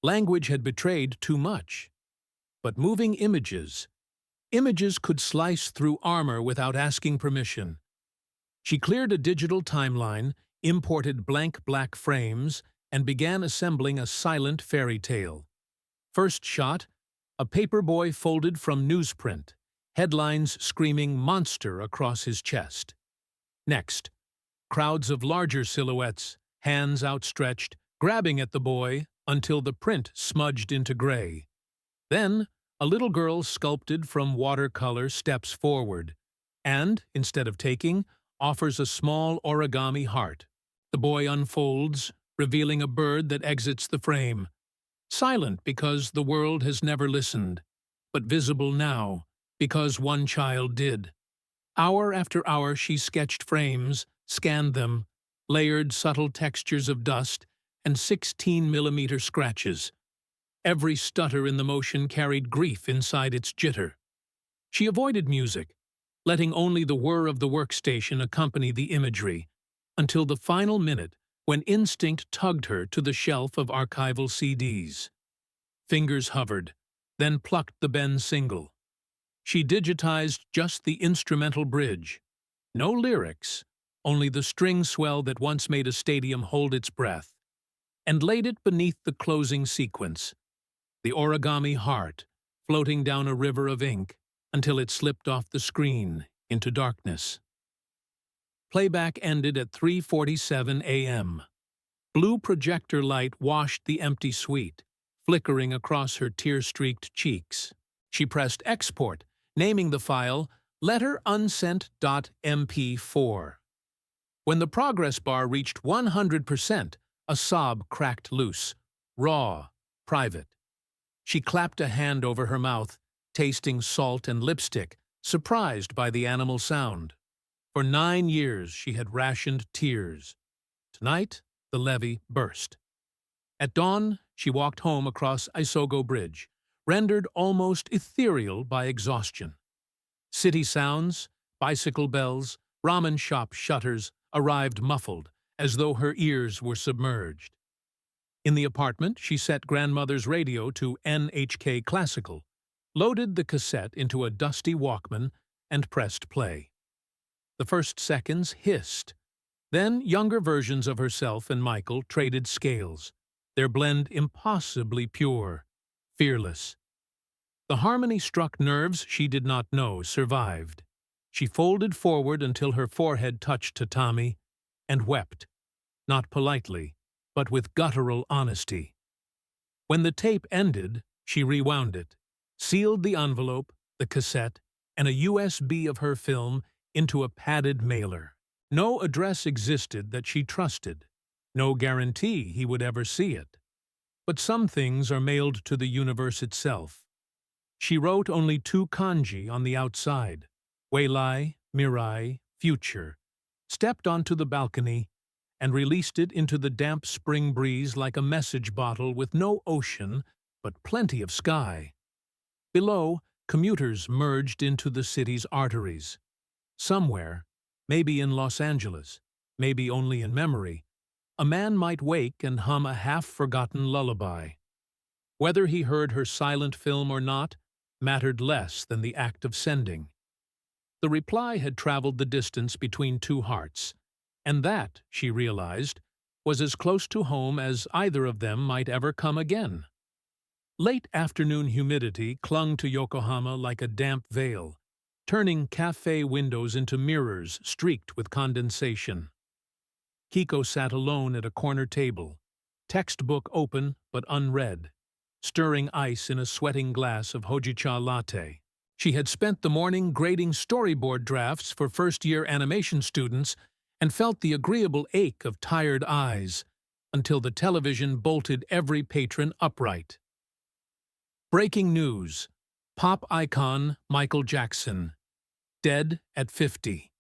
Language had betrayed too much. But moving images could slice through armor without asking permission. She cleared a digital timeline, imported blank black frames, and began assembling a silent fairy tale. First shot, a paperboy folded from newsprint, headlines screaming monster across his chest. Next, crowds of larger silhouettes, hands outstretched, grabbing at the boy until the print smudged into gray. Then, a little girl sculpted from watercolor steps forward, and, instead of taking, offers a small origami heart. The boy unfolds, revealing a bird that exits the frame. Silent because the world has never listened, but visible now because one child did. Hour after hour she sketched frames, scanned them, layered subtle textures of dust, and 16mm scratches. Every stutter in the motion carried grief inside its jitter. She avoided music, letting only the whir of the workstation accompany the imagery, until the final minute when instinct tugged her to the shelf of archival CDs. Fingers hovered, then plucked the bend single. She digitized just the instrumental bridge. No lyrics, only the string swell that once made a stadium hold its breath, and laid it beneath the closing sequence, the origami heart floating down a river of ink until it slipped off the screen into darkness. Playback ended at 3:47 a.m. Blue projector light washed the empty suite, flickering across her tear-streaked cheeks. She pressed export, naming the file letterunsent.mp4. When the progress bar reached 100%, a sob cracked loose, raw, private. She clapped a hand over her mouth, tasting salt and lipstick, surprised by the animal sound. For 9 years she had rationed tears. Tonight, the levee burst. At dawn, she walked home across Isogo Bridge, rendered almost ethereal by exhaustion. City sounds, bicycle bells, ramen shop shutters arrived muffled, as though her ears were submerged. In the apartment, she set grandmother's radio to NHK Classical, loaded the cassette into a dusty Walkman, and pressed play. The first seconds hissed. Then younger versions of herself and Michael traded scales, their blend impossibly pure, fearless. The harmony struck nerves she did not know survived. She folded forward until her forehead touched tatami, and wept, not politely, but with guttural honesty. When the tape ended, she rewound it, sealed the envelope, the cassette, and a USB of her film into a padded mailer. No address existed that she trusted, No guarantee he would ever see it. But some things are mailed to the universe itself. She wrote only 2 kanji on the outside, Weilai, Mirai, Future, stepped onto the balcony, and released it into the damp spring breeze like a message bottle with no ocean, but plenty of sky. Below, commuters merged into the city's arteries. Somewhere, maybe in Los Angeles, maybe only in memory, a man might wake and hum a half-forgotten lullaby. Whether he heard her silent film or not mattered less than the act of sending. The reply had traveled the distance between 2 hearts, and that, she realized, was as close to home as either of them might ever come again. Late afternoon humidity clung to Yokohama like a damp veil, turning cafe windows into mirrors streaked with condensation. Kiko sat alone at a corner table, textbook open but unread, stirring ice in a sweating glass of hojicha latte. She had spent the morning grading storyboard drafts for first-year animation students and felt the agreeable ache of tired eyes until the television bolted every patron upright. Breaking news. Pop icon Michael Jackson, dead at 50.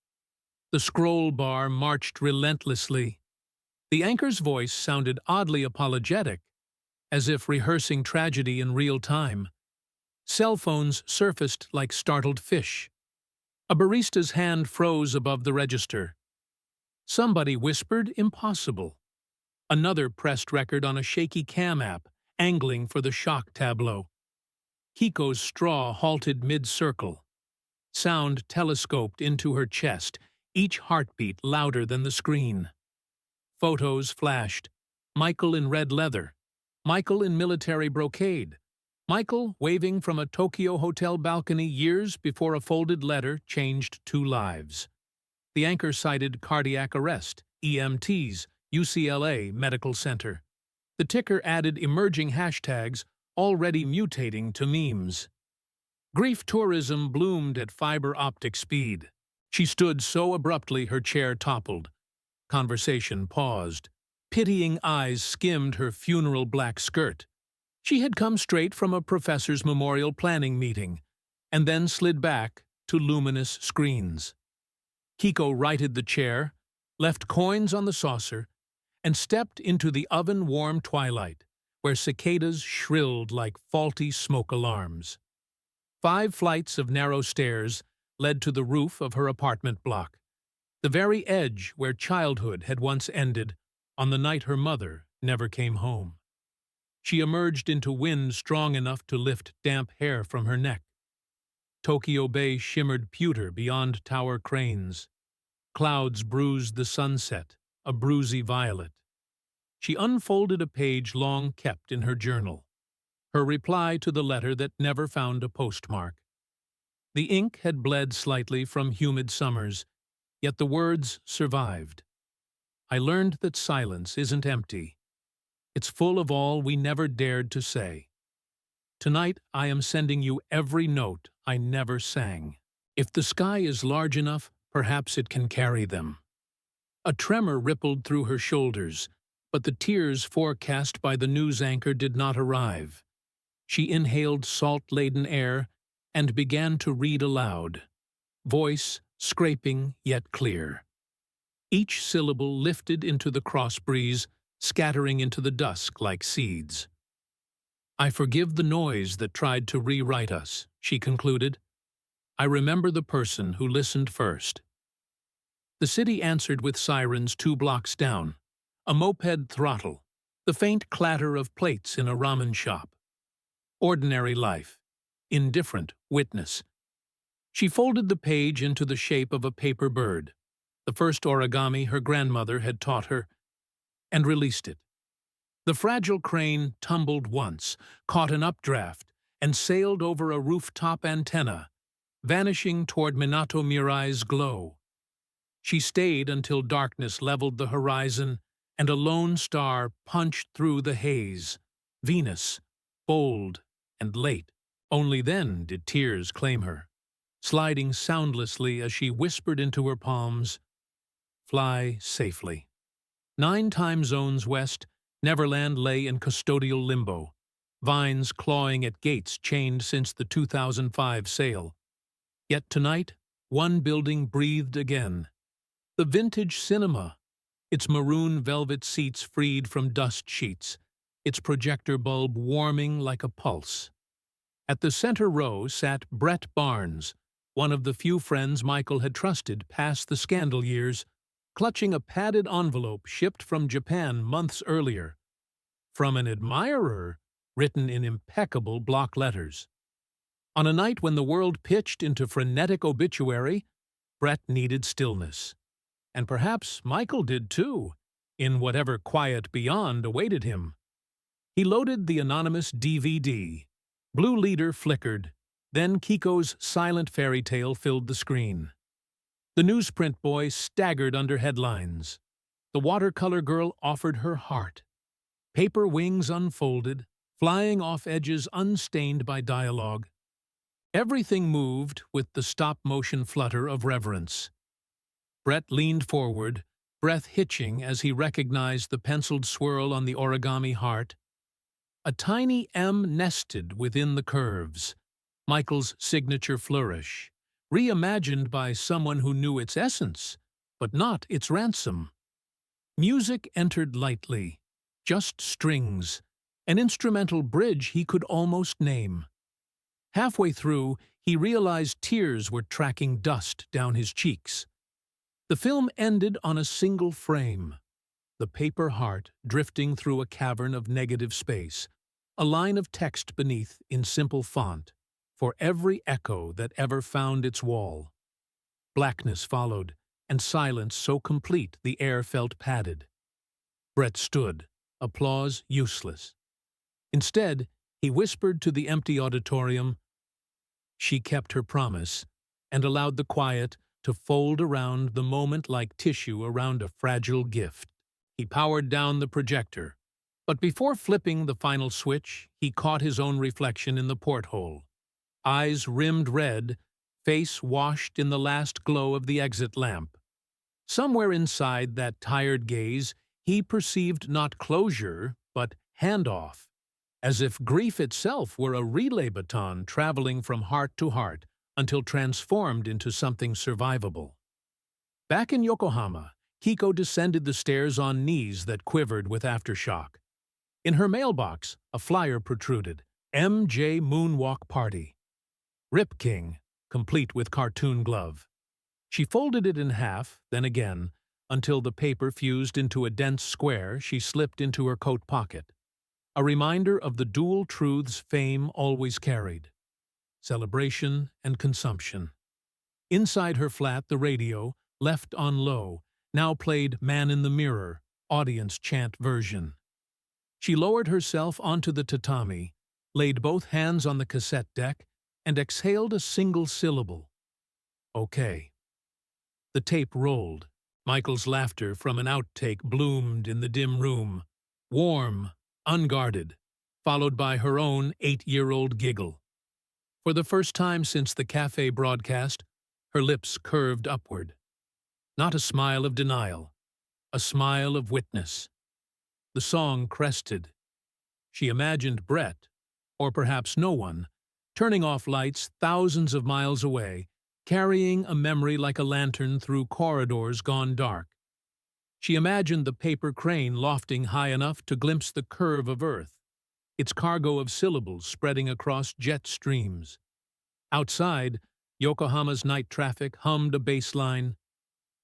The scroll bar marched relentlessly. The anchor's voice sounded oddly apologetic, as if rehearsing tragedy in real time. Cell phones surfaced like startled fish. A barista's hand froze above the register. Somebody whispered, "Impossible." Another pressed record on a shaky cam app, angling for the shock tableau. Kiko's straw halted mid-circle. Sound telescoped into her chest, each heartbeat louder than the screen. Photos flashed. Michael in red leather. Michael in military brocade. Michael waving from a Tokyo hotel balcony years before a folded letter changed 2 lives. The anchor cited cardiac arrest, EMTs, UCLA Medical Center. The ticker added emerging hashtags, already mutating to memes. Grief tourism bloomed at fiber-optic speed. She stood so abruptly her chair toppled. Conversation paused. Pitying eyes skimmed her funeral black skirt. She had come straight from a professor's memorial planning meeting, and then slid back to luminous screens. Kiko righted the chair, left coins on the saucer, and stepped into the oven-warm twilight, where cicadas shrilled like faulty smoke alarms. 5 flights of narrow stairs led to the roof of her apartment block, the very edge where childhood had once ended on the night her mother never came home. She emerged into wind strong enough to lift damp hair from her neck. Tokyo Bay shimmered pewter beyond tower cranes. Clouds bruised the sunset, a bruisey violet. She unfolded a page long kept in her journal, her reply to the letter that never found a postmark. The ink had bled slightly from humid summers, yet the words survived. I learned that silence isn't empty. It's full of all we never dared to say. Tonight I am sending you every note I never sang. If the sky is large enough, perhaps it can carry them. A tremor rippled through her shoulders, but the tears forecast by the news anchor did not arrive. She inhaled salt-laden air and began to read aloud, voice scraping yet clear. Each syllable lifted into the cross breeze, scattering into the dusk like seeds. I forgive the noise that tried to rewrite us, she concluded. I remember the person who listened first. The city answered with sirens 2 blocks down, a moped throttle, the faint clatter of plates in a ramen shop. Ordinary life, indifferent witness. She folded the page into the shape of a paper bird, the first origami her grandmother had taught her, and released it. The fragile crane tumbled once, caught an updraft, and sailed over a rooftop antenna, vanishing toward Minato Mirai's glow. She stayed until darkness leveled the horizon and a lone star punched through the haze, Venus, bold and late. Only then did tears claim her, sliding soundlessly as she whispered into her palms, "Fly safely." 9 time zones west, Neverland lay in custodial limbo, vines clawing at gates chained since the 2005 sale. Yet tonight, one building breathed again. The vintage cinema, its maroon velvet seats freed from dust sheets, its projector bulb warming like a pulse. At the center row sat Brett Barnes, one of the few friends Michael had trusted past the scandal years, clutching a padded envelope shipped from Japan months earlier. From an admirer, written in impeccable block letters. On a night when the world pitched into frenetic obituary, Brett needed stillness. And perhaps Michael did too, in whatever quiet beyond awaited him. He loaded the anonymous DVD. Blue Leader flickered, then Kiko's silent fairy tale filled the screen. The newsprint boy staggered under headlines. The watercolor girl offered her heart. Paper wings unfolded, flying off edges unstained by dialogue. Everything moved with the stop-motion flutter of reverence. Brett leaned forward, breath hitching as he recognized the penciled swirl on the origami heart. A tiny M nested within the curves, Michael's signature flourish, reimagined by someone who knew its essence, but not its ransom. Music entered lightly, just strings, an instrumental bridge he could almost name. Halfway through, he realized tears were tracking dust down his cheeks. The film ended on a single frame, the paper heart drifting through a cavern of negative space, a line of text beneath in simple font, for every echo that ever found its wall. Blackness followed, and silence so complete the air felt padded. Brett stood, applause useless. Instead, he whispered to the empty auditorium, "She kept her promise," and allowed the quiet to fold around the moment like tissue around a fragile gift. He powered down the projector, but before flipping the final switch, he caught his own reflection in the porthole. Eyes rimmed red, face washed in the last glow of the exit lamp. Somewhere inside that tired gaze, he perceived not closure, but handoff, as if grief itself were a relay baton traveling from heart to heart until transformed into something survivable. Back in Yokohama, Kiko descended the stairs on knees that quivered with aftershock. In her mailbox, a flyer protruded, MJ Moonwalk Party. Rip King, complete with cartoon glove. She folded it in half, then again, until the paper fused into a dense square she slipped into her coat pocket. A reminder of the dual truths fame always carried: celebration and consumption. Inside her flat, the radio, left on low, now played Man in the Mirror, audience chant version. She lowered herself onto the tatami, laid both hands on the cassette deck, and exhaled a single syllable. Okay. The tape rolled. Michael's laughter from an outtake bloomed in the dim room, warm, unguarded, followed by her own 8-year-old giggle. For the first time since the cafe broadcast, her lips curved upward. Not a smile of denial, a smile of witness. The song crested. She imagined Brett, or perhaps no one, turning off lights thousands of miles away, carrying a memory like a lantern through corridors gone dark. She imagined the paper crane lofting high enough to glimpse the curve of Earth, its cargo of syllables spreading across jet streams. Outside, Yokohama's night traffic hummed a bass line.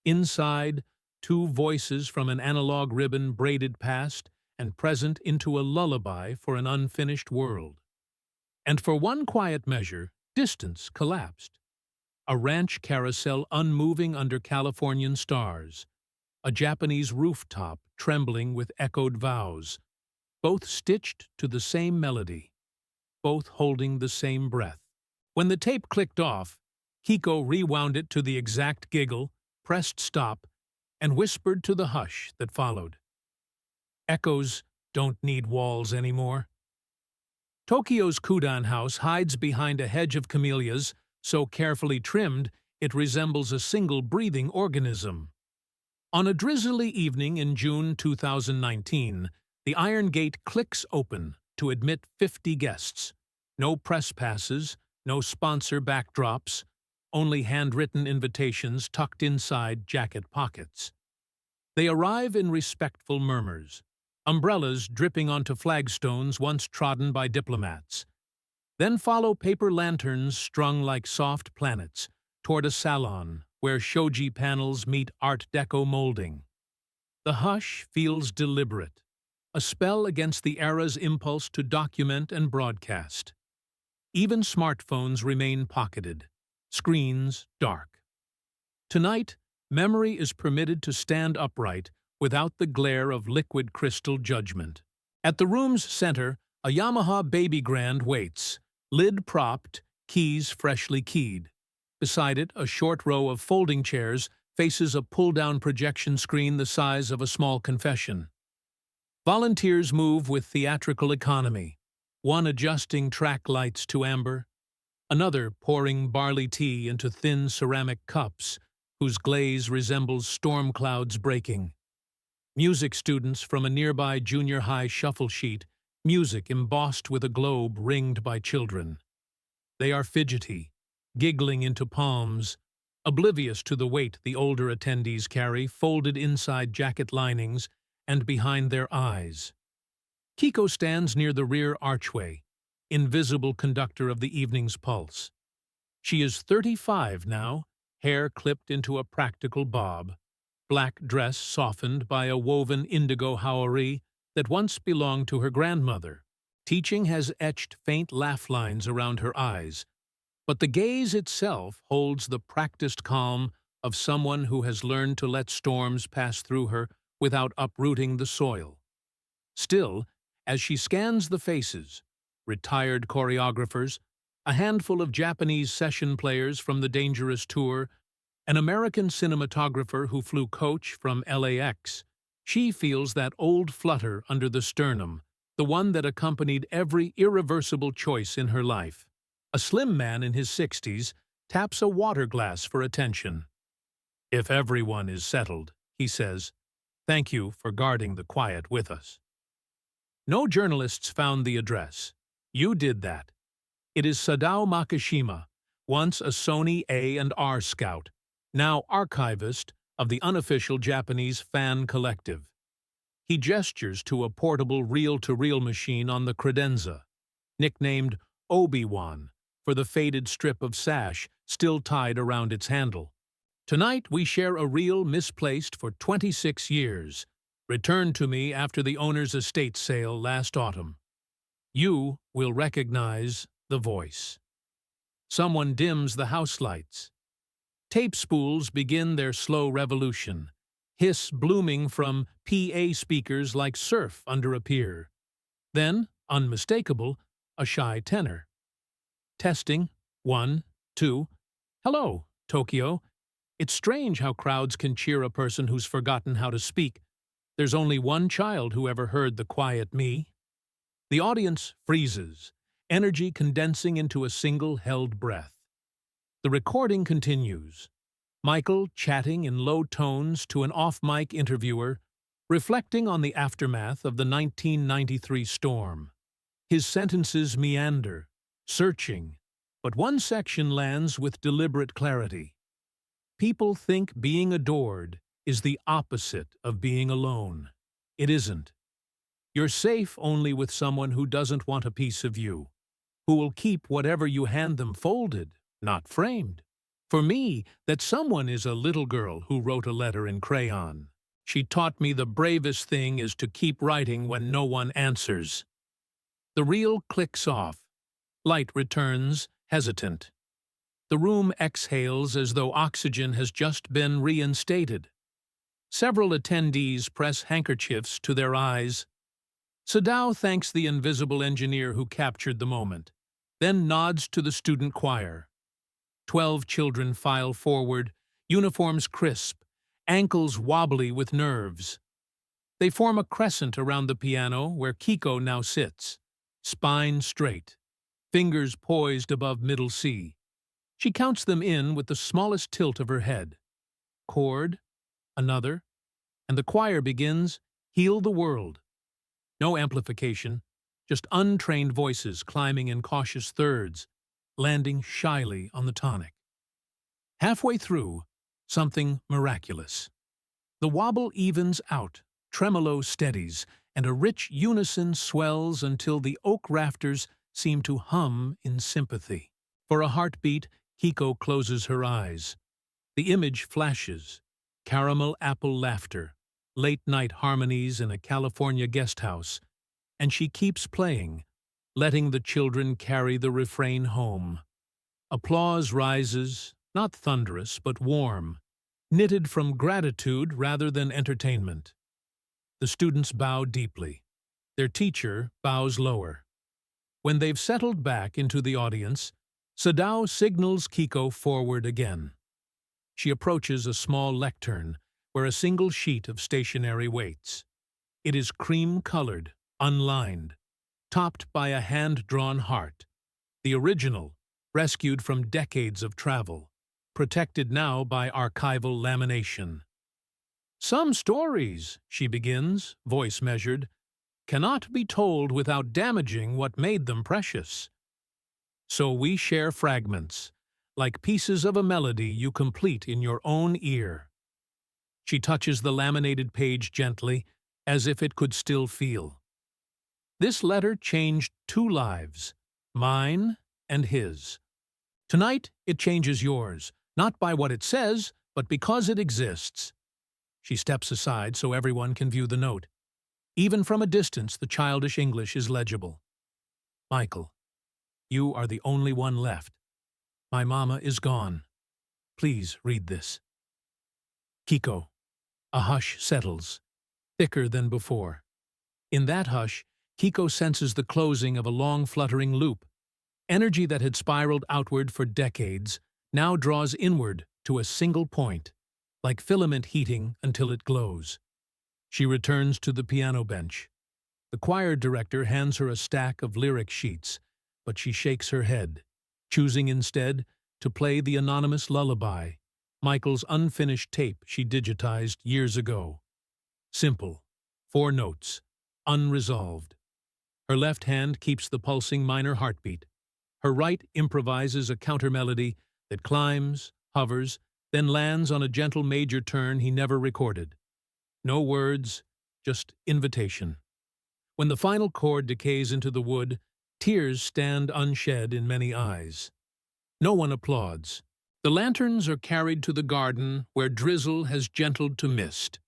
Inside, 2 voices from an analog ribbon braided past and present into a lullaby for an unfinished world. And for one quiet measure, distance collapsed. A ranch carousel unmoving under Californian stars, a Japanese rooftop trembling with echoed vows, both stitched to the same melody, both holding the same breath. When the tape clicked off, Kiko rewound it to the exact giggle, pressed stop, and whispered to the hush that followed. Echoes don't need walls anymore. Tokyo's Kudan house hides behind a hedge of camellias, so carefully trimmed it resembles a single breathing organism. On a drizzly evening in June 2019, the Iron Gate clicks open to admit 50 guests. No press passes, no sponsor backdrops, only handwritten invitations tucked inside jacket pockets. They arrive in respectful murmurs, umbrellas dripping onto flagstones once trodden by diplomats. Then follow paper lanterns strung like soft planets toward a salon where shoji panels meet Art Deco molding. The hush feels deliberate, a spell against the era's impulse to document and broadcast. Even smartphones remain pocketed, screens dark. Tonight, memory is permitted to stand upright without the glare of liquid crystal judgment. At the room's center, a Yamaha Baby Grand waits, lid propped, keys freshly keyed. Beside it, a short row of folding chairs faces a pull-down projection screen the size of a small confession. Volunteers move with theatrical economy, one adjusting track lights to amber, another pouring barley tea into thin ceramic cups whose glaze resembles storm clouds breaking. Music students from a nearby junior high shuffle sheet, music embossed with a globe ringed by children. They are fidgety, giggling into palms, oblivious to the weight the older attendees carry folded inside jacket linings and behind their eyes. Kiko stands near the rear archway, invisible conductor of the evening's pulse. She is 35 now, hair clipped into a practical bob, black dress softened by a woven indigo haori that once belonged to her grandmother. Teaching has etched faint laugh lines around her eyes, but the gaze itself holds the practiced calm of someone who has learned to let storms pass through her without uprooting the soil. Still, as she scans the faces, retired choreographers, a handful of Japanese session players from the Dangerous Tour, an American cinematographer who flew coach from LAX, she feels that old flutter under the sternum, the one that accompanied every irreversible choice in her life. A slim man in his 60s taps a water glass for attention. "If everyone is settled," he says, "thank you for guarding the quiet with us." No journalists found the address. You did that. It is Sadao Makishima, once a Sony A&R scout, now archivist of the unofficial Japanese fan collective. He gestures to a portable reel-to-reel machine on the credenza, nicknamed Obi-Wan, for the faded strip of sash still tied around its handle. Tonight we share a reel misplaced for 26 years, returned to me after the owner's estate sale last autumn. You will recognize the voice. Someone dims the house lights. Tape spools begin their slow revolution, hiss blooming from PA speakers like surf under a pier. Then, unmistakable, a shy tenor. Testing, 1, 2. "Hello, Tokyo. It's strange how crowds can cheer a person who's forgotten how to speak. There's only one child who ever heard the quiet me." The audience freezes, energy condensing into a single held breath. The recording continues. Michael chatting in low tones to an off-mic interviewer, reflecting on the aftermath of the 1993 storm. His sentences meander, searching, but one section lands with deliberate clarity. People think being adored is the opposite of being alone. It isn't. You're safe only with someone who doesn't want a piece of you, who will keep whatever you hand them folded, not framed. For me, that someone is a little girl who wrote a letter in crayon. She taught me the bravest thing is to keep writing when no one answers. The reel clicks off. Light returns, hesitant. The room exhales as though oxygen has just been reinstated. Several attendees press handkerchiefs to their eyes. Sadao thanks the invisible engineer who captured the moment, then nods to the student choir. 12 children file forward, uniforms crisp, ankles wobbly with nerves. They form a crescent around the piano where Kiko now sits, spine straight, fingers poised above middle C. She counts them in with the smallest tilt of her head. Chord, another, and the choir begins Heal the World. No amplification, just untrained voices climbing in cautious thirds, landing shyly on the tonic. Halfway through, something miraculous. The wobble evens out, tremolo steadies, and a rich unison swells until the oak rafters seem to hum in sympathy. For a heartbeat, Kiko closes her eyes. The image flashes, caramel apple laughter, late-night harmonies in a California guest house, and she keeps playing, letting the children carry the refrain home. Applause rises, not thunderous but warm, knitted from gratitude rather than entertainment. The students bow deeply. Their teacher bows lower. When they've settled back into the audience, Sadao signals Kiko forward again. She approaches a small lectern where a single sheet of stationery waits. It is cream-colored, unlined, topped by a hand-drawn heart, the original, rescued from decades of travel, protected now by archival lamination. "Some stories," she begins, voice measured, "cannot be told without damaging what made them precious. So we share fragments, like pieces of a melody you complete in your own ear." She touches the laminated page gently, as if it could still feel. This letter changed 2 lives, mine and his. Tonight, it changes yours, not by what it says, but because it exists. She steps aside so everyone can view the note. Even from a distance, the childish English is legible. "Michael, you are the only one left. My mama is gone. Please read this." Kiko. A hush settles, thicker than before. In that hush, Kiko senses the closing of a long fluttering loop. Energy that had spiraled outward for decades now draws inward to a single point, like filament heating until it glows. She returns to the piano bench. The choir director hands her a stack of lyric sheets, but she shakes her head, choosing instead to play the anonymous lullaby, Michael's unfinished tape she digitized years ago. Simple, 4 notes, unresolved. Her left hand keeps the pulsing minor heartbeat. Her right improvises a counter-melody that climbs, hovers, then lands on a gentle major turn he never recorded. No words, just invitation. When the final chord decays into the wood, tears stand unshed in many eyes. No one applauds. The lanterns are carried to the garden where drizzle has gentled to mist.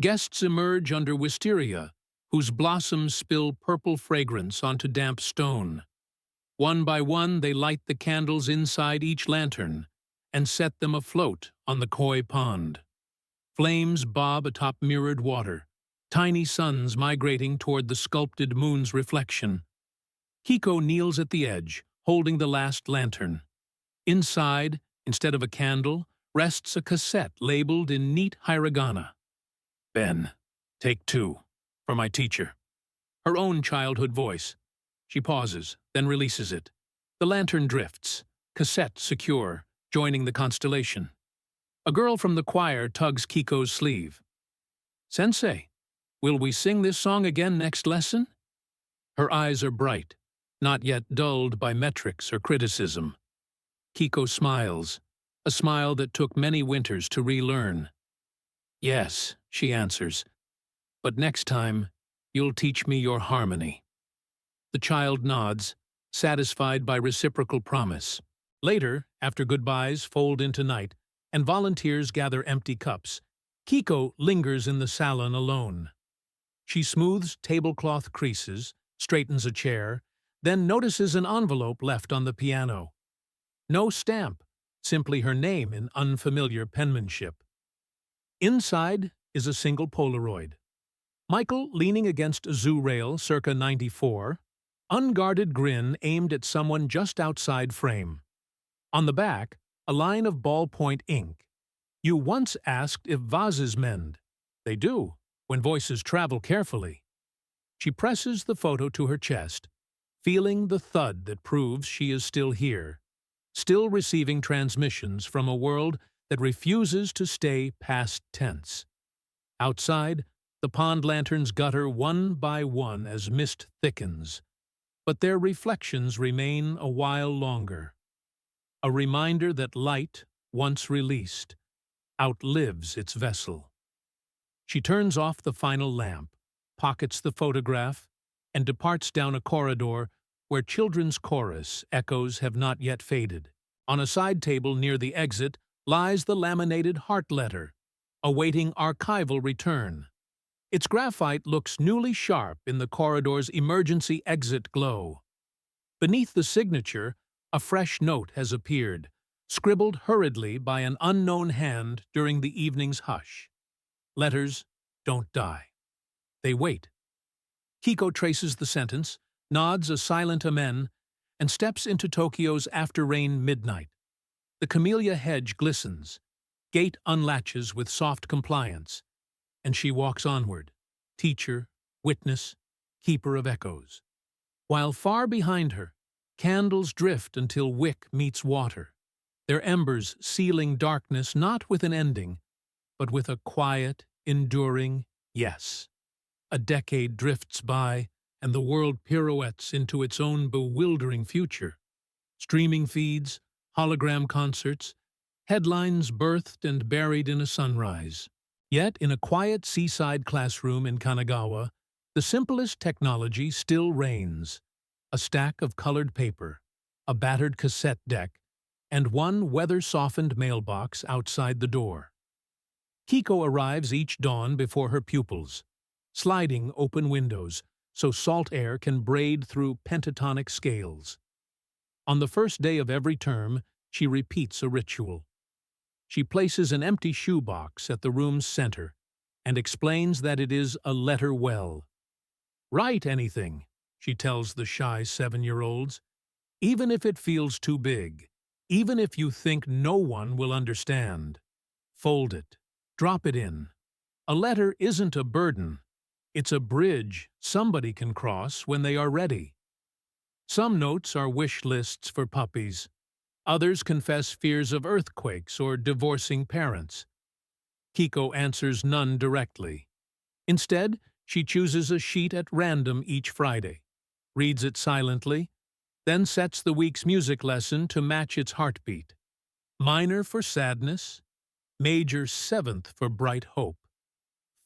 Guests emerge under wisteria, whose blossoms spill purple fragrance onto damp stone. One by one, they light the candles inside each lantern and set them afloat on the koi pond. Flames bob atop mirrored water, tiny suns migrating toward the sculpted moon's reflection. Kiko kneels at the edge, holding the last lantern. Inside, instead of a candle, rests a cassette labeled in neat hiragana. "Ben, take 2, for my teacher." Her own childhood voice. She pauses, then releases it. The lantern drifts, cassette secure, joining the constellation. A girl from the choir tugs Kiko's sleeve. "Sensei, will we sing this song again next lesson?" Her eyes are bright, not yet dulled by metrics or criticism. Kiko smiles, a smile that took many winters to relearn. "Yes," she answers, "but next time, you'll teach me your harmony." The child nods, satisfied by reciprocal promise. Later, after goodbyes fold into night, and volunteers gather empty cups, Kiko lingers in the salon alone. She smooths tablecloth creases, straightens a chair, then notices an envelope left on the piano. No stamp, simply her name in unfamiliar penmanship. Inside is a single Polaroid. Michael leaning against a zoo rail circa 94, unguarded grin aimed at someone just outside frame. On the back, a line of ballpoint ink. "You once asked if vases mend." They do, when voices travel carefully. She presses the photo to her chest, feeling the thud that proves she is still here, still receiving transmissions from a world that refuses to stay past tense. Outside, the pond lanterns gutter one by one as mist thickens, but their reflections remain a while longer. A reminder that light, once released, outlives its vessel. She turns off the final lamp, pockets the photograph, and departs down a corridor where children's chorus echoes have not yet faded. On a side table near the exit lies the laminated heart letter, awaiting archival return. Its graphite looks newly sharp in the corridor's emergency exit glow. Beneath the signature, a fresh note has appeared, scribbled hurriedly by an unknown hand during the evening's hush. Letters don't die. They wait. Kiko traces the sentence, nods a silent amen, and steps into Tokyo's after-rain midnight. The camellia hedge glistens, gate unlatches with soft compliance, and she walks onward, teacher, witness, keeper of echoes. While far behind her, candles drift until wick meets water, their embers sealing darkness not with an ending, but with a quiet, enduring yes. A decade drifts by, and the world pirouettes into its own bewildering future. Streaming feeds, hologram concerts, headlines birthed and buried in a sunrise. Yet, in a quiet seaside classroom in Kanagawa, the simplest technology still reigns. A stack of colored paper, a battered cassette deck, and one weather-softened mailbox outside the door. Kiko arrives each dawn before her pupils, sliding open windows so salt air can braid through pentatonic scales. On the first day of every term, she repeats a ritual. She places an empty shoebox at the room's center and explains that it is a letter well. "Write anything," she tells the shy 7-year-olds, "even if it feels too big, even if you think no one will understand. Fold it, drop it in. A letter isn't a burden. It's a bridge somebody can cross when they are ready." Some notes are wish lists for puppies. Others confess fears of earthquakes or divorcing parents. Kiko answers none directly. Instead, she chooses a sheet at random each Friday, reads it silently, then sets the week's music lesson to match its heartbeat. Minor for sadness, major 7th for bright hope,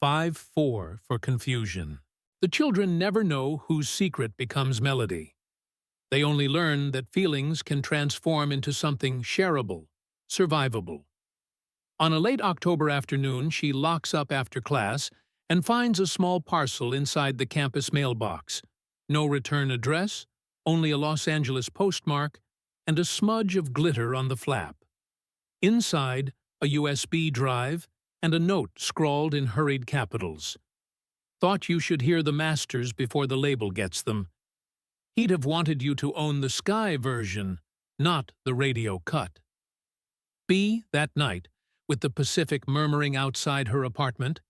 5/4 for confusion. The children never know whose secret becomes melody. They only learn that feelings can transform into something shareable, survivable. On a late October afternoon, she locks up after class and finds a small parcel inside the campus mailbox. No return address, only a Los Angeles postmark, and a smudge of glitter on the flap. Inside, a USB drive and a note scrawled in hurried capitals. "Thought you should hear the masters before the label gets them. He'd have wanted you to own the Sky version, not the radio cut." That night, with the Pacific murmuring outside her apartment,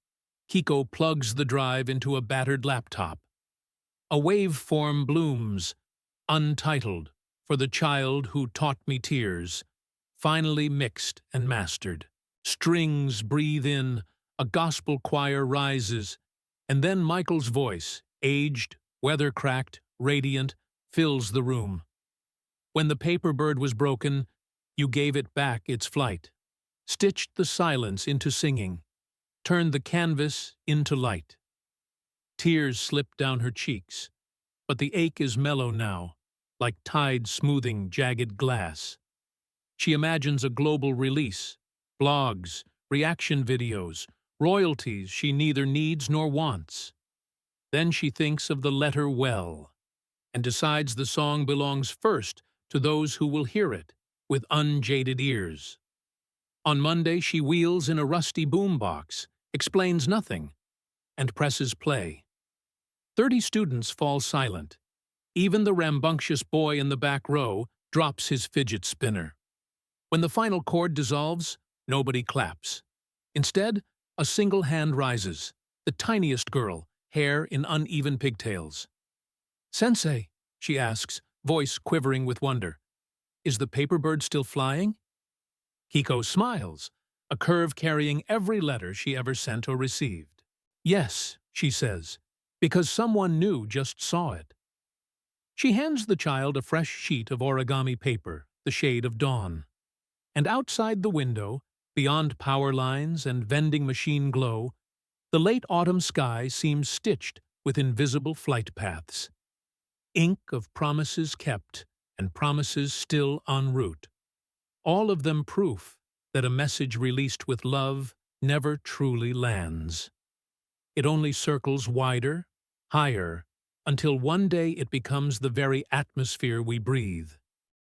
Kiko plugs the drive into a battered laptop. A waveform blooms, untitled, for the child who taught me tears, finally mixed and mastered. Strings breathe in, a gospel choir rises, and then Michael's voice, aged, weather-cracked, radiant, fills the room. "When the paper bird was broken, you gave it back its flight, stitched the silence into singing, turned the canvas into light." Tears slip down her cheeks, but the ache is mellow now, like tide smoothing jagged glass. She imagines a global release, blogs, reaction videos, royalties she neither needs nor wants. Then she thinks of the letter well, and decides the song belongs first to those who will hear it with unjaded ears. On Monday, she wheels in a rusty boombox, explains nothing, and presses play. 30 students fall silent. Even the rambunctious boy in the back row drops his fidget spinner. When the final chord dissolves, nobody claps. Instead, a single hand rises, the tiniest girl, hair in uneven pigtails. "Sensei," she asks, voice quivering with wonder, "is the paper bird still flying?" Kiko smiles, a curve carrying every letter she ever sent or received. Yes, she says, because someone new just saw it. She hands the child a fresh sheet of origami paper, the shade of dawn. And outside the window, beyond power lines and vending machine glow, the late autumn sky seems stitched with invisible flight paths. Ink of promises kept and promises still en route. All of them proof that a message released with love never truly lands. It only circles wider, higher, until one day it becomes the very atmosphere we breathe.